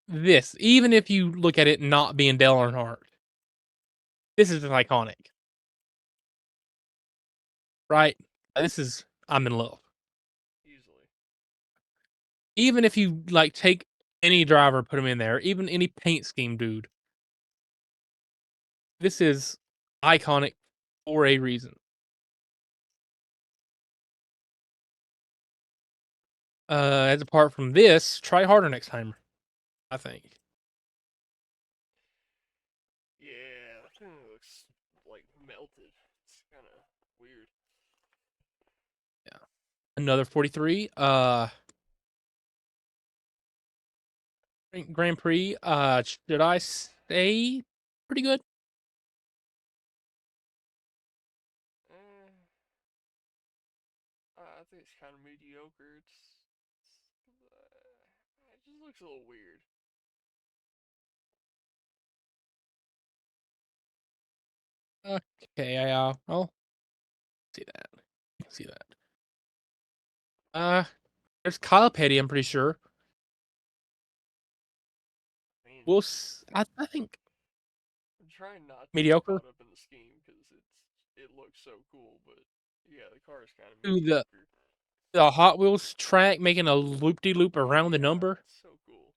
this, even if you look at it not being Dale Earnhardt, this is iconic, right? This is I'm in love. Easily. Even if you like take any driver, put him in there, even any paint scheme dude, this is iconic for a reason. As apart from this, try harder next time. I think Yeah, that thing looks like melted. It's kind of weird. another 43. Grand Prix. Should I say pretty good? Eh, I think it's kind of mediocre. It just looks a little weird. Okay, I'll see that. See that. Uh, there's Kyle Petty. I'm pretty sure. I mean, I think I'm trying not to get mediocre. caught up in the scheme because it looks so cool, but yeah, the car is kind of To mediocre. the Hot Wheels track making a loop de loop Oh around the yeah, number. it's so cool.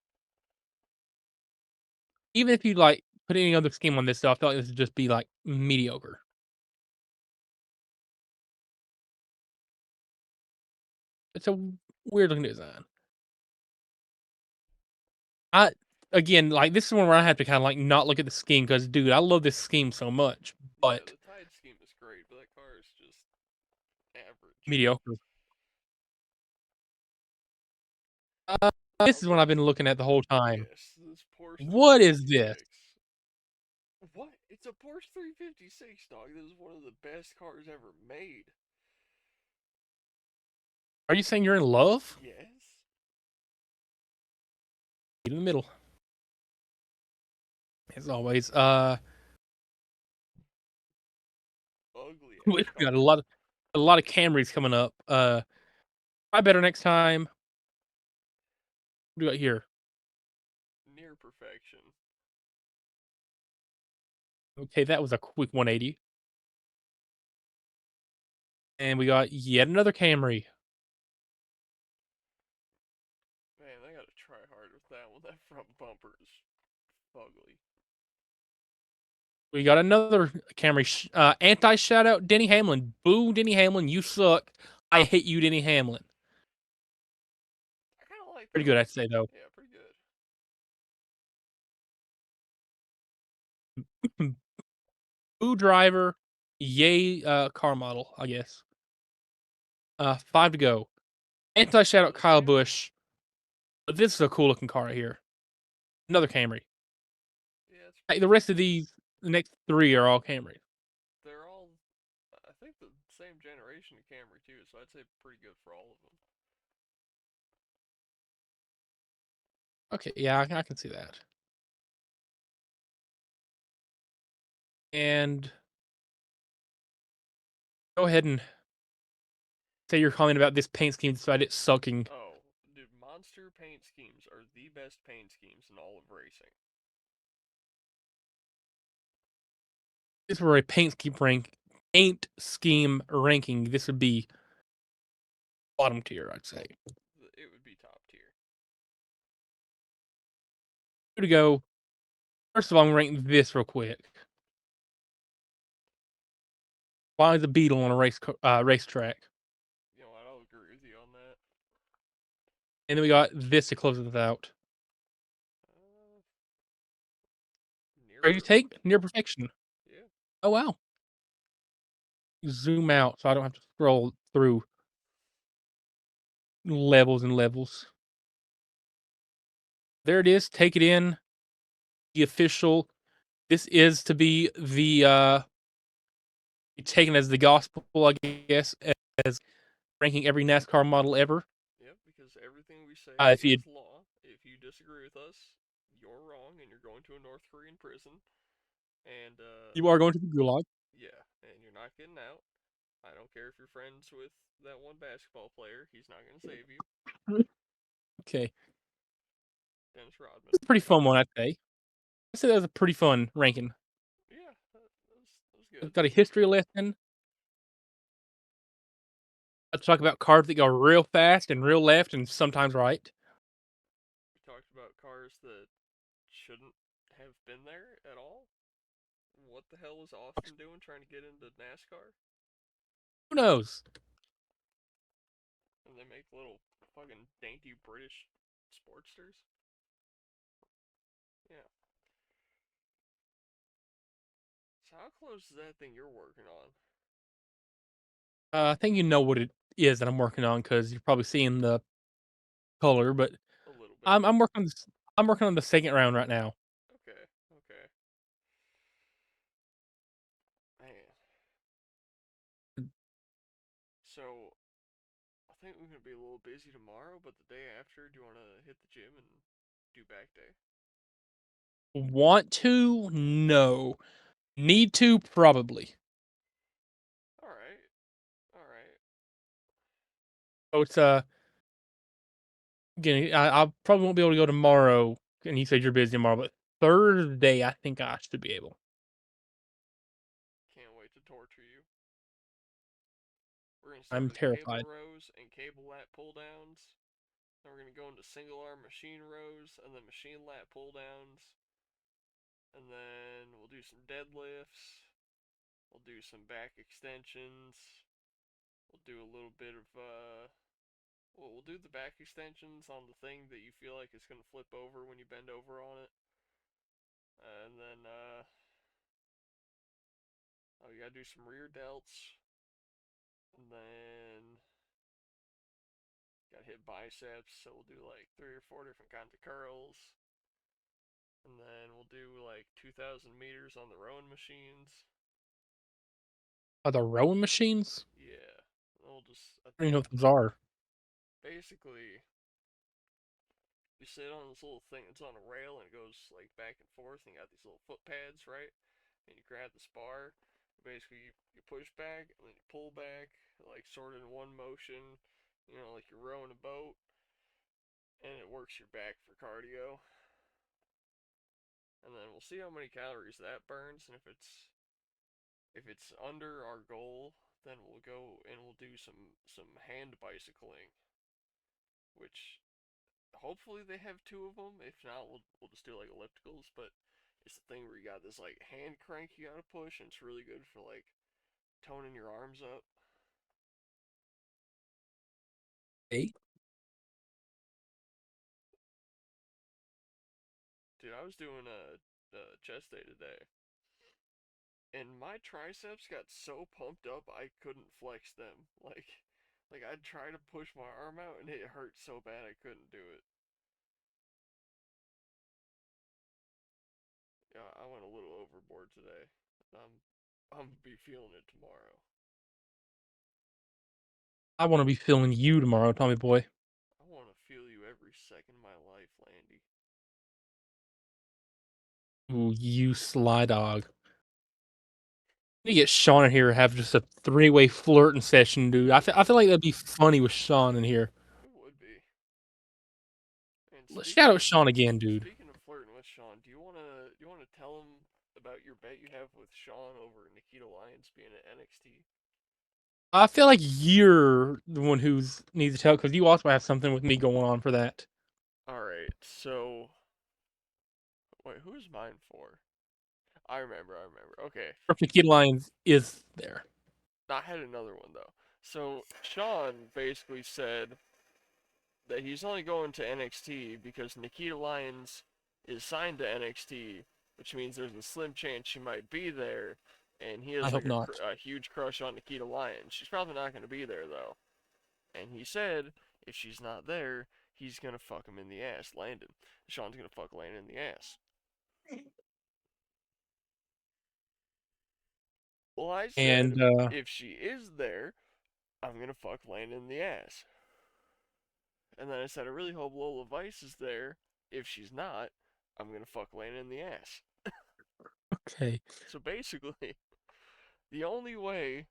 Even if you like put any other scheme on this stuff, I feel like this would just be like mediocre. It's a weird looking design. I again like this is one where I have to kind of like not look at the scheme because dude, I love this scheme so much, Yeah, but the Tide scheme is great, but that car is just average. mediocre. Uh, Now this is what I've been looking at the whole time. yes, this Porsche What is this? 356. What? It's a Porsche 356, dog. This is one of the best cars ever made. Are you saying you're in love? Yes. In the middle, as always. Ugly ass We've got car. a lot of Camrys coming up. Try better next time. What do we got here? Near perfection. Okay, that was a quick 180. And we got yet another Camry. Man, I gotta try hard with that one. That front bumper is ugly. We got another Camry. Anti shout out Denny Hamlin. Boo, Denny Hamlin. You suck. I hate you, Denny Hamlin. I kind of like Pretty that good, one. I'd say, though. Yeah, pretty good. Boo driver. Yay, car model, I guess. 5 to go. Anti shout out Another Kyle Camry. Busch. But this is a cool looking car right here. Another Camry. Yeah, it's Hey, pretty the good. rest of these, the next three are all Camrys. They're all, I think, the same generation of Camry too, so I'd say pretty good for all of them. Okay, yeah, I can see that. And go ahead and say your comment about this paint scheme despite it sucking. Oh, dude, monster paint schemes are the best paint schemes in all of racing. This were a paint scheme ranking. This would be bottom tier, I'd say. It would be top tier. Here to go. First of all, I'm gonna rank this real quick. Why is a Beetle on a racetrack? You know what? I'll agree with you on that. And then we got this to close it out. Uh, near Ready to perfect. take near perfection. Yeah. Oh wow. Zoom out so I don't have to scroll through levels and levels. There it is. Take it in. The official. This is to be the taken as the gospel, I guess, as ranking every NASCAR model ever. Yep, because everything we say If you is law. If you disagree with us, you're wrong and you're going to a North Korean prison. And, you are going to the gulag. yeah, and you're not getting out. I don't care if you're friends with that one basketball player, he's not going to save you. Okay. Dennis Rodman. It's a pretty fun one, I'd say. I say that was a pretty fun ranking. Yeah, that was good. Got a history lesson. I talk about cars that go real fast and real left and sometimes right. We talked about cars that shouldn't have been there at all. What the hell was Austin doing trying to get into NASCAR? Who knows? And they make little fucking dainty British sportsters. Yeah. So how close is that thing you're working on? I think you know what it is that I'm working on because you're probably seeing the color, but A little bit. I'm working on this. I'm working on the second round right now. Okay. Okay. Man. So I think we're gonna be a little busy tomorrow, but the day after, do you want to hit the gym and do back day? Want to? No. Need to? Probably. All right. All right. So it's again, I probably won't be able to go tomorrow. And you said you're busy tomorrow, but Thursday I think I should be able. Can't wait to torture you. We're gonna start I'm with cable terrified. rows and cable lat pull downs. Then we're gonna go into single arm machine rows and then machine lat pull downs. And then we'll do some deadlifts. We'll do some back extensions. We'll do a little bit of well, we'll do the back extensions on the thing that you feel like it's gonna flip over when you bend over on it. And then oh, you gotta do some rear delts. And then gotta hit biceps, so we'll do like 3 or 4 different kinds of curls. And then we'll do like 2,000 meters on the rowing machines. Are the rowing machines? Yeah, we'll just, I I don't even think, know what those are. basically, you sit on this little thing that's on a rail and it goes like back and forth, and you got these little foot pads, right? And you grab the spar. Basically, you push back and then you pull back, like sort of in one motion, like you're rowing a boat, and it works your back for cardio. And then we'll see how many calories that burns, and if it's under our goal, then we'll go and we'll do some hand bicycling, which hopefully they have two of them. If not, we'll just do like ellipticals. But it's the thing where you got this like hand crank you gotta push, and it's really good for like toning your arms up. Eight. Dude, I was doing a chest day today, and my triceps got so pumped up I couldn't flex them. Like I'd try to push my arm out, and it hurt so bad I couldn't do it. Yeah, I went a little overboard today. I'm gonna be feeling it tomorrow. I want to be feeling you tomorrow, Tommy boy. I want to feel you every second of my life, Landy. Ooh, you sly dog. You get Sean in here and have just a three-way flirting session, dude. I feel like that'd be funny with Sean in here. It would be. And Let's shout speaking out of Sean again, dude. speaking of flirting with Sean, do you wanna tell him about your bet you have with Sean over Nikita Lyons being at NXT? I feel like you're the one who's needs to tell because you also have something with me going on for that. All right, so wait, who's mine for? I remember. I remember. Okay, Nikita Lyons is there. I had another one though. So Sean basically said that he's only going to NXT because Nikita Lyons is signed to NXT, which means there's a slim chance she might be there, and he I has like hope not. a huge crush on Nikita Lyons. She's probably not going to be there though, and he said if she's not there, he's gonna fuck him in the ass, Landon. Sean's gonna fuck Landon in the ass. Well, I said And if she is there, I'm gonna fuck Landon in the ass. And then I said I really hope Lola Vice is there. If she's not, I'm gonna fuck Landon in the ass. okay, So basically, the only way.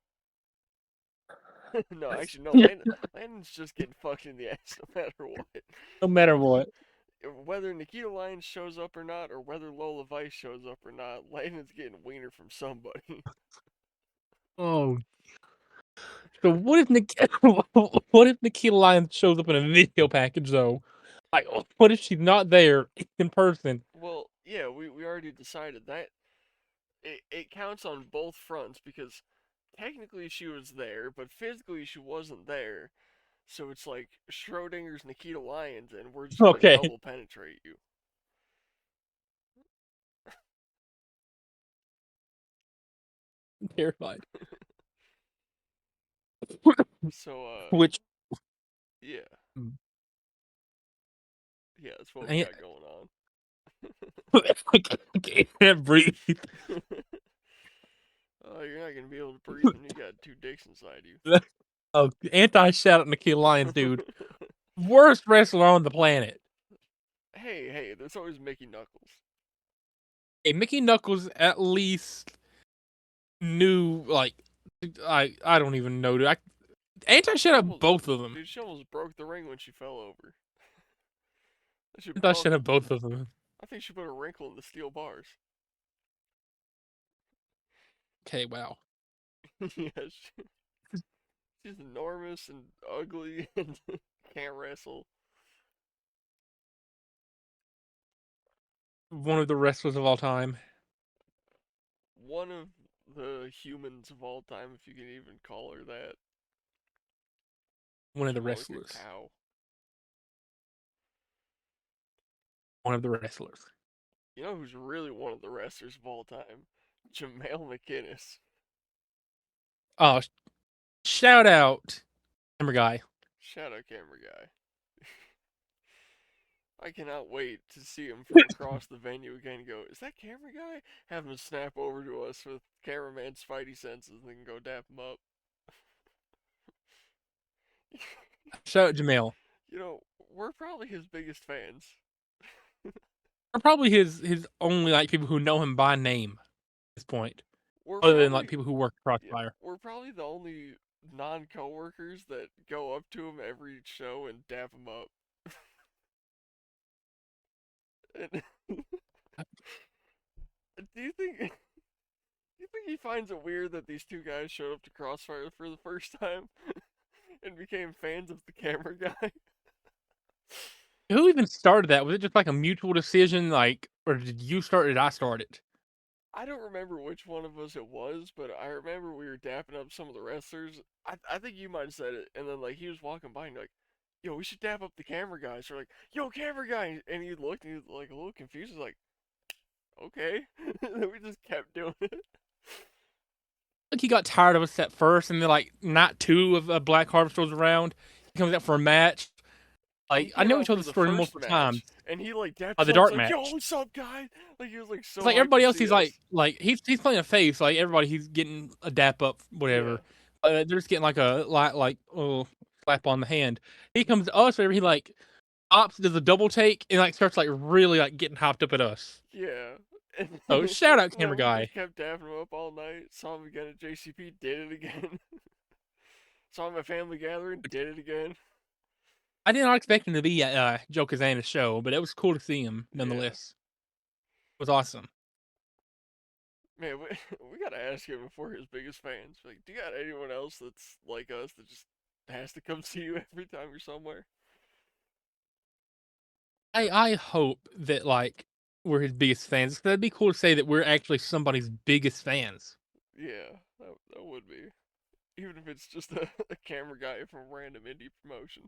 No, actually, no. yeah, Landon's just getting fucked in the ass no matter what. no matter what. whether Nikita Lyons shows up or not, or whether Lola Vice shows up or not, Landon's getting wiener from somebody. Oh, so what if what if Nikita Lyons shows up in a video package though? Like, what if she's not there in person? Well, yeah, we already decided that it counts on both fronts because technically she was there, but physically she wasn't there. So it's like Schrodinger's Nikita Lyons, and we're just gonna Okay, double penetrate you. I'm terrified. So Which yeah, yeah, that's what we I got going on. can't breathe. Oh, you're not gonna be able to breathe when you got two dicks inside you. Oh, anti shout out Nikita Lyons, dude. Worst wrestler on the planet. Hey, hey, there's always Mickey Knuckles. Hey, Mickey Knuckles at least knew like I don't even know, dude. Anti shout out both of them. Dude, she almost broke the ring when she fell over. She Anti broke. shout out both of them. I think she put a wrinkle in the steel bars. Okay, wow. Yeah, she's enormous and ugly and can't wrestle. One of the wrestlers of all time. One of the humans of all time, if you can even call her that. One of She's the more like a wrestlers. cow. One of the wrestlers. You know who's really one of the wrestlers of all time? Jamel McInnes. Oh, shout out camera guy. Shout out camera guy. I cannot wait to see him from across the venue again and go, is that camera guy? Have him snap over to us with cameraman's spidey senses and then go dap him up. Shout out Jamel. You know, we're probably his biggest fans. Or probably his only like people who know him by name at this point. We're Other than like probably people who work yeah, Crossfire. we're probably the only non-coworkers that go up to him every show and dap him up. And do you think he finds it weird that these two guys showed up to Crossfire for the first time and became fans of the camera guy? Who even started that? Was it just like a mutual decision, like, or did you start it? I started. I don't remember which one of us it was, but I remember we were dapping up some of the wrestlers. I think you might have said it, and then like he was walking by and like, "Yo, we should dap up the camera guy." So we're like, "Yo, camera guy," and he looked and he was like a little confused. He's like, "Okay," and then we just kept doing it. Like he got tired of us at first, and then like night two of Black Harvest rolls around. He comes out for a match. He Like I came know we out told for the the story first multiple times. match, and he like dapped us The up. He's dark like, "Yo, match. what's up, guy?" Like he was like so It's like hyped to everybody else. see He's us. like he's playing a face. Like everybody, he's getting a dap up, Yeah, whatever. They're just getting like a like oh slap on the hand. He comes to us, whenever he like ops does a double take and like starts like really like getting hopped up at us. yeah. And, So shout out and camera then we guy. just kept dapping him up all night. Saw him again at JCP, did it again. Saw him at family gathering, did it again. I did not expect him to be at Joe Kazana's show, but it was cool to see him Yeah. nonetheless. It was awesome. Man, we gotta ask him if we're his biggest fans. Like, do you got anyone else that's like us that just has to come see you every time you're somewhere? I hope that like we're his biggest fans. That'd be cool to say that we're actually somebody's biggest fans. Yeah, that would be. Even if it's just a camera guy from a random indie promotion.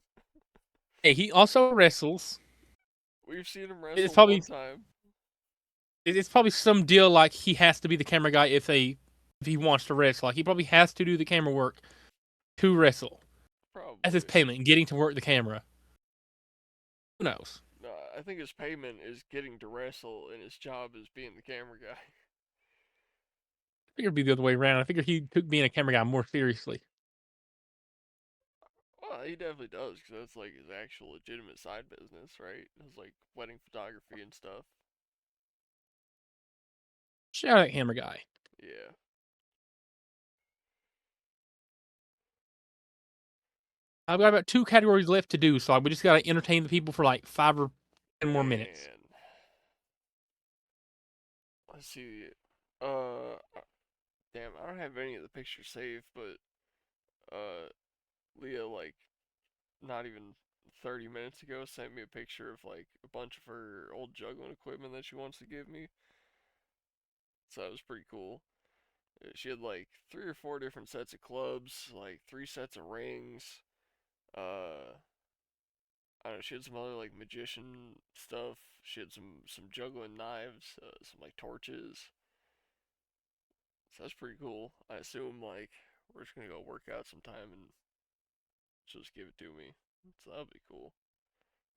Hey, he also wrestles. We've seen him It's wrestle probably one time. it's probably some deal like he has to be the camera guy if he wants to wrestle. Like he probably has to do the camera work to wrestle. That's his Probably. payment, getting to work the camera. Who knows? No, I think his payment is getting to wrestle, and his job is being the camera guy. I figured it'd be the other way around. I figured he took being a camera guy more seriously. Well, he definitely does, because that's like his actual legitimate side business, right? His like wedding photography and stuff. Shout out camera guy. Yeah. I've got about two categories left to do, so we just gotta entertain the people for like 5 or 10 more minutes. And let's see. Uh, damn, I don't have any of the pictures saved, but uh, Leah, like, not even 30 minutes ago, sent me a picture of like a bunch of her old juggling equipment that she wants to give me. So that was pretty cool. She had like 3 or 4 different sets of clubs, like 3 sets of rings. I don't know. She had some other like magician stuff. She had some juggling knives, some like torches. So that's pretty cool. I assume like we're just gonna go work out sometime and she'll just give it to me. So that'll be cool.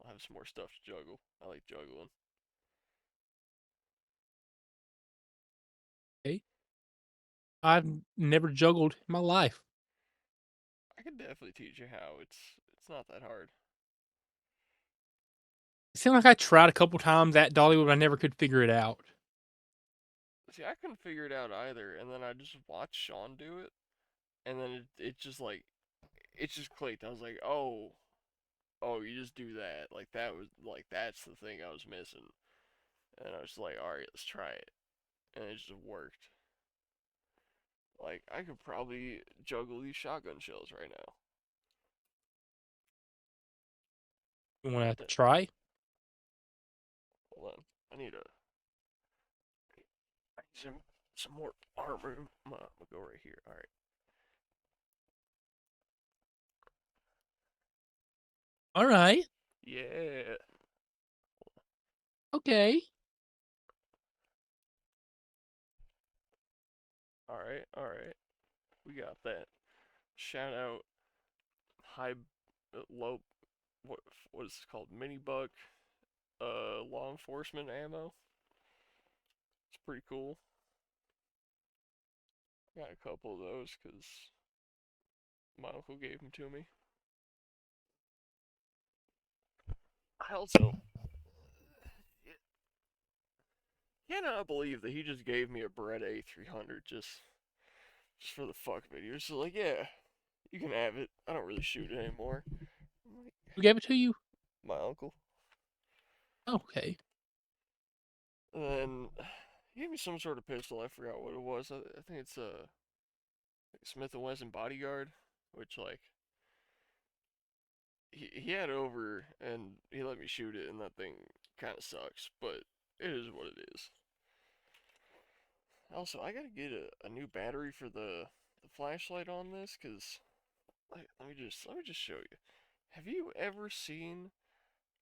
I'll have some more stuff to juggle. I like juggling. Okay. I've never juggled in my life. I could definitely teach you how. It's not that hard. It seemed like I tried a couple times at Dollywood, but I never could figure it out. See, I couldn't figure it out either, and then I just watched Sean do it, and then it just like it just clicked. I was like, oh, you just do that. Like that was like that's the thing I was missing, and I was like, all right, let's try it, and it just worked. Like I could probably juggle these shotgun shells right now. You want to Eh, try? hold on, I need some more armor. I'm gonna go right here. All right. All right. Yeah. Okay. All right. All right. We got that. Shout out high, low. What what is it called? Mini buck. Law enforcement ammo. It's pretty cool. Got a couple of those because my uncle gave them to me. I also cannot believe that he just gave me a Beretta A300 just for the fuck of it. He was just like, yeah, you can have it. I don't really shoot it anymore. I'm like, Who gave it to you? my uncle. Okay. And then he gave me some sort of pistol. I forgot what it was. I think it's a Smith and Wesson Bodyguard, which like he had it over and he let me shoot it, and that thing kind of sucks, but it is what it is. Also, I gotta get a new battery for the flashlight on this, cause like, let me just show you. Have you ever seen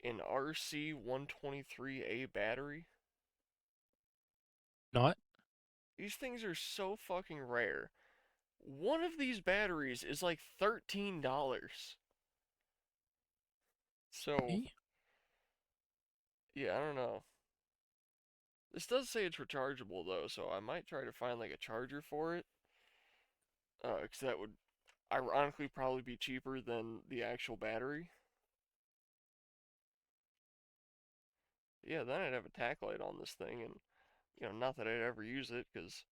an RC123A battery? Not? These things are so fucking rare. One of these batteries is like $13. So, Okay. yeah, I don't know. This does say it's rechargeable though, so I might try to find like a charger for it. 'Cause that would ironically probably be cheaper than the actual battery. Yeah, then I'd have a tack light on this thing, and not that I'd ever use it, because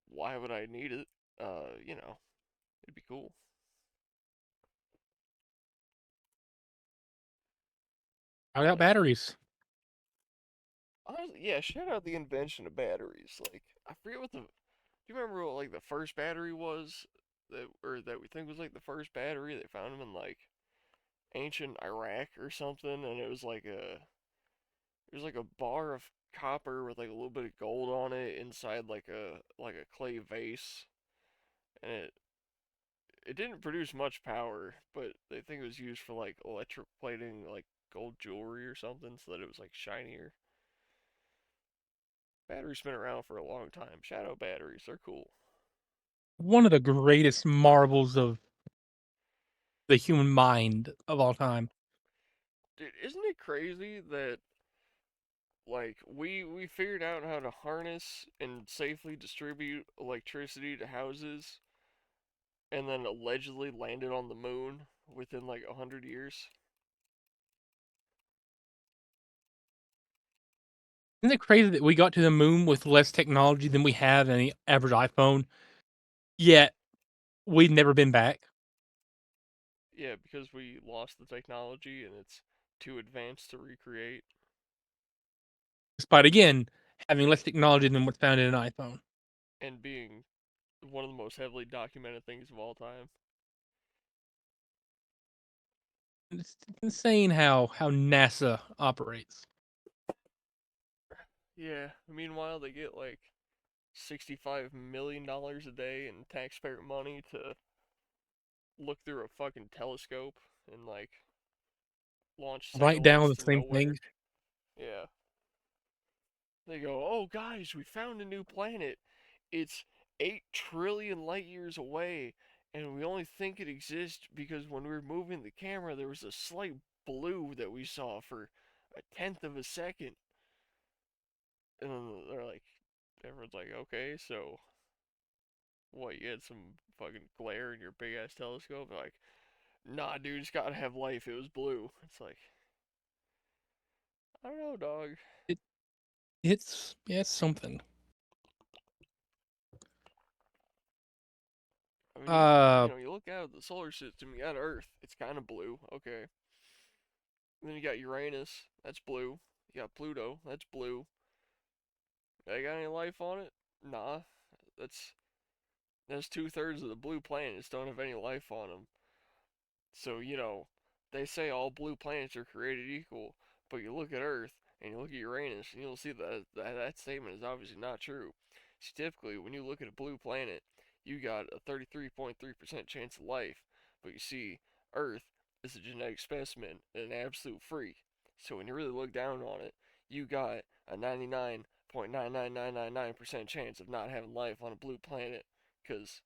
why would I need it? It'd be cool. I got Like, batteries. honestly, yeah, shout out the invention of batteries. Like, I forget what the. Do you remember what like the first battery was that we think was like the first battery? They found them in like ancient Iraq or something, and it was like a bar of copper with like a little bit of gold on it inside like a clay vase, and it didn't produce much power, but they think it was used for like electroplating like gold jewelry or something, so that it was like shinier. Batteries been around for a long time. Shadow batteries, they're cool. One of the greatest marvels of the human mind of all time. Dude, isn't it crazy that like we figured out how to harness and safely distribute electricity to houses, and then allegedly landed on the moon within like 100 years? Isn't it crazy that we got to the moon with less technology than we have in the average iPhone, yet we've never been back? Yeah, because we lost the technology and it's too advanced to recreate. Despite again having less technology than what's found in an iPhone. And being one of the most heavily documented things of all time. It's insane how NASA operates. Yeah, meanwhile, they get like $65 million a day in taxpayer money to look through a fucking telescope and like launch Write down satellites the to same thing. nowhere. Yeah. They go, oh guys, we found a new planet. It's 8 trillion light years away, and we only think it exists because when we were moving the camera, there was a slight blue that we saw for a tenth of a second. And then they're like, everyone's like, okay, so what? You had some fucking glare in your big ass telescope? They're like, nah, dude, it's gotta have life. It was blue. It's like, I don't know, dog. It, it's something. I mean, Uh, you look out at the solar system. You got Earth. It's kind of blue. Okay. And then you got Uranus. That's blue. You got Pluto. That's blue. They got any life on it? Nah. That's that's 2/3 of the blue planets don't have any life on them. So, they say all blue planets are created equal, but you look at Earth and you look at Uranus and you'll see that statement is obviously not true. See, typically, when you look at a blue planet, you got a 33.3% chance of life, but you see, Earth is a genetic specimen and an absolute freak. So when you really look down on it, you got a 99.99999% chance of not having life on a blue planet, because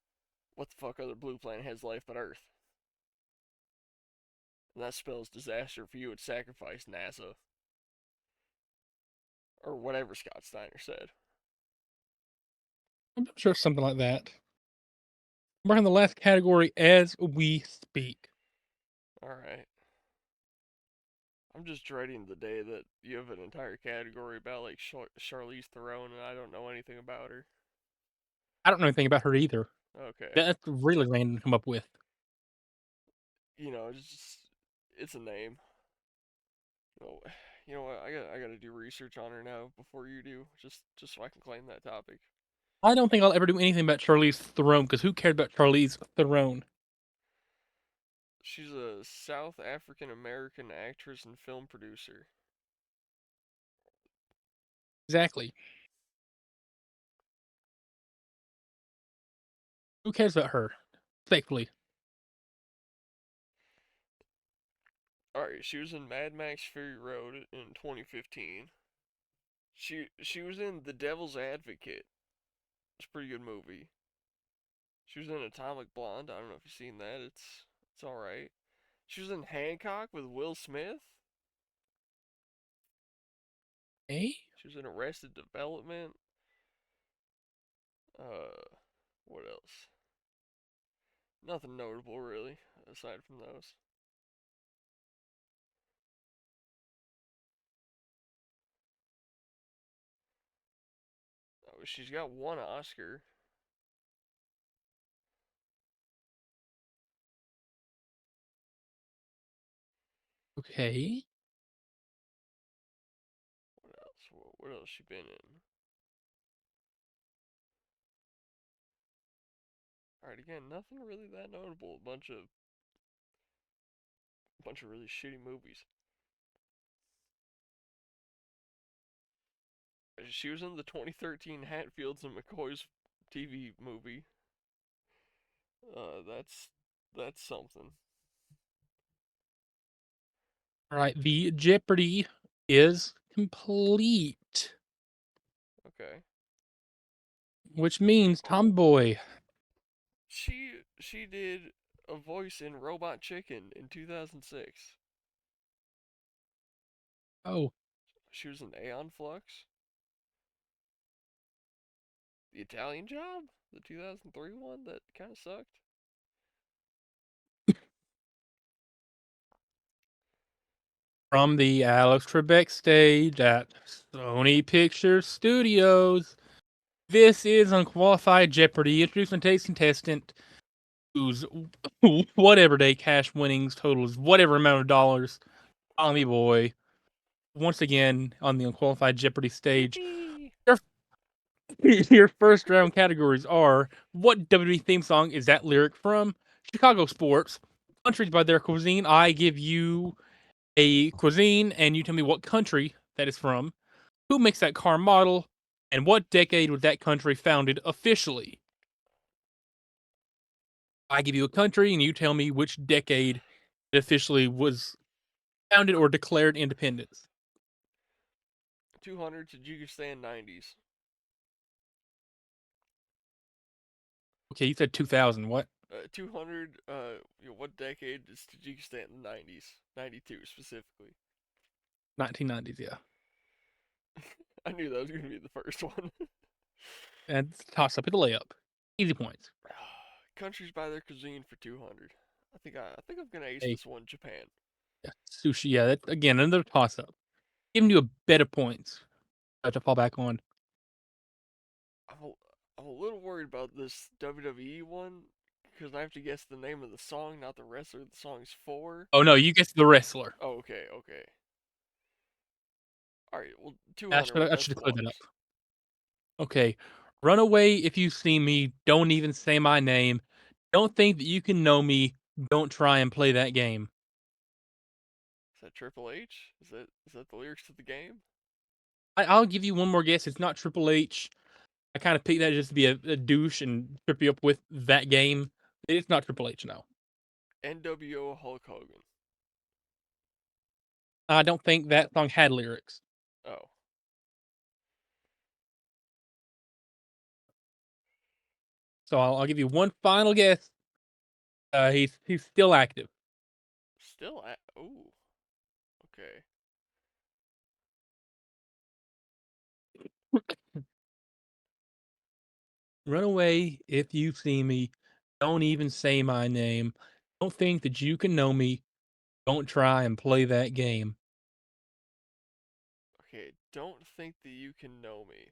what the fuck other blue planet has life but Earth? And that spells disaster for you at sacrifice, NASA. Or whatever Scott Steiner said. I'm sure it's something like that. We're in the last category as we speak. Alright. I'm just dreading the day that you have an entire category about, like, Charlize Theron and I don't know anything about her. I don't know anything about her either. Okay. That's really random to come up with. It's a name. Oh, you know what? I gotta do research on her now before you do, just so I can claim that topic. I don't think I'll ever do anything about Charlize Theron because who cared about Charlize Theron? She's a South African American actress and film producer. Exactly. Who cares about her? Respectfully. Alright, she was in Mad Max Fury Road in 2015. She was in The Devil's Advocate. It's a pretty good movie. She was in Atomic Blonde. I don't know if you've seen that. It's all right. She was in Hancock with Will Smith. Eh? She was in Arrested Development. What else? Nothing notable really, aside from those. Oh, she's got one Oscar. Okay. What else? What else she been in? All right, again, nothing really that notable. A bunch of really shitty movies. She was in the 2013 Hatfields and McCoy's TV movie. That's something. All right. The Jeopardy is complete, Okay. which means Oh, Tomboy. she did a voice in Robot Chicken in 2006. Oh, She was in Aeon Flux, The Italian Job, the 2003 one that kind of sucked. from the Alex Trebek stage at Sony Pictures Studios. This is Unqualified Jeopardy. Introducing today's contestant, whose whatever day cash winnings totals whatever amount of dollars. Tommy Boy. Once again on the Unqualified Jeopardy stage. Yippee! Your, your first round categories are what WWE theme song is that lyric from? Chicago sports, countries by their cuisine. I give you a cuisine and you tell me what country that is from. Who makes that car model? And what decade was that country founded officially? I give you a country and you tell me which decade it officially was founded or declared independence. 200 Tajikistan 90s. Okay, you said 2000. What? 200, what decade is Tajikistan in the 90s? 92 specifically. 1990s, yeah. I knew that was going to be the first one. And toss up. It'll lay up. Easy points. Countries by their cuisine for 200. I think I'm gonna ace Hey, this one. Japan. yeah, sushi. Yeah, that, again, another toss up. Giving you a bit of points to fall back on. I'm a, I'm a little worried about this WWE one because I have to guess the name of the song, not the wrestler the song's for. Oh, no, you guessed the wrestler. Oh, okay, okay. All right, well, I 200 should, with I should best have cleared that up. ones. Okay. Run away if you see me. Don't even say my name. Don't think that you can know me. Don't try and play that game. Is that Triple H? Is that the lyrics to the game? I'll give you one more guess. It's not Triple H. I kind of picked that just to be a douche and trip you up with that game. It's not Triple H, no. NWO Hulk Hogan. I don't think that song had lyrics. Oh, So I'll give you one final guess. He's still active. still at. Ooh, okay. Run away if you see me. Don't even say my name. Don't think that you can know me. Don't try and play that game. Okay, don't think that you can know me.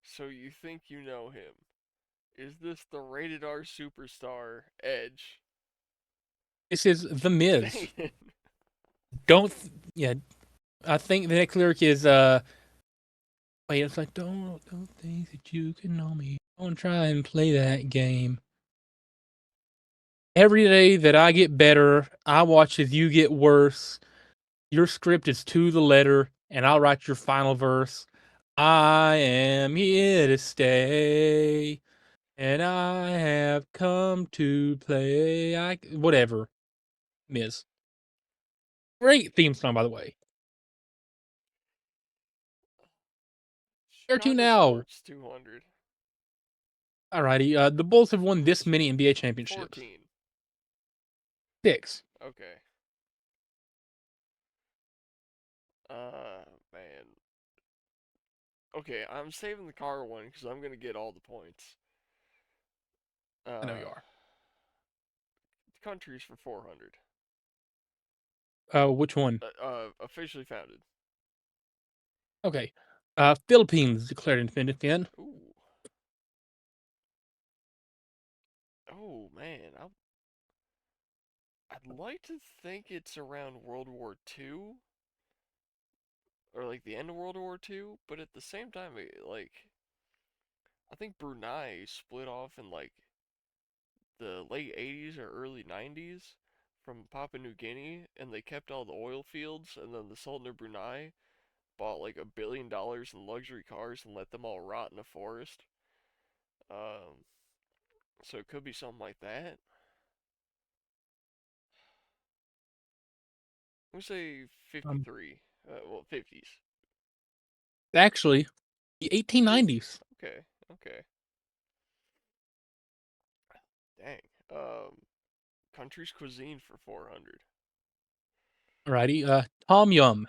So you think you know him. Is this the rated R superstar Edge? This is The Miz. Dang it. Yeah, I think the next lyric is wait, it's like don't think that you can know me. Don't try and play that game. Every day that I get better, I watch as you get worse. Your script is to the letter, and I'll write your final verse. I am here to stay, and I have come to play. Whatever, Miz. Great theme song, by the way. Where to Chicago now? Sports 200. Alrighty, the Bulls have won this many NBA championships. 14. 6. Okay. Man. Okay, I'm saving the car one because I'm gonna get all the points. I know you Uh, are. countries for 400. Which one? Officially founded. Okay. Philippines declared independence then. Ooh. Oh man, I'd like to think it's around World War II or like the end of World War II, but at the same time, like I think Brunei split off in like the late 80s or early 90s from Papua New Guinea, and they kept all the oil fields, and then the Sultan of Brunei bought like $1 billion in luxury cars and let them all rot in a forest. Um, so it could be something like that. I'm gonna say Um, 53. Well, 50s. actually, the Ooh, 1890s. okay, okay. Dang. Um, country's cuisine for 400. Alrighty. Tom Yum.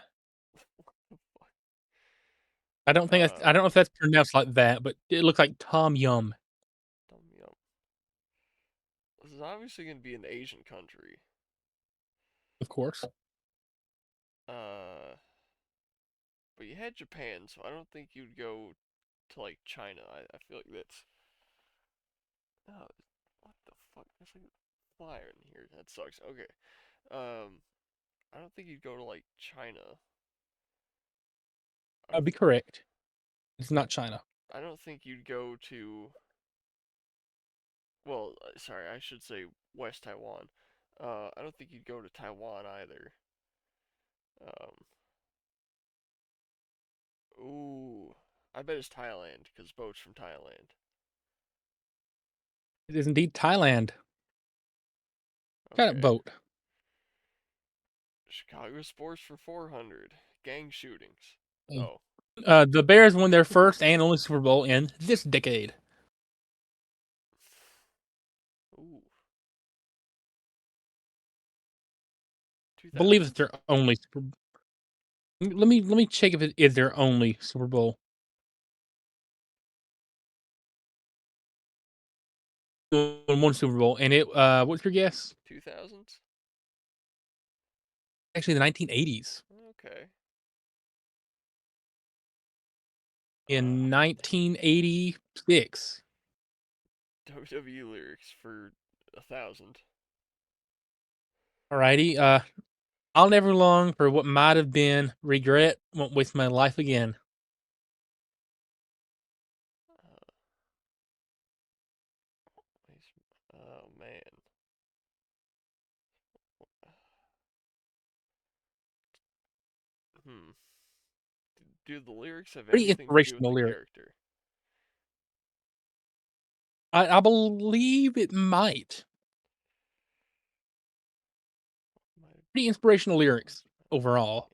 I don't know if that's pronounced like that, but it looks like Tom Yum, Tom yum. This is obviously gonna be an Asian country. of course. Uh, but you had Japan, so I don't think you'd go to like China. I feel like that's. Oh, what the fuck? There's like a flyer in here. That sucks. Okay. Um, I don't think you'd go to like China. I I'd don't be correct. It's not China. I don't think you'd go to, well, sorry, I should say West Taiwan. I don't think you'd go to Taiwan either. Um, ooh, I bet it's Thailand because boat's from Thailand. It is indeed Thailand. Kind of Okay. boat. Chicago sports for 400. Gang shootings. Oh. The Bears won their first and only Super Bowl in this decade. Ooh. I believe it's 2000s? their only Super. Let me check if it is their only Super Bowl. One Super Bowl, and it. What's your guess? 2000s? Actually, the 1980s. Okay. In Dang. 1986. WWE lyrics for 1,000. Alrighty. I'll never long for what might have been. Regret won't waste my life again. Uh, oh man. Hmm. Do the lyrics have Pretty anything to do with inspirational the lyric. character? I believe it might. Might Pretty inspirational lyrics be. overall.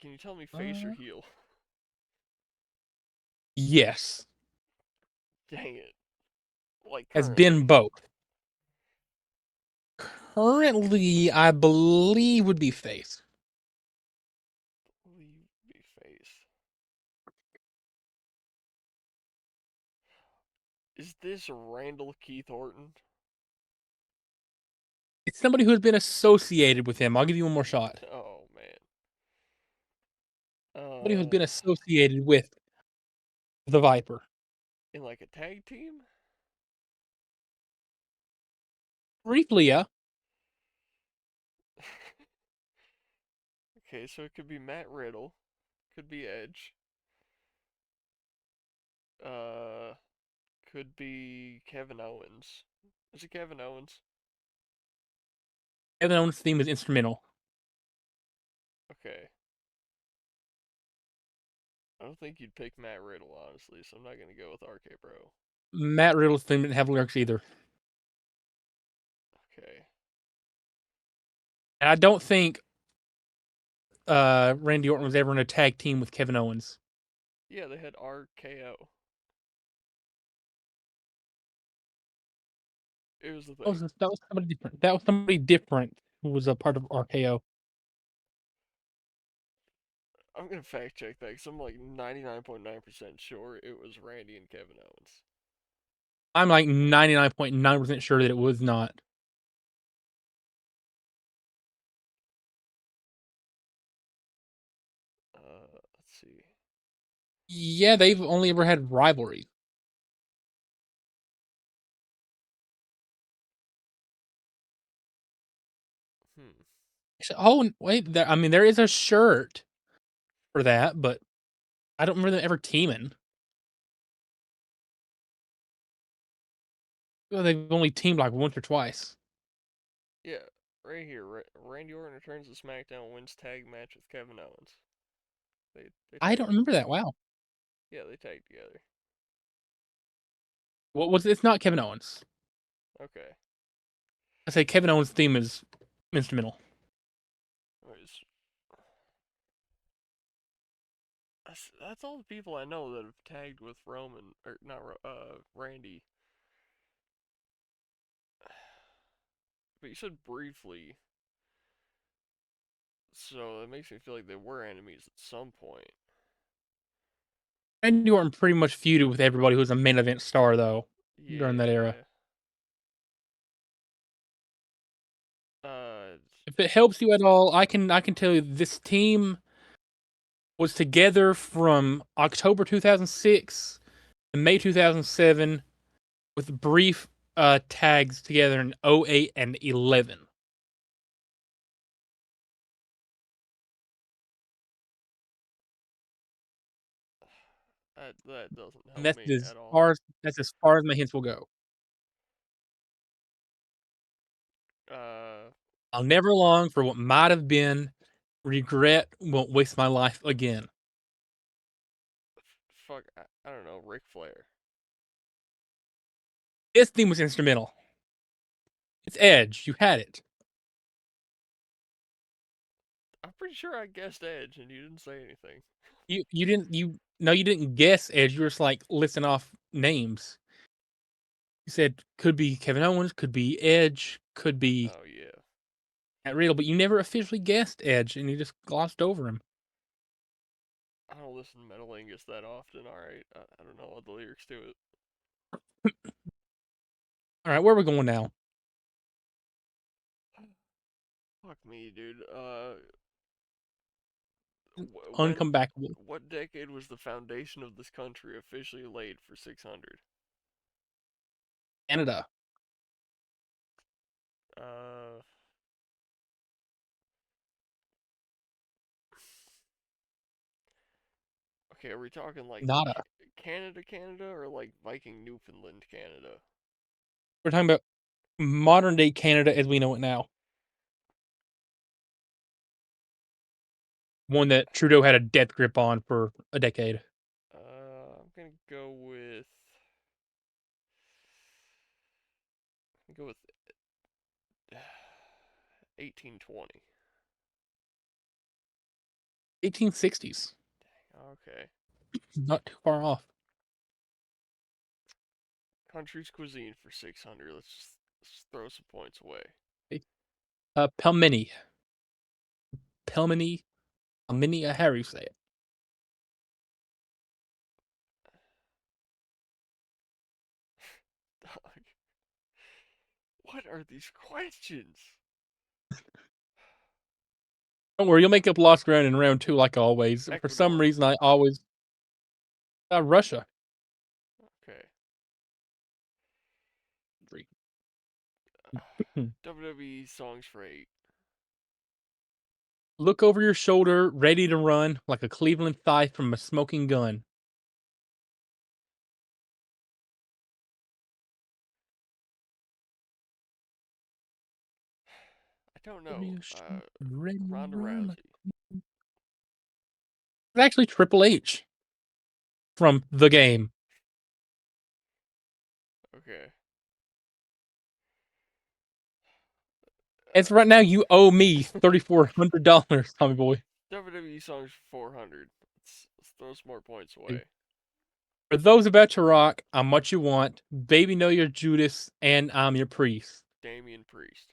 Can you tell me face or Uh, heel? yes, Dang it. Like has been currently. both. Currently, I believe would be face. Leave me face. Is this Randall Keith Orton? It's somebody who has been associated with him. I'll give you one more shot. Oh man. Somebody who's been associated with the Viper. In like a tag team? Briefly, yeah. Okay, so it could be Matt Riddle, could be Edge, uh, could be Kevin Owens. Is it Kevin Owens? Kevin Owens' theme is instrumental. Okay. I don't think you'd pick Matt Riddle, honestly, so I'm not gonna go with RK Bro. Matt Riddle's theme didn't have lyrics either. Okay. And I don't think Randy Orton was ever in a tag team with Kevin Owens. Yeah, they had RKO. It was the thing. That was somebody different. That was somebody different who was a part of RKO. I'm gonna fact check that because I'm like 99.9% sure it was Randy and Kevin Owens. I'm like 99.9% sure that it was not. Let's see. Yeah, they've only ever had rivalries. Hmm. Oh, wait, I mean, there is a shirt for that, but I don't remember them ever teaming. Well, they've only teamed like once or twice. Yeah, right here. Randy Orton returns to SmackDown and wins tag match with Kevin Owens. They I tagged. don't remember that. Wow. Yeah, they tagged together. What was it? It's not Kevin Owens. Okay. I say Kevin Owens' theme is instrumental. That's all the people I know that have tagged with Roman or not Randy. But you said briefly, so it makes me feel like they were enemies at some point. Randy Orton pretty much feuded with everybody who was a main event star, though, during that era. Yeah. Uh, If it helps you at all, I can tell you this team was together from October 2006 to May 2007 with brief tags together in '08 and 11. That doesn't And help me at all. that's as far as my hints will go. Uh, I'll never long for what might have been. Regret won't waste my life again. fuck, I don't know, Ric Flair. This theme was instrumental. It's Edge. You had it. I'm pretty sure I guessed Edge and you didn't say anything. You didn't you no you didn't guess Edge. You were just like listing off names. You said could be Kevin Owens, could be Edge, could be Oh yeah. Matt Riddle, but you never officially guessed Edge, and you just glossed over him. I don't listen to Metalingus that often. All right, I don't know all the lyrics to it. All right, where are we going now? Fuck me, dude. When Uncomebackable. what decade was the foundation of this country officially laid for 600? Canada. Uh, okay, are we talking like Nada. Canada, Canada, or like Viking Newfoundland, Canada? We're talking about modern day Canada as we know it now. One that Trudeau had a death grip on for a decade. I'm gonna go with 1820. 1860s. Okay. Not too far off. Country's cuisine for 600. Let's throw some points away. Pelmeni. Pelmeni. Pelmeni, how do you say it? What are these questions? Don't worry, you'll make up lost ground in round two like always. For some Ecuador. reason, I always. Russia. Okay. Three. WWE songs for 8. Look over your shoulder, ready to run, like a Cleveland thigh from a smoking gun. I don't Over know. your shoulder, ready to Ronda run. Like... Rousey. It's actually Triple H from the game. Okay. As right now, you owe me $3,400, Tommy boy. WWE songs for 400. Let's throw some more points away. For those about to rock, I'm what you want. Baby, know you're Judas, and I'm your priest. Damian Priest.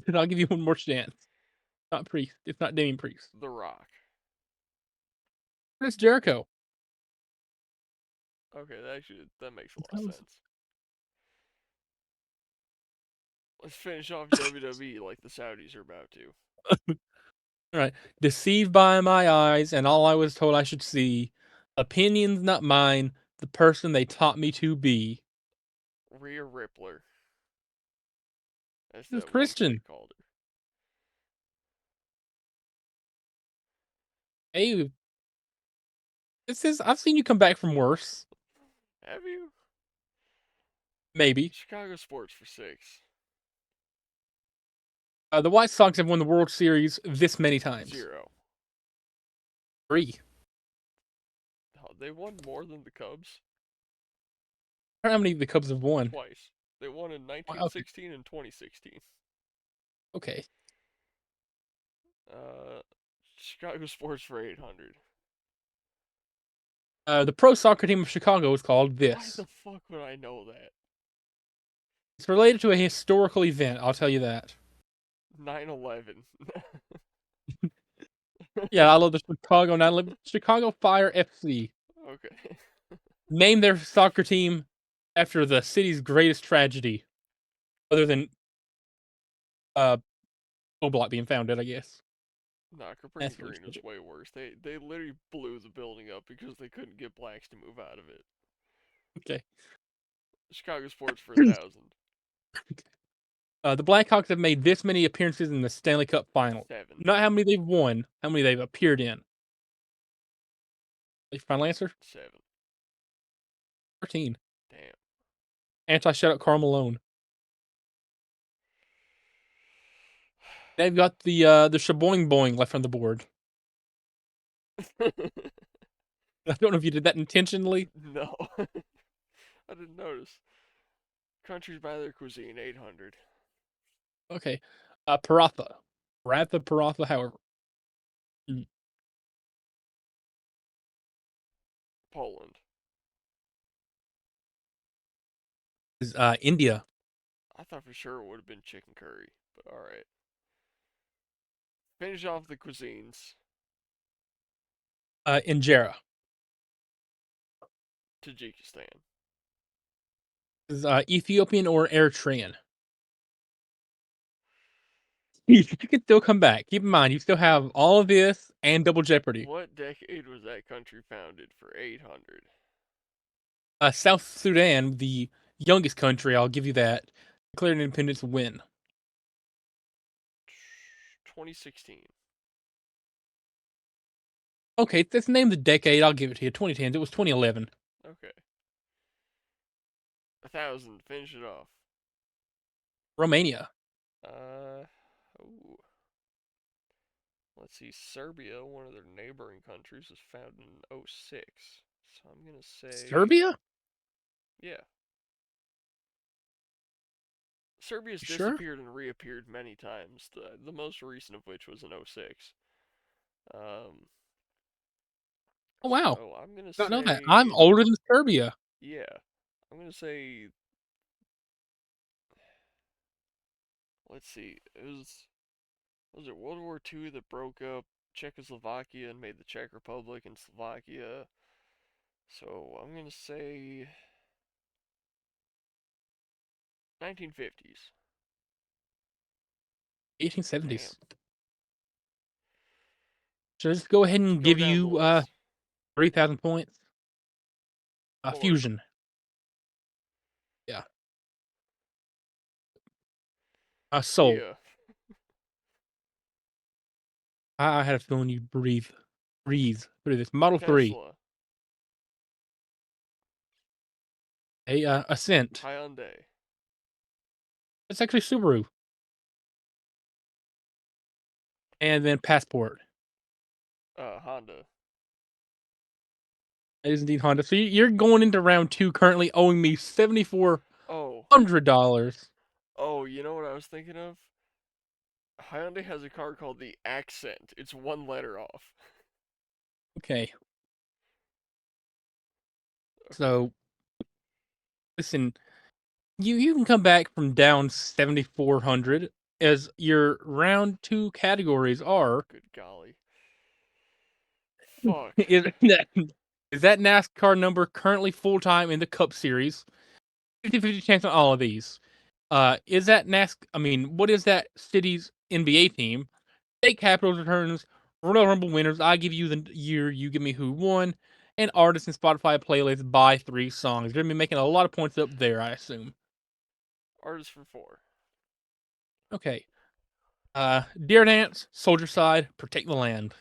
And I'll give you one more chance. Not priest. It's not Damien Priest. The Rock. It's Jericho. Okay, that makes a lot of That was... sense. Let's finish off WWE like the Saudis are about to. All right. Deceived by my eyes, and all I was told I should see. Opinions not mine, the person they taught me to be. Rhea Ripley, as This is that one Christian. chick called her. Hey, this is... I've seen you come back from worse. Have you? Maybe. Chicago sports for 6. The White Sox have won the World Series this many times. 0. 3. Oh, they won more than the Cubs I don't know how many the Cubs have won. twice. They won in Okay. 1916 and 2016. Okay. Uh, Chicago sports for 800. The pro soccer team of Chicago is called Why this. the fuck would I know that? It's related to a historical event, I'll tell you that. 9/11. Yeah, I love the Chicago 9/11. Chicago Fire FC. Okay. Name their soccer team after the city's greatest tragedy, other than uh Oblak being founded, I guess. Nah, Cabrini That's really Green was tragic. way worse. They literally blew the building up because they couldn't get blacks to move out of it. Okay. Chicago sports for 1,000. The Blackhawks have made this many appearances in the Stanley Cup Final. 7. Not how many they've won, how many they've appeared in. Your final answer? 7. 13. Damn. Anti-shutout Karl Malone. They've got the shaboing boing left on the board. I don't know if you did that intentionally. No. I didn't notice. Countries by their cuisine, 800. Okay. Paratha. Paratha, however. Mm, Poland. Is India. I thought for sure it would have been chicken curry, but alright. Finish off the cuisines. Injera. Tajikistan. Is Ethiopian or Eritrean. You can still come back. Keep in mind, you still have all of this and double jeopardy. What decade was that country founded for 800? South Sudan, the youngest country, I'll give you that, declared independence when? 2016. Okay, let's name the decade. I'll give it to you. 2010. It was 2011. Okay. 1,000. Finish it off. Romania. Ooh. Let's see. Serbia, one of their neighboring countries, was founded in '06. So I'm gonna say, Serbia? yeah. Serbia's You sure? disappeared and reappeared many times. The most recent of which was in '06. Um. Oh, wow. So I'm gonna Don't know that. I'm say, older than Serbia. yeah. I'm gonna say. Let's see. It was it World War II that broke up Czechoslovakia and made the Czech Republic and Slovakia. So I'm gonna say 1950s. 1870s. Damn. Should I just go ahead and Go give down the you list. 3,000 points? Ford. Fusion. Yeah. Soul. Kia. I had a feeling you'd breathe through this. Model 3. Tesla. A Ascent. Hyundai. It's actually Subaru. And then Passport. Honda. It is indeed Honda. So you're going into round 2 currently owing me Oh. $7,400. Oh, you know what I was thinking of? Hyundai has a car called the Accent. It's one letter off. Okay. Okay. So listen, you can come back from down 7,400 as your round 2 categories are Good golly. Fuck. is that, is that NASCAR number currently full time in the Cup Series? 50-50 chance on all of these. Is that I mean, what is that city's NBA team? State Capitals returns, Royal Rumble winners. I give you the year, you give me who won, and artists and Spotify playlist by 3 songs. You're gonna be making a lot of points up there, I assume. Artist for 4. Okay. Deer Dance, Soldier Side, Protect the Land.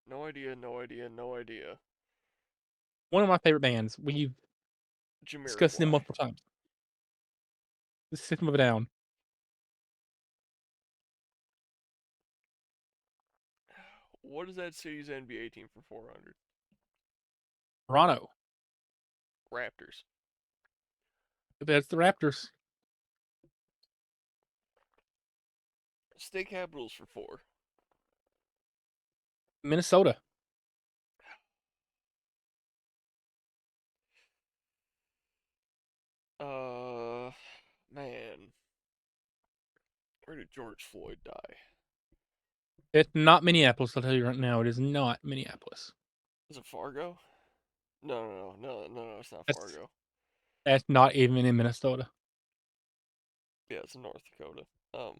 No idea, no idea, no idea. One of my favorite bands. We've discussed them Jamiroquai. multiple times. The System of a Down. What is that city's NBA team for 400? Toronto. Raptors. That's the Raptors. State capitals for 4. Minnesota. Uh, man. Where did George Floyd die? It's not Minneapolis, I'll tell you right now. It is not Minneapolis. Is it Fargo? No, it's not That's Fargo. that's not even in Minnesota. Yeah, it's in North Dakota. Um,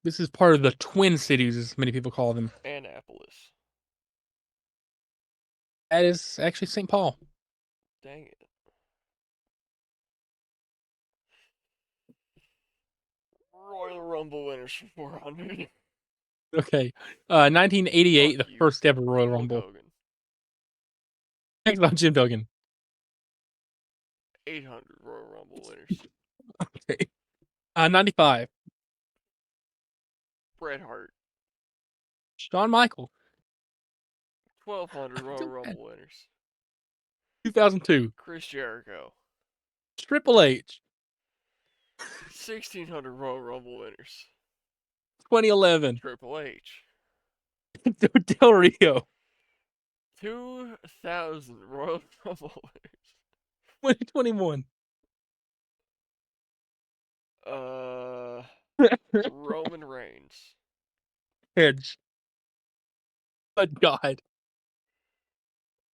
This is part of the Twin Cities, as many people call them. Annapolis. That is actually St. Paul. Dang it. Royal Rumble winners for 400. Okay. 1988, Fuck the you. first ever Royal Hulk Rumble. Hogan. Thanks about Jim Duggan. 800 Royal Rumble winners. Okay. 95, Bret Hart. Shawn Michael. 1200 Royal Too bad. Rumble winners. 2002, Chris Jericho. Triple H. 1600 Royal Rumble winners. 2011, Triple H. Del Rio. 2000 Royal Rumble 2021. winners. Roman Reigns. Edge. But God.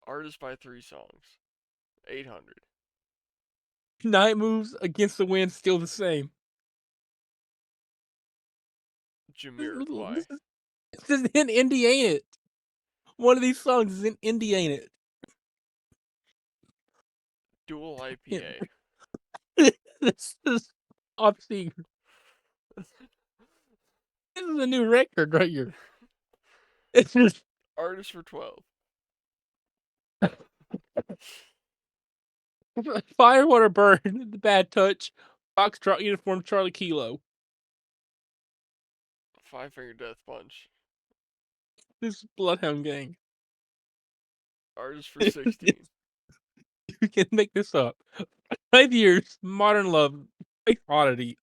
Artist by 3 songs. 800. Night moves against the wind still the same. Jamiroquai. This is in Indy, ain't it? One of these songs is in Indy, ain't it? Dual IPA. This is obviously this is a new record right here. It's just Artist for 12. Fire, Water, Burn, The Bad Touch, Foxtrot Uniform, Charlie Kilo. Five Finger Death Punch. This is Bloodhound Gang. Artist for 16. You can make this up. 5 years, Modern Love, Space Oddity.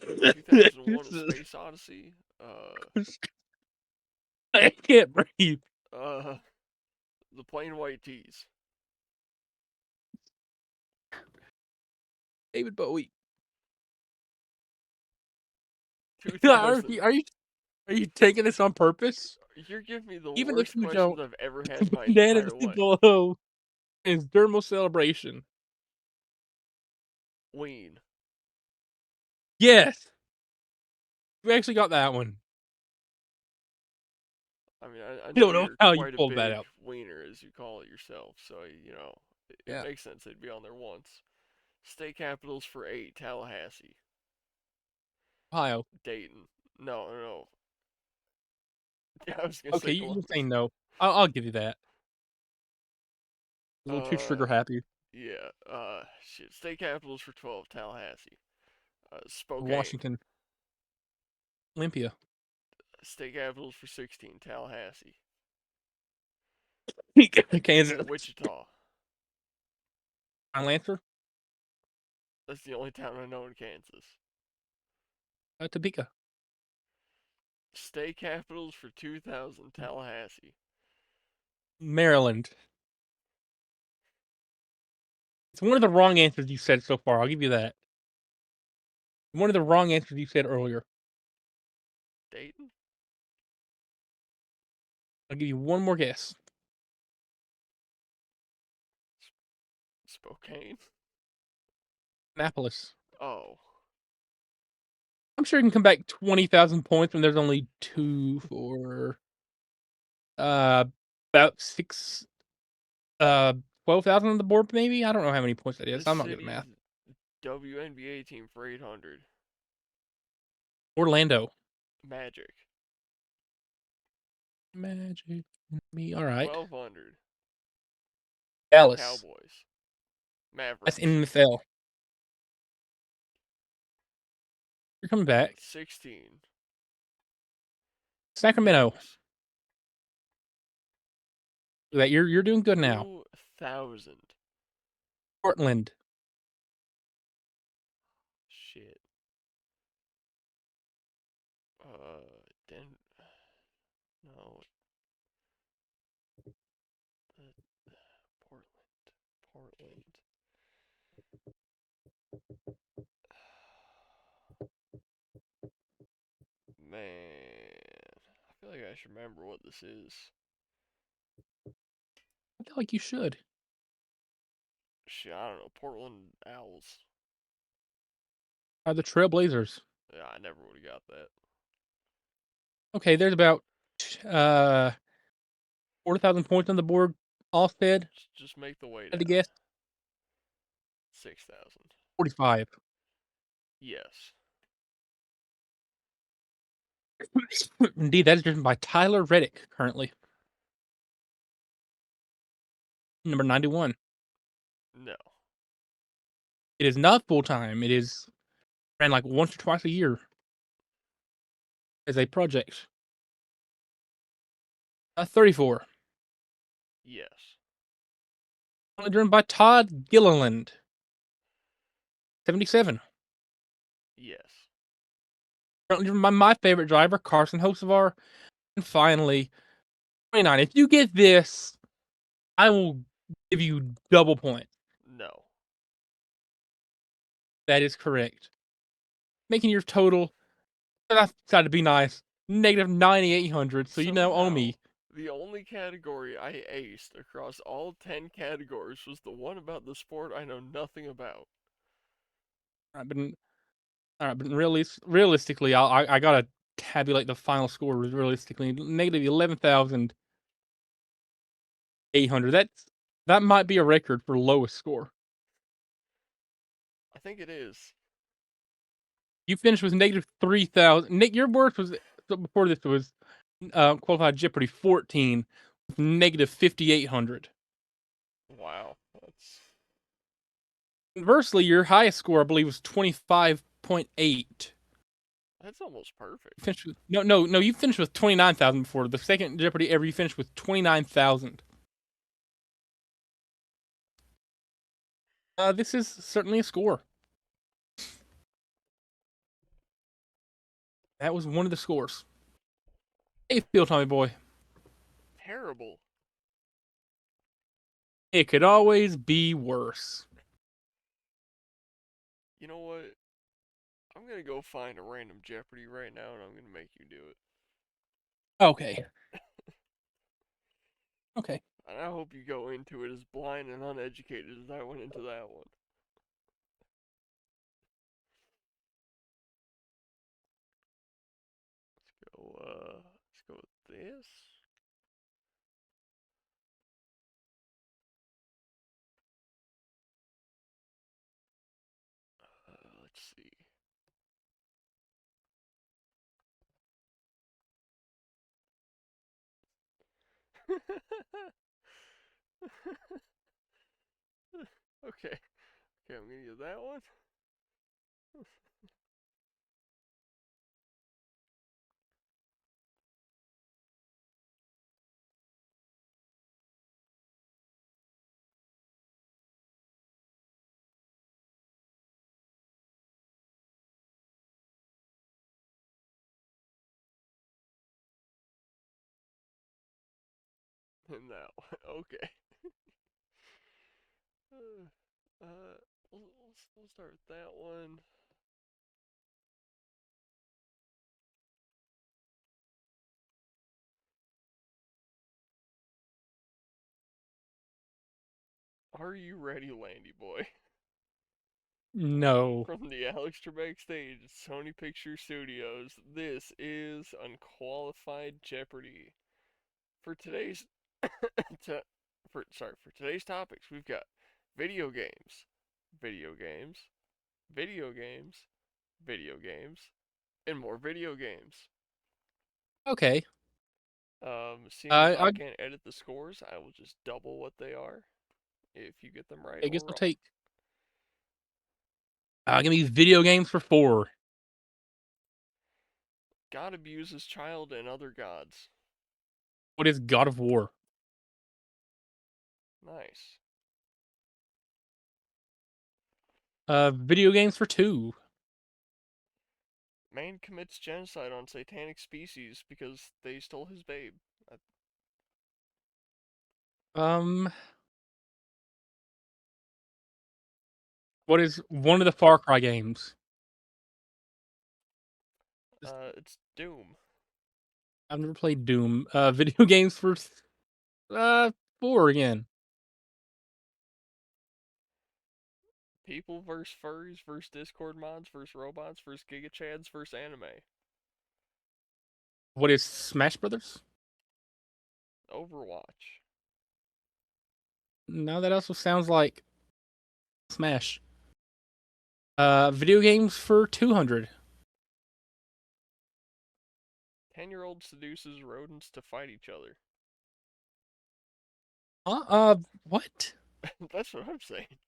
2001 A This is- Space Odyssey. I can't breathe. Uh, The Plain White Tees. David Bowie. Are 2000. you, are you are you taking this on purpose? You're giving me the Even if worst you questions don't, I've ever had in my Bandana entire life. Below is Dermal Celebration. Ween. Yes, we actually got that one. I mean, I I know don't know you're how you quite a pulled that big out. wiener, as you call it yourself, so, it Yeah, makes sense they'd be on there once. State capitals for 8, Tallahassee. Ohio. Dayton. No, no, no. Yeah, I was gonna Okay, say you're Columbus. saying no. I'll give you that. A little too Uh, trigger happy. yeah, shit. State capitals for 12, Tallahassee. Spokane. Washington, Olympia, State capitals for 16, Tallahassee. Kansas, Wichita. Lancer, That's the only town I know in Kansas. Topeka, State capitals for 2000, Tallahassee. Maryland. It's one of the wrong answers you said so far. I'll give you that. One of the wrong answers you said earlier. Dayton? I'll give you one more guess. Spokane? Annapolis. Oh. I'm sure you can come back 20,000 points when there's only two for uh about six 12,000 on the board maybe. I don't know how many points that is. This I'm not good at city's math. WNBA team for 800. Orlando. Magic. Magic me. All right. 1200. Dallas. Cowboys. That's Mavericks. NFL. You're coming back. 16. Sacramento. Kings. That you're doing good now. 2000. Portland. Shit. Den. No. Portland. Portland. Man. I feel like I should remember what this is. I feel like you should. Shit, I don't know. Portland Owls. Are the Trailblazers. Yeah, I never would have got that. Okay, there's about uh 4,000 points on the board. Allstead, Just make the way had to down. guess 6,000. 45. Yes. Indeed, that is driven by Tyler Reddick currently. Number 91. No. It is not full time. It is ran like once or twice a year as a project. 34. Yes. Currently driven by Todd Gilliland. 77. Yes. Currently driven by my favorite driver, Carson Hocevar. And finally, 29. If you get this, I will give you double points. No. That is correct. Making your total, I decided to be nice, negative 9,800. So you now owe Somehow, me. the only category I aced across all 10 categories was the one about the sport I know nothing about. I've been, but realistically, I gotta tabulate the final score realistically. Negative 11,800. That might be a record for lowest score. I think it is. You finished with negative 3,000. Nick, your worst was before this was qualified Jeopardy 14 with negative 5,800. Wow. That's Conversely, your highest score, I believe, was 25.8. that's almost perfect. You finished with, no. You finished with 29,000 before. The second Jeopardy ever, you finished with 29,000. This is certainly a score. That was one of the scores. Hey, Phil Tommy Boy. Terrible. It could always be worse. You know what? I'm gonna go find a random Jeopardy right now and I'm gonna make you do it. Okay. Okay. And I hope you go into it as blind and uneducated as I went into that one. Let's go with this. Let's see. Okay. Okay, I'm gonna get that one. And that one. Okay. Uh, we'll start with that one. Are you ready, Landy boy? No. From the Alex Trebek stage at Sony Picture Studios, this is Unqualified Jeopardy. For today's to, for today's topics, we've got video games, video games, video games, video games, and more video games. Okay. Seeing as I I can't edit the scores, I will just double what they are if you get them right I guess or I'll wrong. take. Give me video games for 4. God abuses child and other gods. What is God of War? Nice. Video games for 2. Man commits genocide on satanic species because they stole his babe. Um, what is one of the Far Cry games? It's Doom. I've never played Doom. Video games for uh 4 again. People versus furries versus Discord mods versus robots versus Giga Chads versus anime. What is Smash Brothers? Overwatch. No, that also sounds like Smash. Video games for 200. 10-year-old seduces rodents to fight each other. What? That's what I'm saying.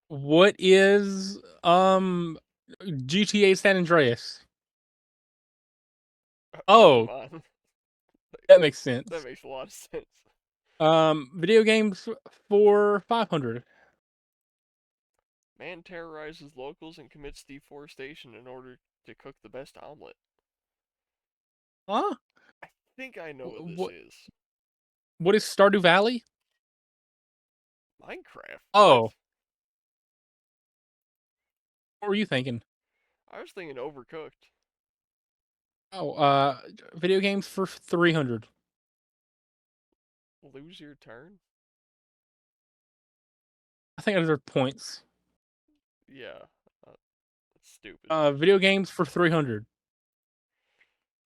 What is GTA San Andreas? Come Oh, on. that makes That sense. makes a lot of sense. Video games for 500. Man terrorizes locals and commits deforestation in order to cook the best omelet. Huh? I think I know what this What is. what is Stardew Valley? Minecraft. What? Oh, what were you thinking? I was thinking Overcooked. Oh, video games for 300. Lose your turn? I think those are points. Yeah. Uh, that's stupid. Video games for 300.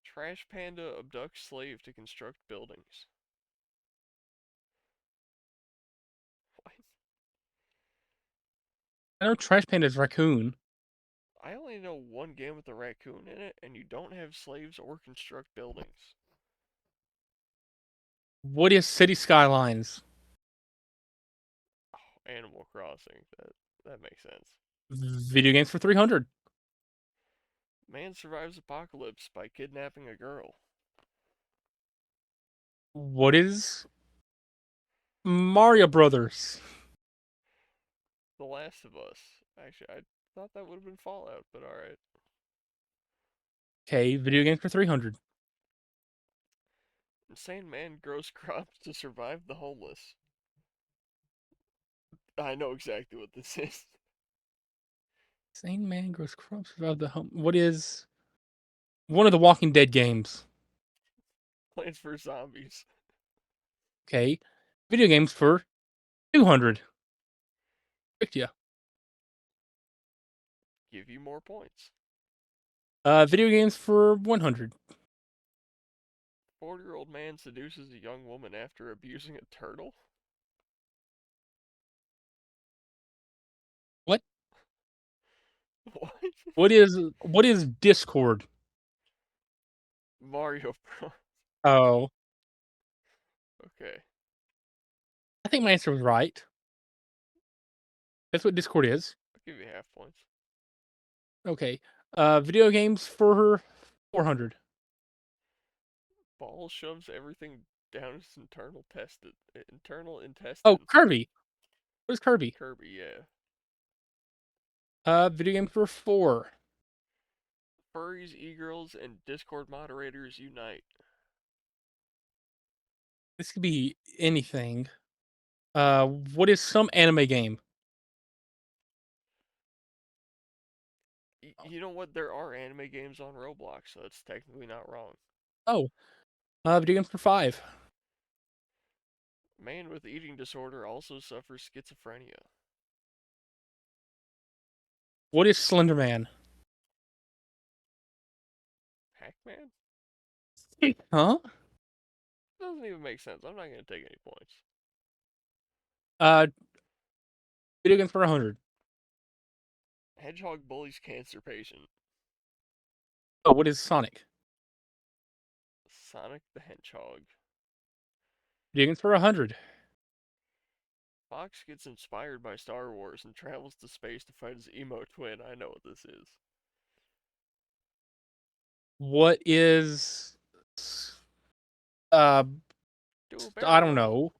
Trash panda abducts slave to construct buildings. What? I know Trash Panda's raccoon. I only know one game with a raccoon in it, and you don't have slaves or construct buildings. What is City Skylines? Oh, Animal Crossing. That makes sense. Video games for 300. Man survives apocalypse by kidnapping a girl. What is Mario Brothers? The Last of Us. Actually, I thought that would have been Fallout, but alright. Okay, video games for 300. Insane man grows crops to survive the homeless. I know exactly what this is. Sane man grows crops without the home. What is one of the Walking Dead games? Plants vs Zombies. Okay, video games for 200. Yeah. Give you more points. Video games for 100. 40-year-old man seduces a young woman after abusing a turtle? What? What? What is Discord? Mario Bros. Oh, Okay. I think my answer was right. That's what Discord is. I'll give you half points. Okay. Video games for 400. Ball shoves everything down its internal Oh, intestine. Kirby. What is Kirby? Kirby, yeah. Video games for 4. Furries, e-girls, and Discord moderators unite. This could be anything. What is some anime game? You know what? There are anime games on Roblox, so it's technically not wrong. Oh, video games for 5. Man with eating disorder also suffers schizophrenia. What is Slender Man? Hackman? Huh? Doesn't even make sense. I'm not gonna take any points. Uh, video games for 100. Hedgehog bullies cancer patient. Oh, what is Sonic? Sonic the Hedgehog. Video games for 100. Fox gets inspired by Star Wars and travels to space to fight his emo twin. I know what this is. What is uh Do a I barrel don't roll. know.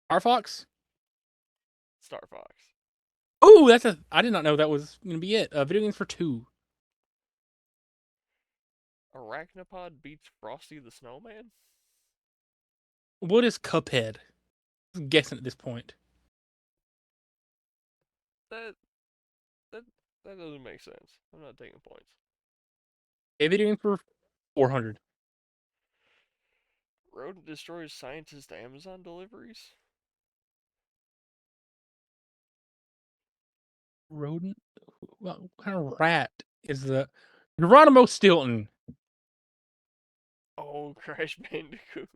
Star Fox? Star Fox. Oh, I did not know that was gonna be it. Video games for 2. Arachnopod beats Frosty the Snowman? What is Cuphead? I'm guessing at this point. That that that doesn't make sense. I'm not taking points. A video game for 400. Rodent destroys scientist Amazon deliveries? Rodent? What kind of rat is the Geronimo Stilton? Oh, Crash Bandicoot.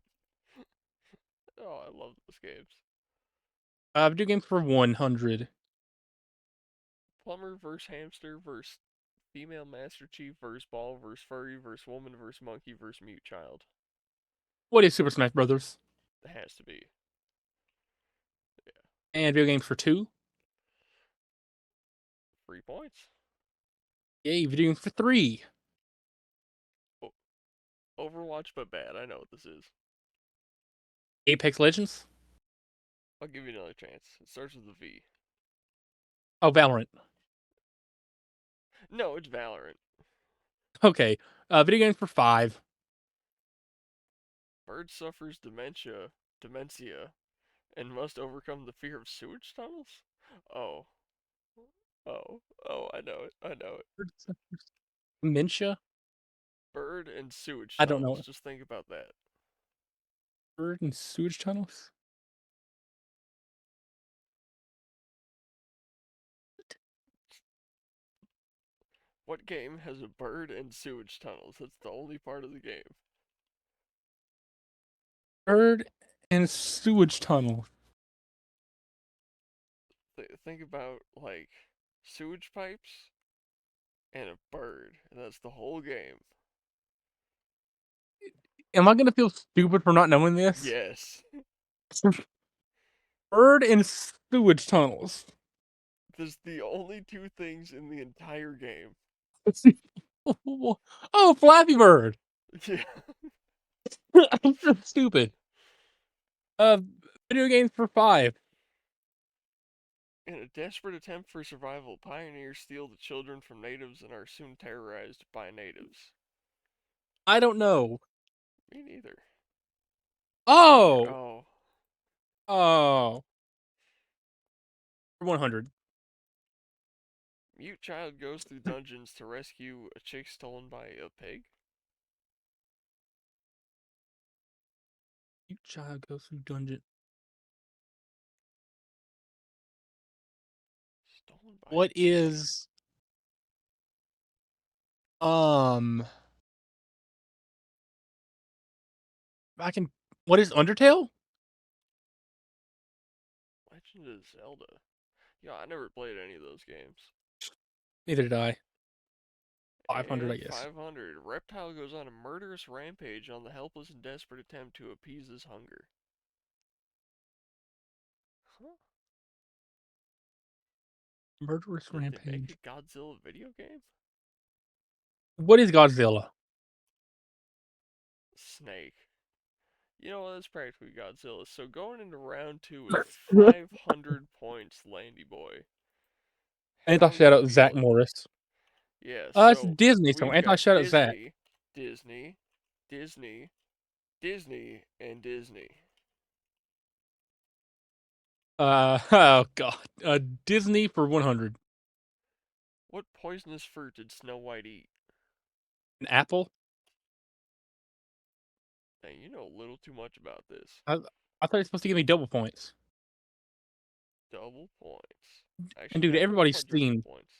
Oh, I love those games. Video games for 100. Plumber versus hamster versus female Master Chief versus ball versus furry versus woman versus monkey versus mute child. What is Super Smash Brothers? It has to be. Yeah. And video games for 2. 3 points. Yay, video games for 3. O- Overwatch, but bad. I know what this is. Apex Legends. I'll give you another chance. It starts with a V. Oh, Valorant. No, it's Valorant. Okay. Video games for 5. Bird suffers dementia, and must overcome the fear of sewage tunnels? Oh. I know it. I know it. Dementia? Bird and sewage I don't tunnels. know. Just think about that. Bird and sewage tunnels? What game has a bird and sewage tunnels? That's the only part of the game. Bird and sewage tunnel. Think about, like, sewage pipes and a bird, and that's the whole game. Am I gonna feel stupid for not knowing this? Yes. Bird and sewage tunnels. There's the only two things in the entire game. Oh, Flappy Bird. Yeah. I'm so stupid. Uh, Video games for 5. In a desperate attempt for survival, pioneers steal the children from natives and are soon terrorized by natives. I don't know. Me neither. Conquer. Oh, Oh. oh, 100. Mute child goes through dungeons to rescue a chick stolen by a pig? You child goes through dungeon. Stolen by What a pig. is um? I can. What is Undertale? Legend of Zelda. Yeah, I never played any of those games. Neither did I. 500, I And guess. 500. Reptile goes on a murderous rampage on the helpless and desperate attempt to appease his hunger. Huh? Murderous Did they make rampage. a Godzilla video game? What is Godzilla? Snake. You know what? That's practically Godzilla. So going into round two with 500 points, Landy Boy. Anti How you Shadow Zach feeling? Morris. Yeah, It's so Disney, so we've Anti got Shadow Zach. Disney, Disney, Disney, Disney, and Disney. Oh god. Disney for 100. What poisonous fruit did Snow White eat? An apple. Dang, you know a little too much about this. I thought it's supposed to give me double points. Double points. And Actually, dude, no, you get everybody's quadruple seen points.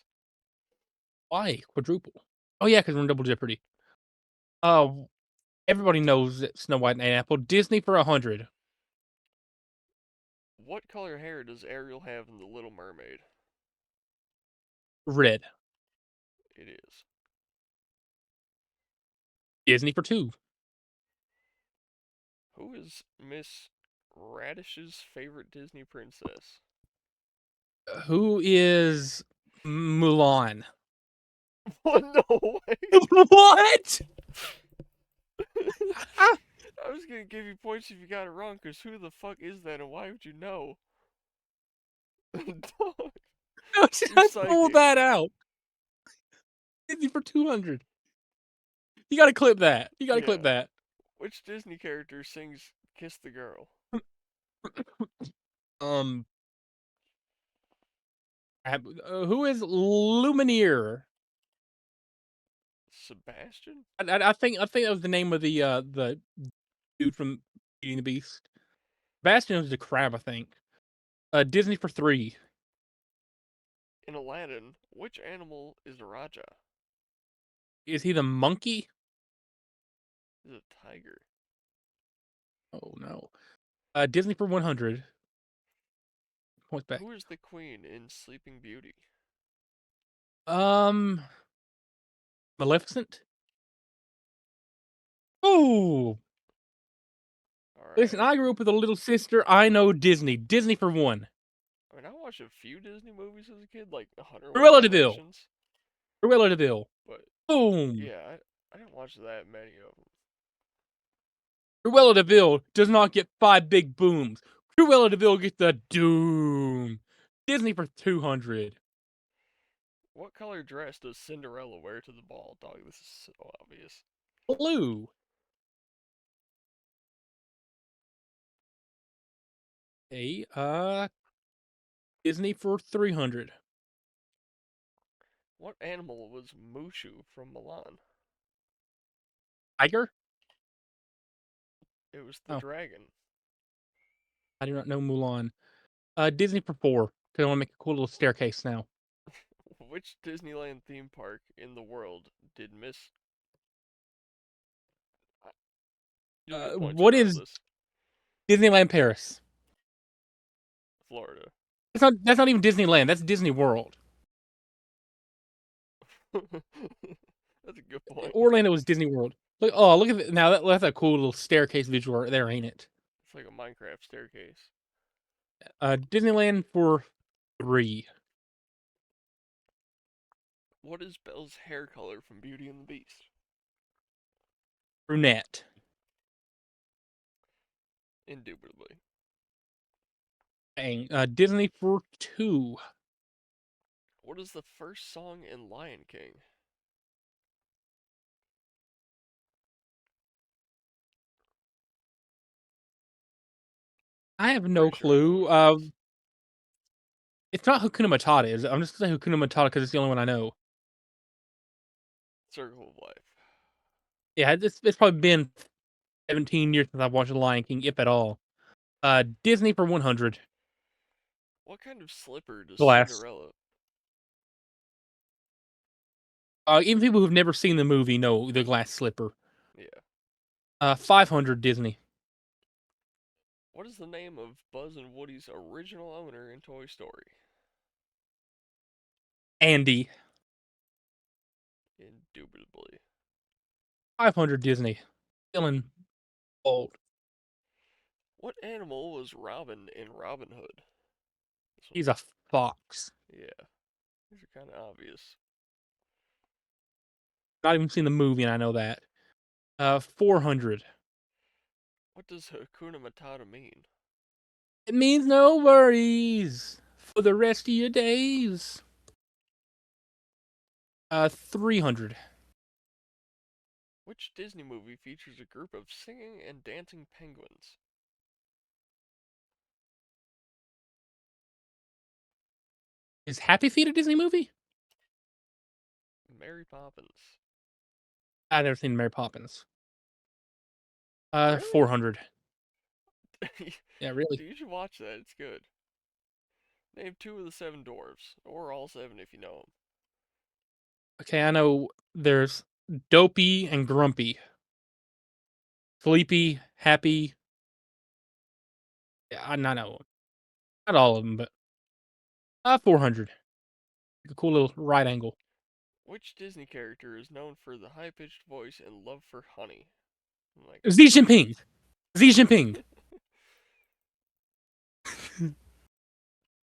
why quadruple. Oh yeah, because we're in Double Jeopardy. Oh, everybody knows that Snow White and an apple. Disney for 100. What color hair does Ariel have in The Little Mermaid? Red. It is. Disney for 2. Who is Miss Radish's favorite Disney princess? Who is Mulan? What? No way! What? I was gonna give you points if you got it wrong, because who the fuck is that and why would you know? Dog, How did you're I pull psychic. that out? Disney for 200. You gotta clip that. You gotta clip Yeah. that. Which Disney character sings Kiss the Girl? Um, who is Lumineer? Sebastian? I think that was the name of the dude from Beauty and the Beast. Bastion was the crab, I think. Disney for 3. In Aladdin, which animal is the Raja? Is he the monkey? Is a tiger. Oh no. Disney for 100 points back. Who is the queen in Sleeping Beauty? Um, Maleficent. Oh, listen, Alright. I grew up with a little sister. I know Disney. Disney for one. I mean, I watched a few Disney movies as a kid, like 101 Cruella Deville. Dalmatians, Cruella Deville. but Boom. yeah, I didn't watch that many of them. Cruella Deville does not get 5 big booms. Cruella Deville gets the doom. Disney for 200. What color dress does Cinderella wear to the ball? Dog, this is so obvious. Blue. Hey, Disney for 300. What animal was Mushu from Milan? Tiger? It was the Oh, dragon. I do not know Mulan. Disney for 4. Because I want to make a cool little staircase now. Which Disneyland theme park in the world did Miss? You'll get points What is regardless. Disneyland Paris? Florida. That's not even Disneyland. That's Disney World. That's a good point. Orlando was Disney World. Look at it now. That's a cool little staircase visual right there, ain't it? It's like a Minecraft staircase. Disneyland for 3. What is Belle's hair color from Beauty and the Beast? Brunette. Indubitably. Dang. Disney for 2. What is the first song in Lion King? I have no Pretty sure I know clue. what it is. It's not Hakuna Matata, is it? I'm just gonna say Hakuna Matata because it's the only one I know. Circle of Life. Yeah, it's probably been 17 years since I've watched The Lion King, if at all. Disney for 100. What kind of slipper does Glass. Cinderella? Even people who've never seen the movie know the glass slipper. Yeah. 500 Disney. What is the name of Buzz and Woody's original owner in Toy Story? Andy. Indubitably. 500 Disney. Feeling old. What animal was Robin in Robin Hood? This He's one's, a fox. yeah, these are kind of obvious. Not even seen the movie, and I know that. 400. What does Hakuna Matata mean? It means no worries for the rest of your days. 300. Which Disney movie features a group of singing and dancing penguins? Is Happy Feet a Disney movie? Mary Poppins. I've never seen Mary Poppins. Really? 400. Yeah, really. Dude, you should watch that. It's good. Name two of the seven dwarves, or all seven if you know them. Okay, I know there's Dopey and Grumpy. Sleepy, Happy. Yeah, I know. Not all of them, but 400. A cool little right angle. Which Disney character is known for the high-pitched voice and love for honey? Oh my Xi god. Jinping. Xi Jinping.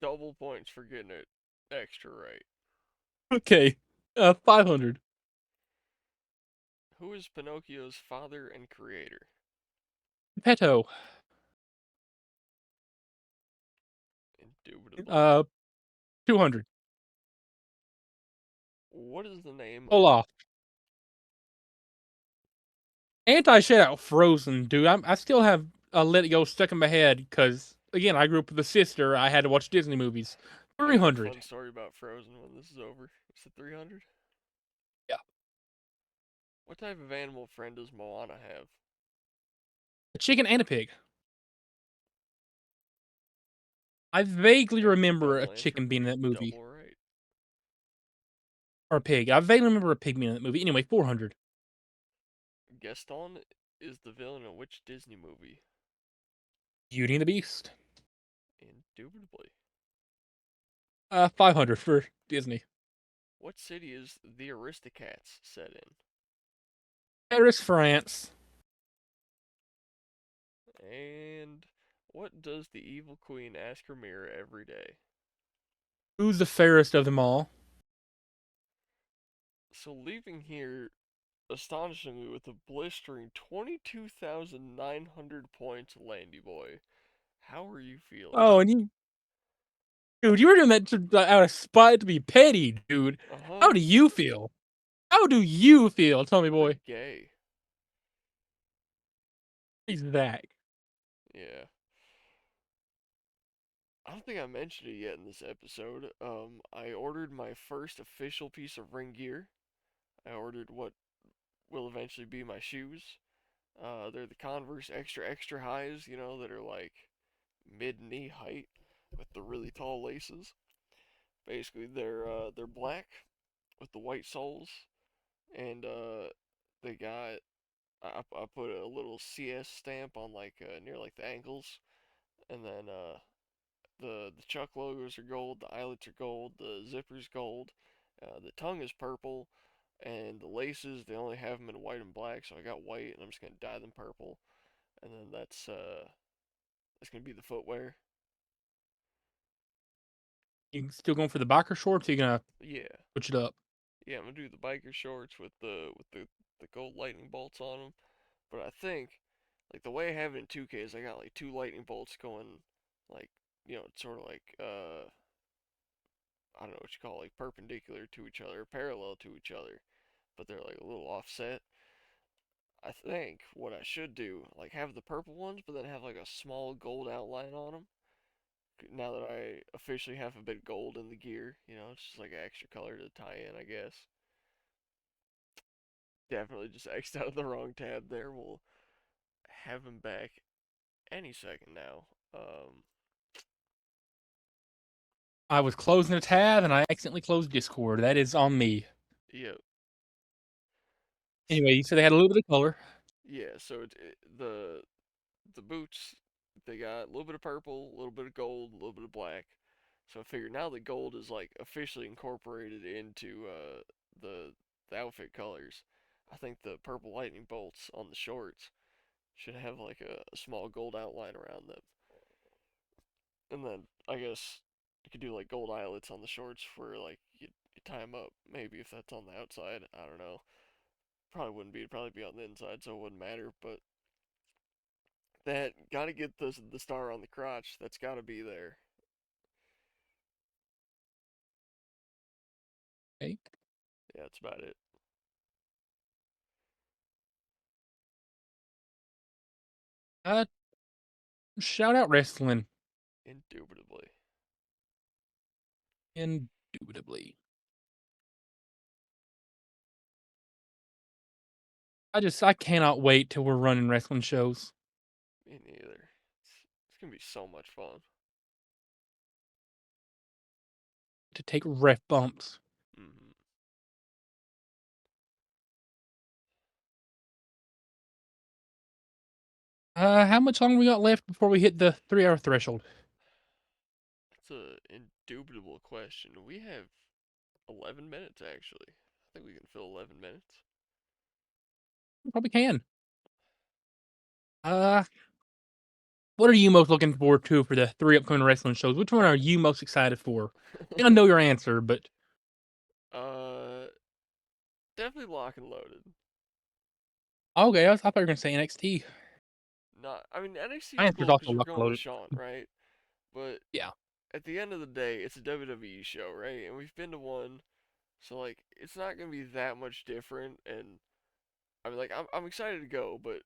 Double points for getting it extra right. Okay. 500. Who is Pinocchio's father and creator? Petto. Indubitably. Uh, 200. What is the name of Olaf. Anti shit out Frozen, dude. I still have Let It Go stuck in my head because, again, I grew up with a sister. I had to watch Disney movies. I got a 300. fun story about Frozen when this is over. Is it 300? Yeah. What type of animal friend does Moana have? A chicken and a pig. I vaguely That was a remember a double answer chicken for being in that getting movie. double right. Or a pig. I vaguely remember a pig being in that movie. Anyway, 400. Gaston is the villain in which Disney movie? Beauty and the Beast. Indubitably. 500 for Disney. What city is the Aristocats set in? Paris, France. And what does the evil queen ask her mirror every day? Who's the fairest of them all? So leaving here astonishingly with a blistering 22,900 points, Landy Boy. How are you feeling? Oh, and you, dude, you were doing that out of spite to be petty, dude. Uh-huh. How do you feel? How do you feel? Tell me, Pretty boy. gay. He's that. Yeah. I don't think I mentioned it yet in this episode. I ordered my first official piece of ring gear. I ordered what will eventually be my shoes. They're the Converse extra extra highs, that are like mid knee height with the really tall laces. Basically, they're black with the white soles, and they got I put a little CS stamp on like near like the ankles, and then the Chuck logos are gold, the eyelets are gold, the zipper's gold, the tongue is purple, and the laces they only have them in white and black, so I got white, and I'm just gonna dye them purple, and then that's gonna be the footwear. You still going for the biker shorts? Or you gonna Yeah, switch it up? yeah, I'm gonna do the biker shorts with the gold lightning bolts on them. But I think like the way I have it in 2K is I got like two lightning bolts going like sort of like I don't know what you call it, like perpendicular to each other, parallel to each other, but they're like a little offset. I think what I should do, like have the purple ones, but then have like a small gold outline on them. Now that I officially have a bit of gold in the gear, it's just like an extra color to tie in, I guess. Definitely just X'd out of the wrong tab there. We'll have him back any second now. I was closing a tab and I accidentally closed Discord. That is on me. Yeah, Anyway, you said they had a little bit of color. yeah. So the boots they got a little bit of purple, a little bit of gold, a little bit of black. So I figured now the gold is like officially incorporated into the the outfit colors. I think the purple lightning bolts on the shorts should have like a small gold outline around them. And then I guess you could do like gold eyelets on the shorts where like you tie them up. Maybe if that's on the outside, I don't know. Probably wouldn't be. It'd probably be on the inside, so it wouldn't matter. But that gotta get the star on the crotch. That's gotta be there. Okay. Yeah, that's about it. Uh, Shout out wrestling. Indubitably. Indubitably. I cannot wait till we're running wrestling shows Me neither. It's gonna be so much fun. to take ref bumps. Hmm. How much longer we got left before we hit the 3 hour threshold? That's a indubitable question. We have 11 minutes actually. I think we can fill 11 minutes. We probably can. Uh, what are you most looking forward to for the 3 upcoming wrestling shows? Which one are you most excited for? I know your answer, but uh, definitely lock and loaded. okay, I thought you were gonna say NXT. Not, I mean NXT My is answer's cool also because we're lock and going with loaded. Sean, right? But Yeah, at the end of the day, it's a WWE show, right? And we've been to one, so like it's not gonna be that much different. And I mean, like I'm excited to go, but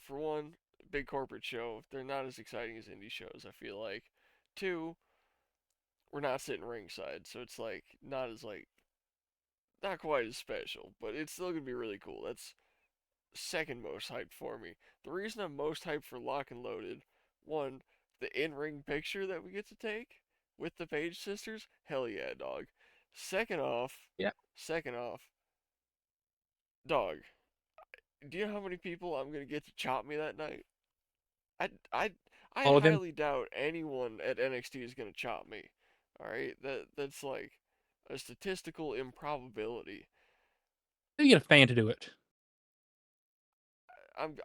for one, big corporate show, they're not as exciting as indie shows. I feel like. Two, we're not sitting ringside, so it's like not as like not quite as special, but it's still gonna be really cool. That's second most hyped for me. The reason I'm most hyped for Lock and Loaded, one, the in-ring picture that we get to take with the Page sisters, hell yeah, dog. Second off, yeah. second off, dog. do you know how many people I'm gonna get to chop me that night? I I I All of them. highly doubt anyone at NXT is gonna chop me. All right, that's like a statistical improbability. Maybe get a fan to do it.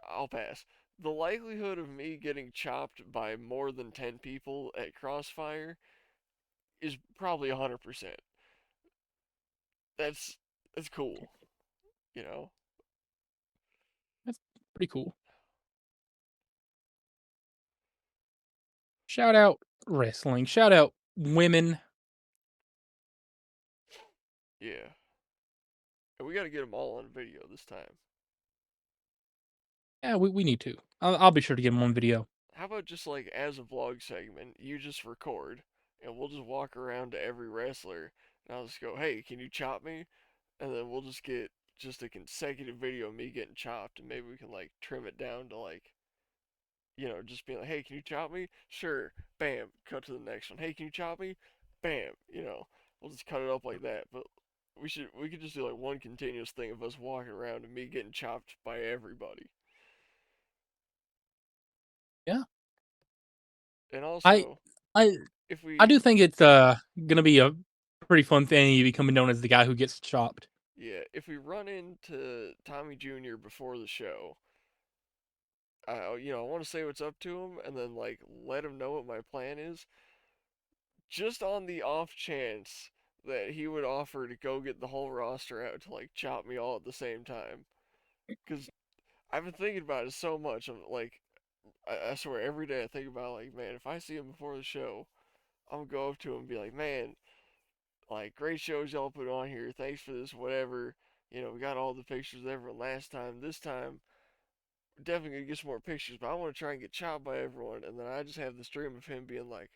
I'll pass. The likelihood of me getting chopped by more than 10 people at Crossfire is probably 100%. That's that's cool, you know. That's pretty cool. Shout out wrestling. Shout out women. Yeah. And we got to get them all on video this time. Yeah, we need to. I'll be sure to get them on video. How about just like as a vlog segment, you just record and we'll just walk around to every wrestler and I'll just go, "Hey, can you chop me?" And then we'll just get just a consecutive video of me getting chopped and maybe we can like trim it down to like, just being like, "Hey, can you chop me?" Sure. Bam. Cut to the next one. "Hey, can you chop me?" Bam. We'll just cut it up like that. But we could just do like one continuous thing of us walking around and me getting chopped by everybody. Yeah. And I also, I if I we do think it's gonna be a pretty fun thing, you becoming known as the guy who gets chopped. Yeah, if we run into Tommy Jr. before the show, I want to say what's up to him and then like let him know what my plan is, just on the off chance that he would offer to go get the whole roster out to like chop me all at the same time. Cause I've been thinking about it so much. I'm like, I swear every day I think about like, man, if I see him before the show, I'm gonna go up to him and be like, man, like great shows y'all put on here. Thanks for this, whatever. We got all the pictures of everyone last time. This time definitely gonna get some more pictures, but I want to try and get chopped by everyone. And then I just have this dream of him being like,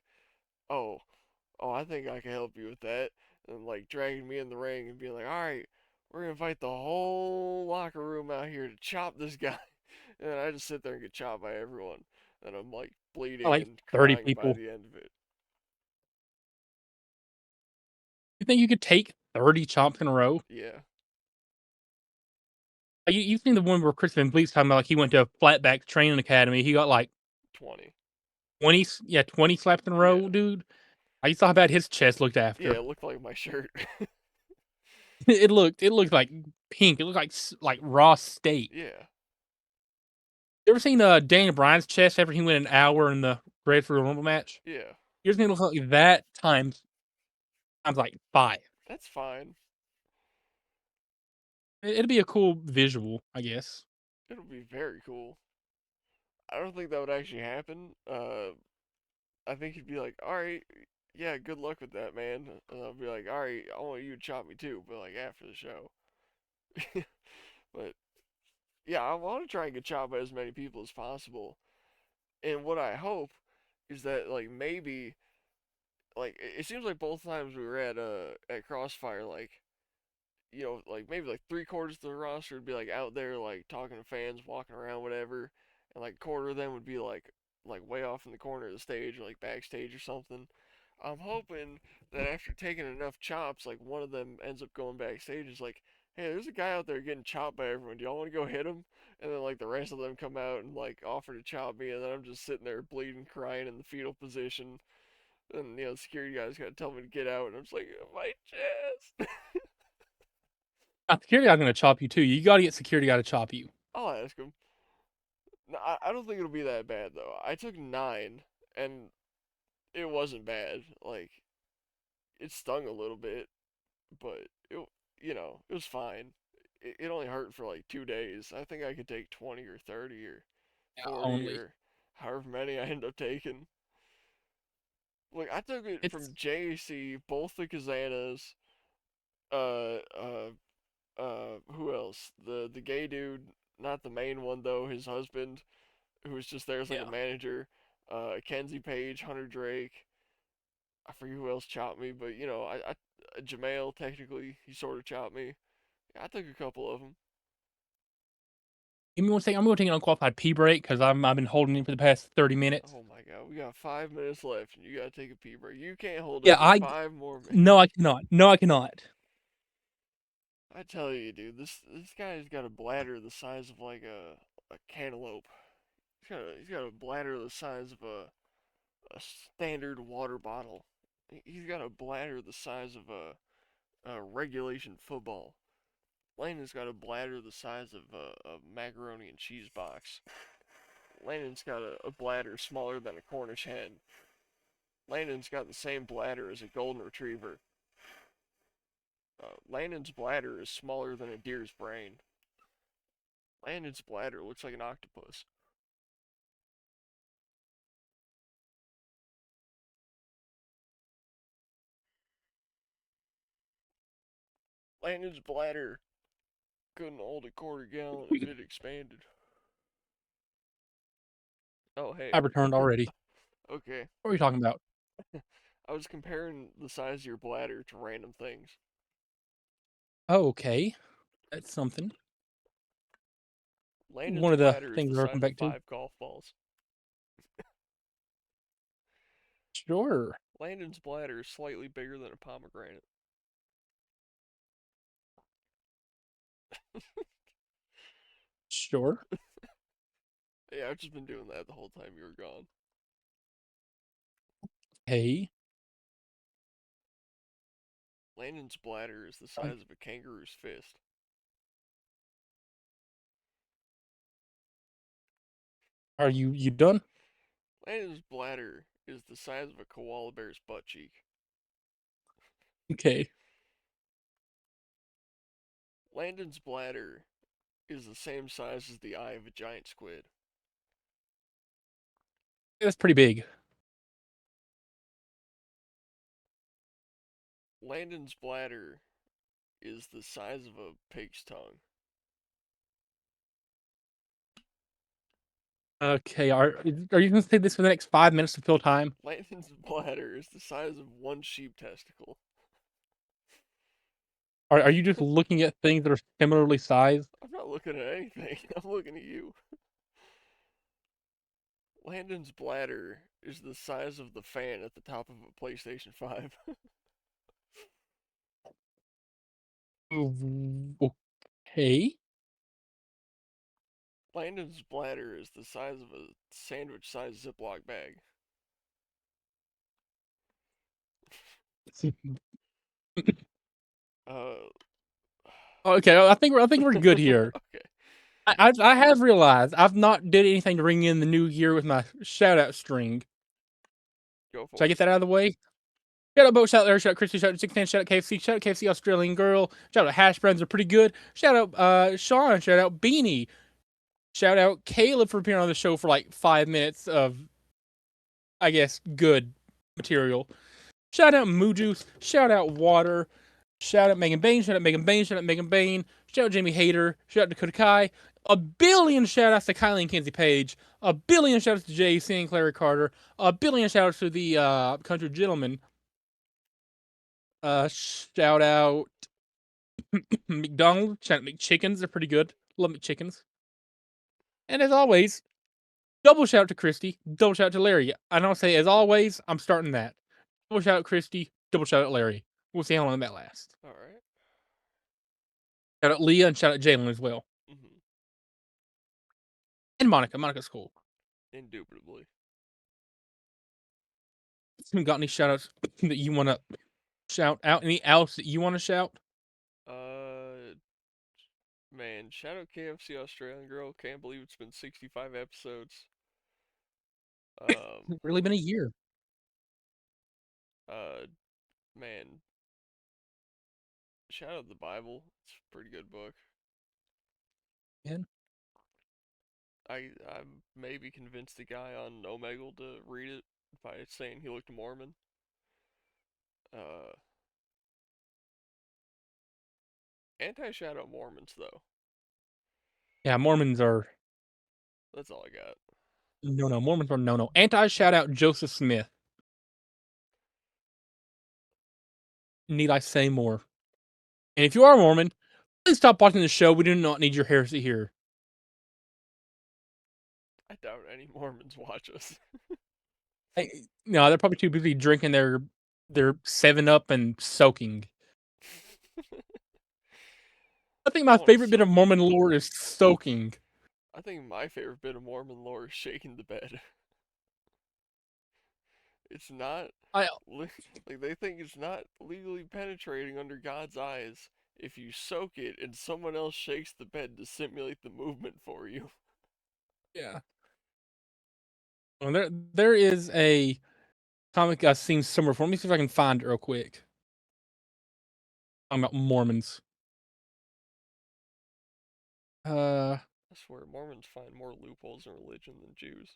"Oh, I think I can help you with that," and like dragging me in the ring and being like, "All right, we're gonna invite the whole locker room out here to chop this guy," and then I just sit there and get chopped by everyone, and I'm like I bleeding like and 30 crying by people. the end of it. You think you could take 30 chops in a row? Yeah, You've seen the one where Chris Van Vliet's talking about like he went to a flatback training academy. He got like 20. 20, yeah, 20 slaps in a row, Yeah, dude. I saw how bad his chest looked yeah, after. it looked like my shirt. It looked like pink. It looked like like raw steak. Yeah, You ever seen Daniel Bryan's chest after he went an hour in the Red for the Rumble match? yeah, Yours gonna look like that times like five. that's fine. It'd be a cool visual, I guess. It'll be very cool. I don't think that would actually happen. I think he'd be like, "All right, yeah, good luck with that, man." And I'll be like, "All right, I want you to chop me too, but like after the show." But yeah, I want to try and get chopped by as many people as possible. And what I hope is that like maybe like it seems like both times we were at Crossfire, like like maybe like 3/4 of the roster would be like out there like talking to fans, walking around, whatever, and like a quarter of them would be like way off in the corner of the stage or like backstage or something. I'm hoping that after taking enough chops, like one of them ends up going backstage. Is like, hey, there's a guy out there getting chopped by everyone. Do y'all want to go hit him? And then like the rest of them come out and like offer to chop me, and then I'm just sitting there bleeding, crying in the fetal position. And the security guys gotta tell me to get out, and I'm just like, my chest. Security guy's gonna chop you too. You got to get security guy to chop you. I'll ask him. No, I don't think it'll be that bad though. I took 9, and it wasn't bad. Like it stung a little bit, but it was fine. It only hurt for like 2 days. I think I could take 20 or 30 or Yeah, 40 only. or however many I end up taking. Like I took it It's from JAC, both the Kazanas, uh, uh, who else? The gay dude, not the main one though, his husband, who was just there as like a yeah. manager. Kenzie Page, Hunter Drake. I forget who else chopped me, but Jamail technically he sort of chopped me. Yeah, I took a couple of them. Give me one second. I'm gonna take an unqualified pee break because I've been holding it for the past 30 minutes. Oh my god, we got 5 minutes left, and you gotta take a pee break. You can't hold it Yeah, for I 5 more minutes. no, I cannot. No, I cannot. I tell you, dude, this guy's got a bladder the size of like a cantaloupe. He's got a bladder the size of a standard water bottle. He's got a bladder the size of a regulation football. Landon's got a bladder the size of a macaroni and cheese box. Landon's got a bladder smaller than a Cornish hen. Landon's got the same bladder as a golden retriever. Landon's bladder is smaller than a deer's brain. Landon's bladder looks like an octopus. Landon's bladder couldn't hold a quarter gallon if it expanded. Oh, hey. I returned already. Okay. What are you talking about? I was comparing the size of your bladder to random things. Oh, okay. That's something. Landon's One of the bladder is the things we're size come of back to. 5 golf balls. Sure. Landon's bladder is slightly bigger than a pomegranate. Sure. Yeah, I've just been doing that the whole time you were gone. Hey. Landon's bladder is the size of a kangaroo's fist. Are you done? Landon's bladder is the size of a koala bear's butt cheek. Okay. Landon's bladder is the same size as the eye of a giant squid. That's pretty big. Landon's bladder is the size of a pig's tongue. Okay. Are you going to say this for the next 5 minutes to fill time? Landon's bladder is the size of one sheep testicle. Are you just looking at things that are similarly sized? I'm not looking at anything. I'm looking at you. Landon's bladder is the size of the fan at the top of a PlayStation 5. Okay. Landon's bladder is the size of a sandwich sized Ziploc bag. Uh, Okay, I think we're good here. okay, I have realized I've not did anything to ring in the new year with my shout out string. go Should I for it. get that out of the way? Shout out Bo, shout out Larry, shout out Christy, shout out 610, shout out KFC Australian Girl, shout out Hash Browns are pretty good. Shout out Sean, shout out Beanie, shout out Caleb for appearing on the show for like 5 minutes of, I guess, good material. Shout out Moo Juice, shout out Water, shout out Megan Bain, shout out Megan Bain, shout out Megan Bain, shout out Jamie Hayter, shout out Dakota Kai, a billion shout outs to Kylie and Kenzie Page, a billion shout outs to JC and Clary Carter, a billion shout outs to the Country Gentleman. Shout out McDonald's, shout out McChickens, they're pretty good. Love McChickens. And as always, double shout out to Christy, double shout out to Larry. I don't say as always, I'm starting that. Double shout out Christy, double shout out Larry. We'll see how long that lasts. All right. Shout out Leah and shout out Jalen as well. Mm-hmm. And Monica. Monica's cool. Indubitably. Got any shout outs that you want to shout out? Any else that you want to shout? Uh, man, shout out KFC Australian Girl. Can't believe it's been 65 episodes. Um, It's really been a year. uh, man, shout out the Bible. It's a pretty good book. Man. I maybe convinced the guy on Omegle to read it by saying he looked Mormon. Uh, anti shout out Mormons though. Yeah, Mormons are That's all I got. no. Mormons are no. Anti shout out Joseph Smith. Need I say more? And if you are Mormon, please stop watching the show. We do not need your heresy here. I doubt any Mormons watch us. No, they're probably too busy drinking their 7-Up and soaking. I think I my want to favorite bit of soak it. Mormon lore is soaking. I think my favorite bit of Mormon lore is shaking the bed. It's not I like they think it's not legally penetrating under God's eyes if you soak it and someone else shakes the bed to simulate the movement for you. Yeah. Well, there is a comic I've seen somewhere. Let me see if I can find it real quick. Talking about Mormons. Uh, I swear, Mormons find more loopholes in religion than Jews.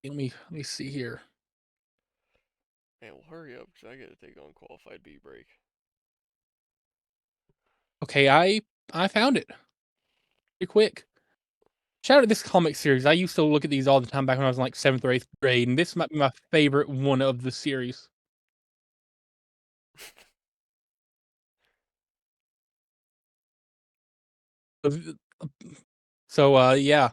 let me see here. Man, well, hurry up, because I gotta take unqualified B break. Okay, I found it pretty quick. Shout out to this comic series. I used to look at these all the time back when I was in like seventh or eighth grade, and this might be my favorite one of the series. So yeah,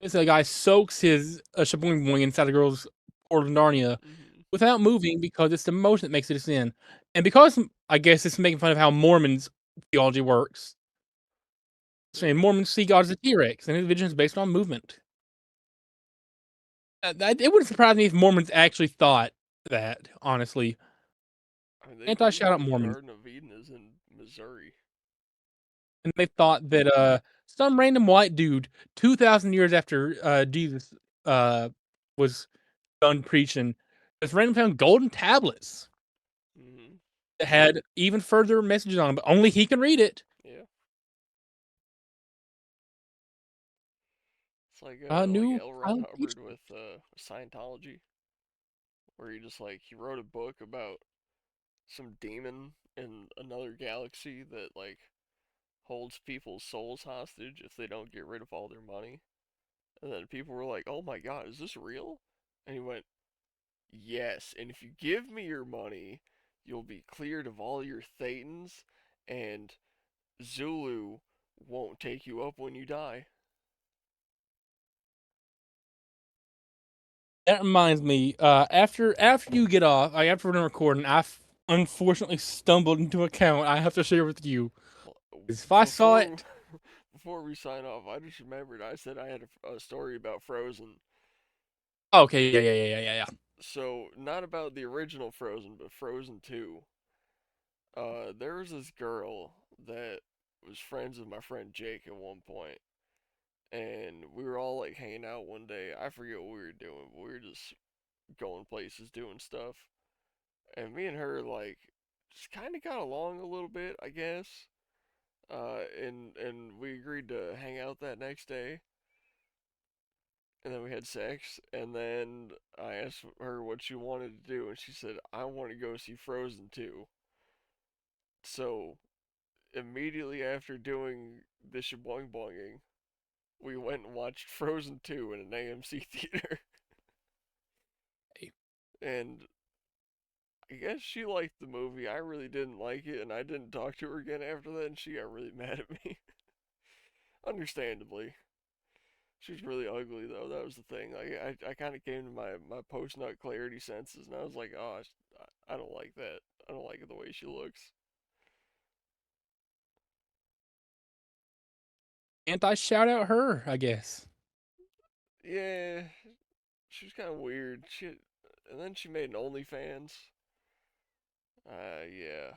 this guy soaks his shaboing boing inside a girl's portal of Narnia Mm-hmm. without moving because it's the motion that makes it a sin, and because I guess it's making fun of how Mormons theology works. Saying Yeah. Mormons see God as a T-Rex, and his vision is based on movement. It wouldn't surprise me if Mormons actually thought that. Honestly, I mean, they anti believe shout out the Mormons, Garden of Eden is in Missouri. and they thought that some random white dude 2,000 years after Jesus uh was done preaching, this random found golden tablets Mm-hmm. that had even further messages on them, but only he can read it. Yeah. It's A like new L. Ron final Hubbard teaching. with Scientology, where he wrote a book about some demon in another galaxy that holds people's souls hostage if they don't get rid of all their money. And then people were like, "Oh my God, is this real?" And he went, "Yes. And if you give me your money, you'll be cleared of all your thetans, and Zulu won't take you up when you die." That reminds me. After you get off, after we're done recording, unfortunately stumbled into an account I have to share with you. Well, 'Cause if I saw before it, before we sign off, I just remembered I said I had a story about Frozen. okay, yeah. So not about the original Frozen, but Frozen 2. There was this girl that was friends with my friend Jake at one point, and we were all like hanging out one day. I forget what we were doing, but we were just going places, doing stuff. And me and her just kind of got along a little bit, I guess. And we agreed to hang out that next day, and then we had sex, and then I asked her what she wanted to do, and she said, "I want to go see Frozen 2." So immediately after doing the shaboing boinging, we went and watched Frozen 2 in an AMC theater. And I guess she liked the movie. I really didn't like it, and I didn't talk to her again after that, and she got really mad at me. Understandably. She was really ugly, though. That was the thing. I kind of came to my post nut clarity senses, and I was like, oh, I don't like that. I don't like it the way she looks. anti shout out her, I guess. Yeah, she was kind of weird. And then she made an OnlyFans. Yeah.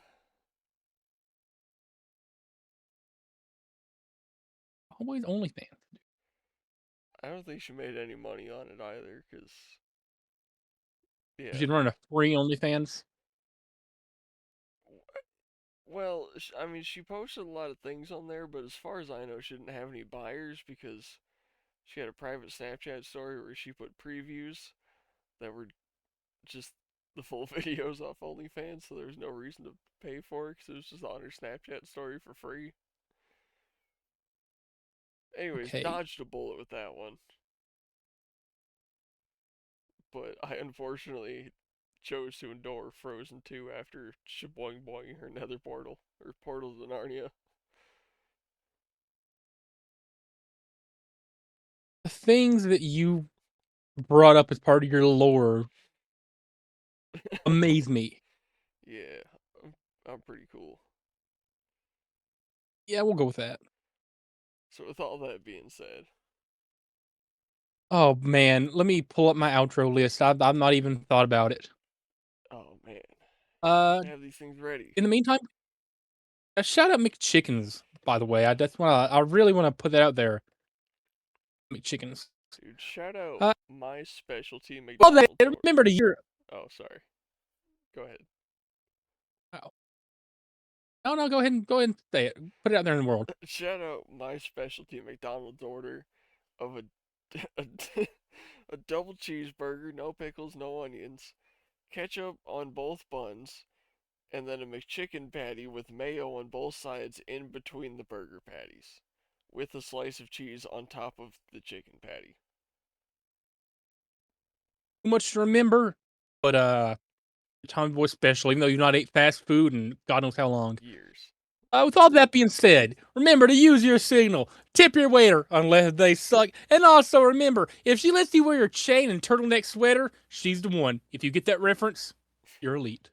Always OnlyFans. I don't think she made any money on it either, because, You yeah. should run a free OnlyFans. Well, I mean, she posted a lot of things on there, but as far as I know, she didn't have any buyers because she had a private Snapchat story where she put previews that were just the full videos off OnlyFans, so there was no reason to pay for it because it was just on her Snapchat story for free. Anyways, Okay. dodged a bullet with that one, but I unfortunately chose to endure Frozen 2 after shaboing boing her nether portal, or portal to Narnia. The things that you brought up as part of your lore amaze me. Yeah, I'm pretty cool. Yeah, we'll go with that. So with all that being said, Oh man, let me pull up my outro list. I've not even thought about it. oh man, you Uh, should have these things ready. in the meantime, shout out McChickens. By the way, that's why I really want to put that out there. McChickens. Dude, shout out Uh, my specialty all that. McDonald's order. Remember to year. Oh, sorry. Go ahead. Oh, no, go ahead and say it. Put it out there in the world. Shout out my specialty McDonald's order of a, a double cheeseburger, no pickles, no onions, ketchup on both buns, and then a McChicken patty with mayo on both sides in between the burger patties, with a slice of cheese on top of the chicken patty. Too much to remember, but Tommy Boy special. Even though you've not ate fast food and God knows how long. Years. With all that being said, remember to use your signal. Tip your waiter unless they suck. And also remember, if she lets you wear your chain and turtleneck sweater, she's the one. If you get that reference, you're elite.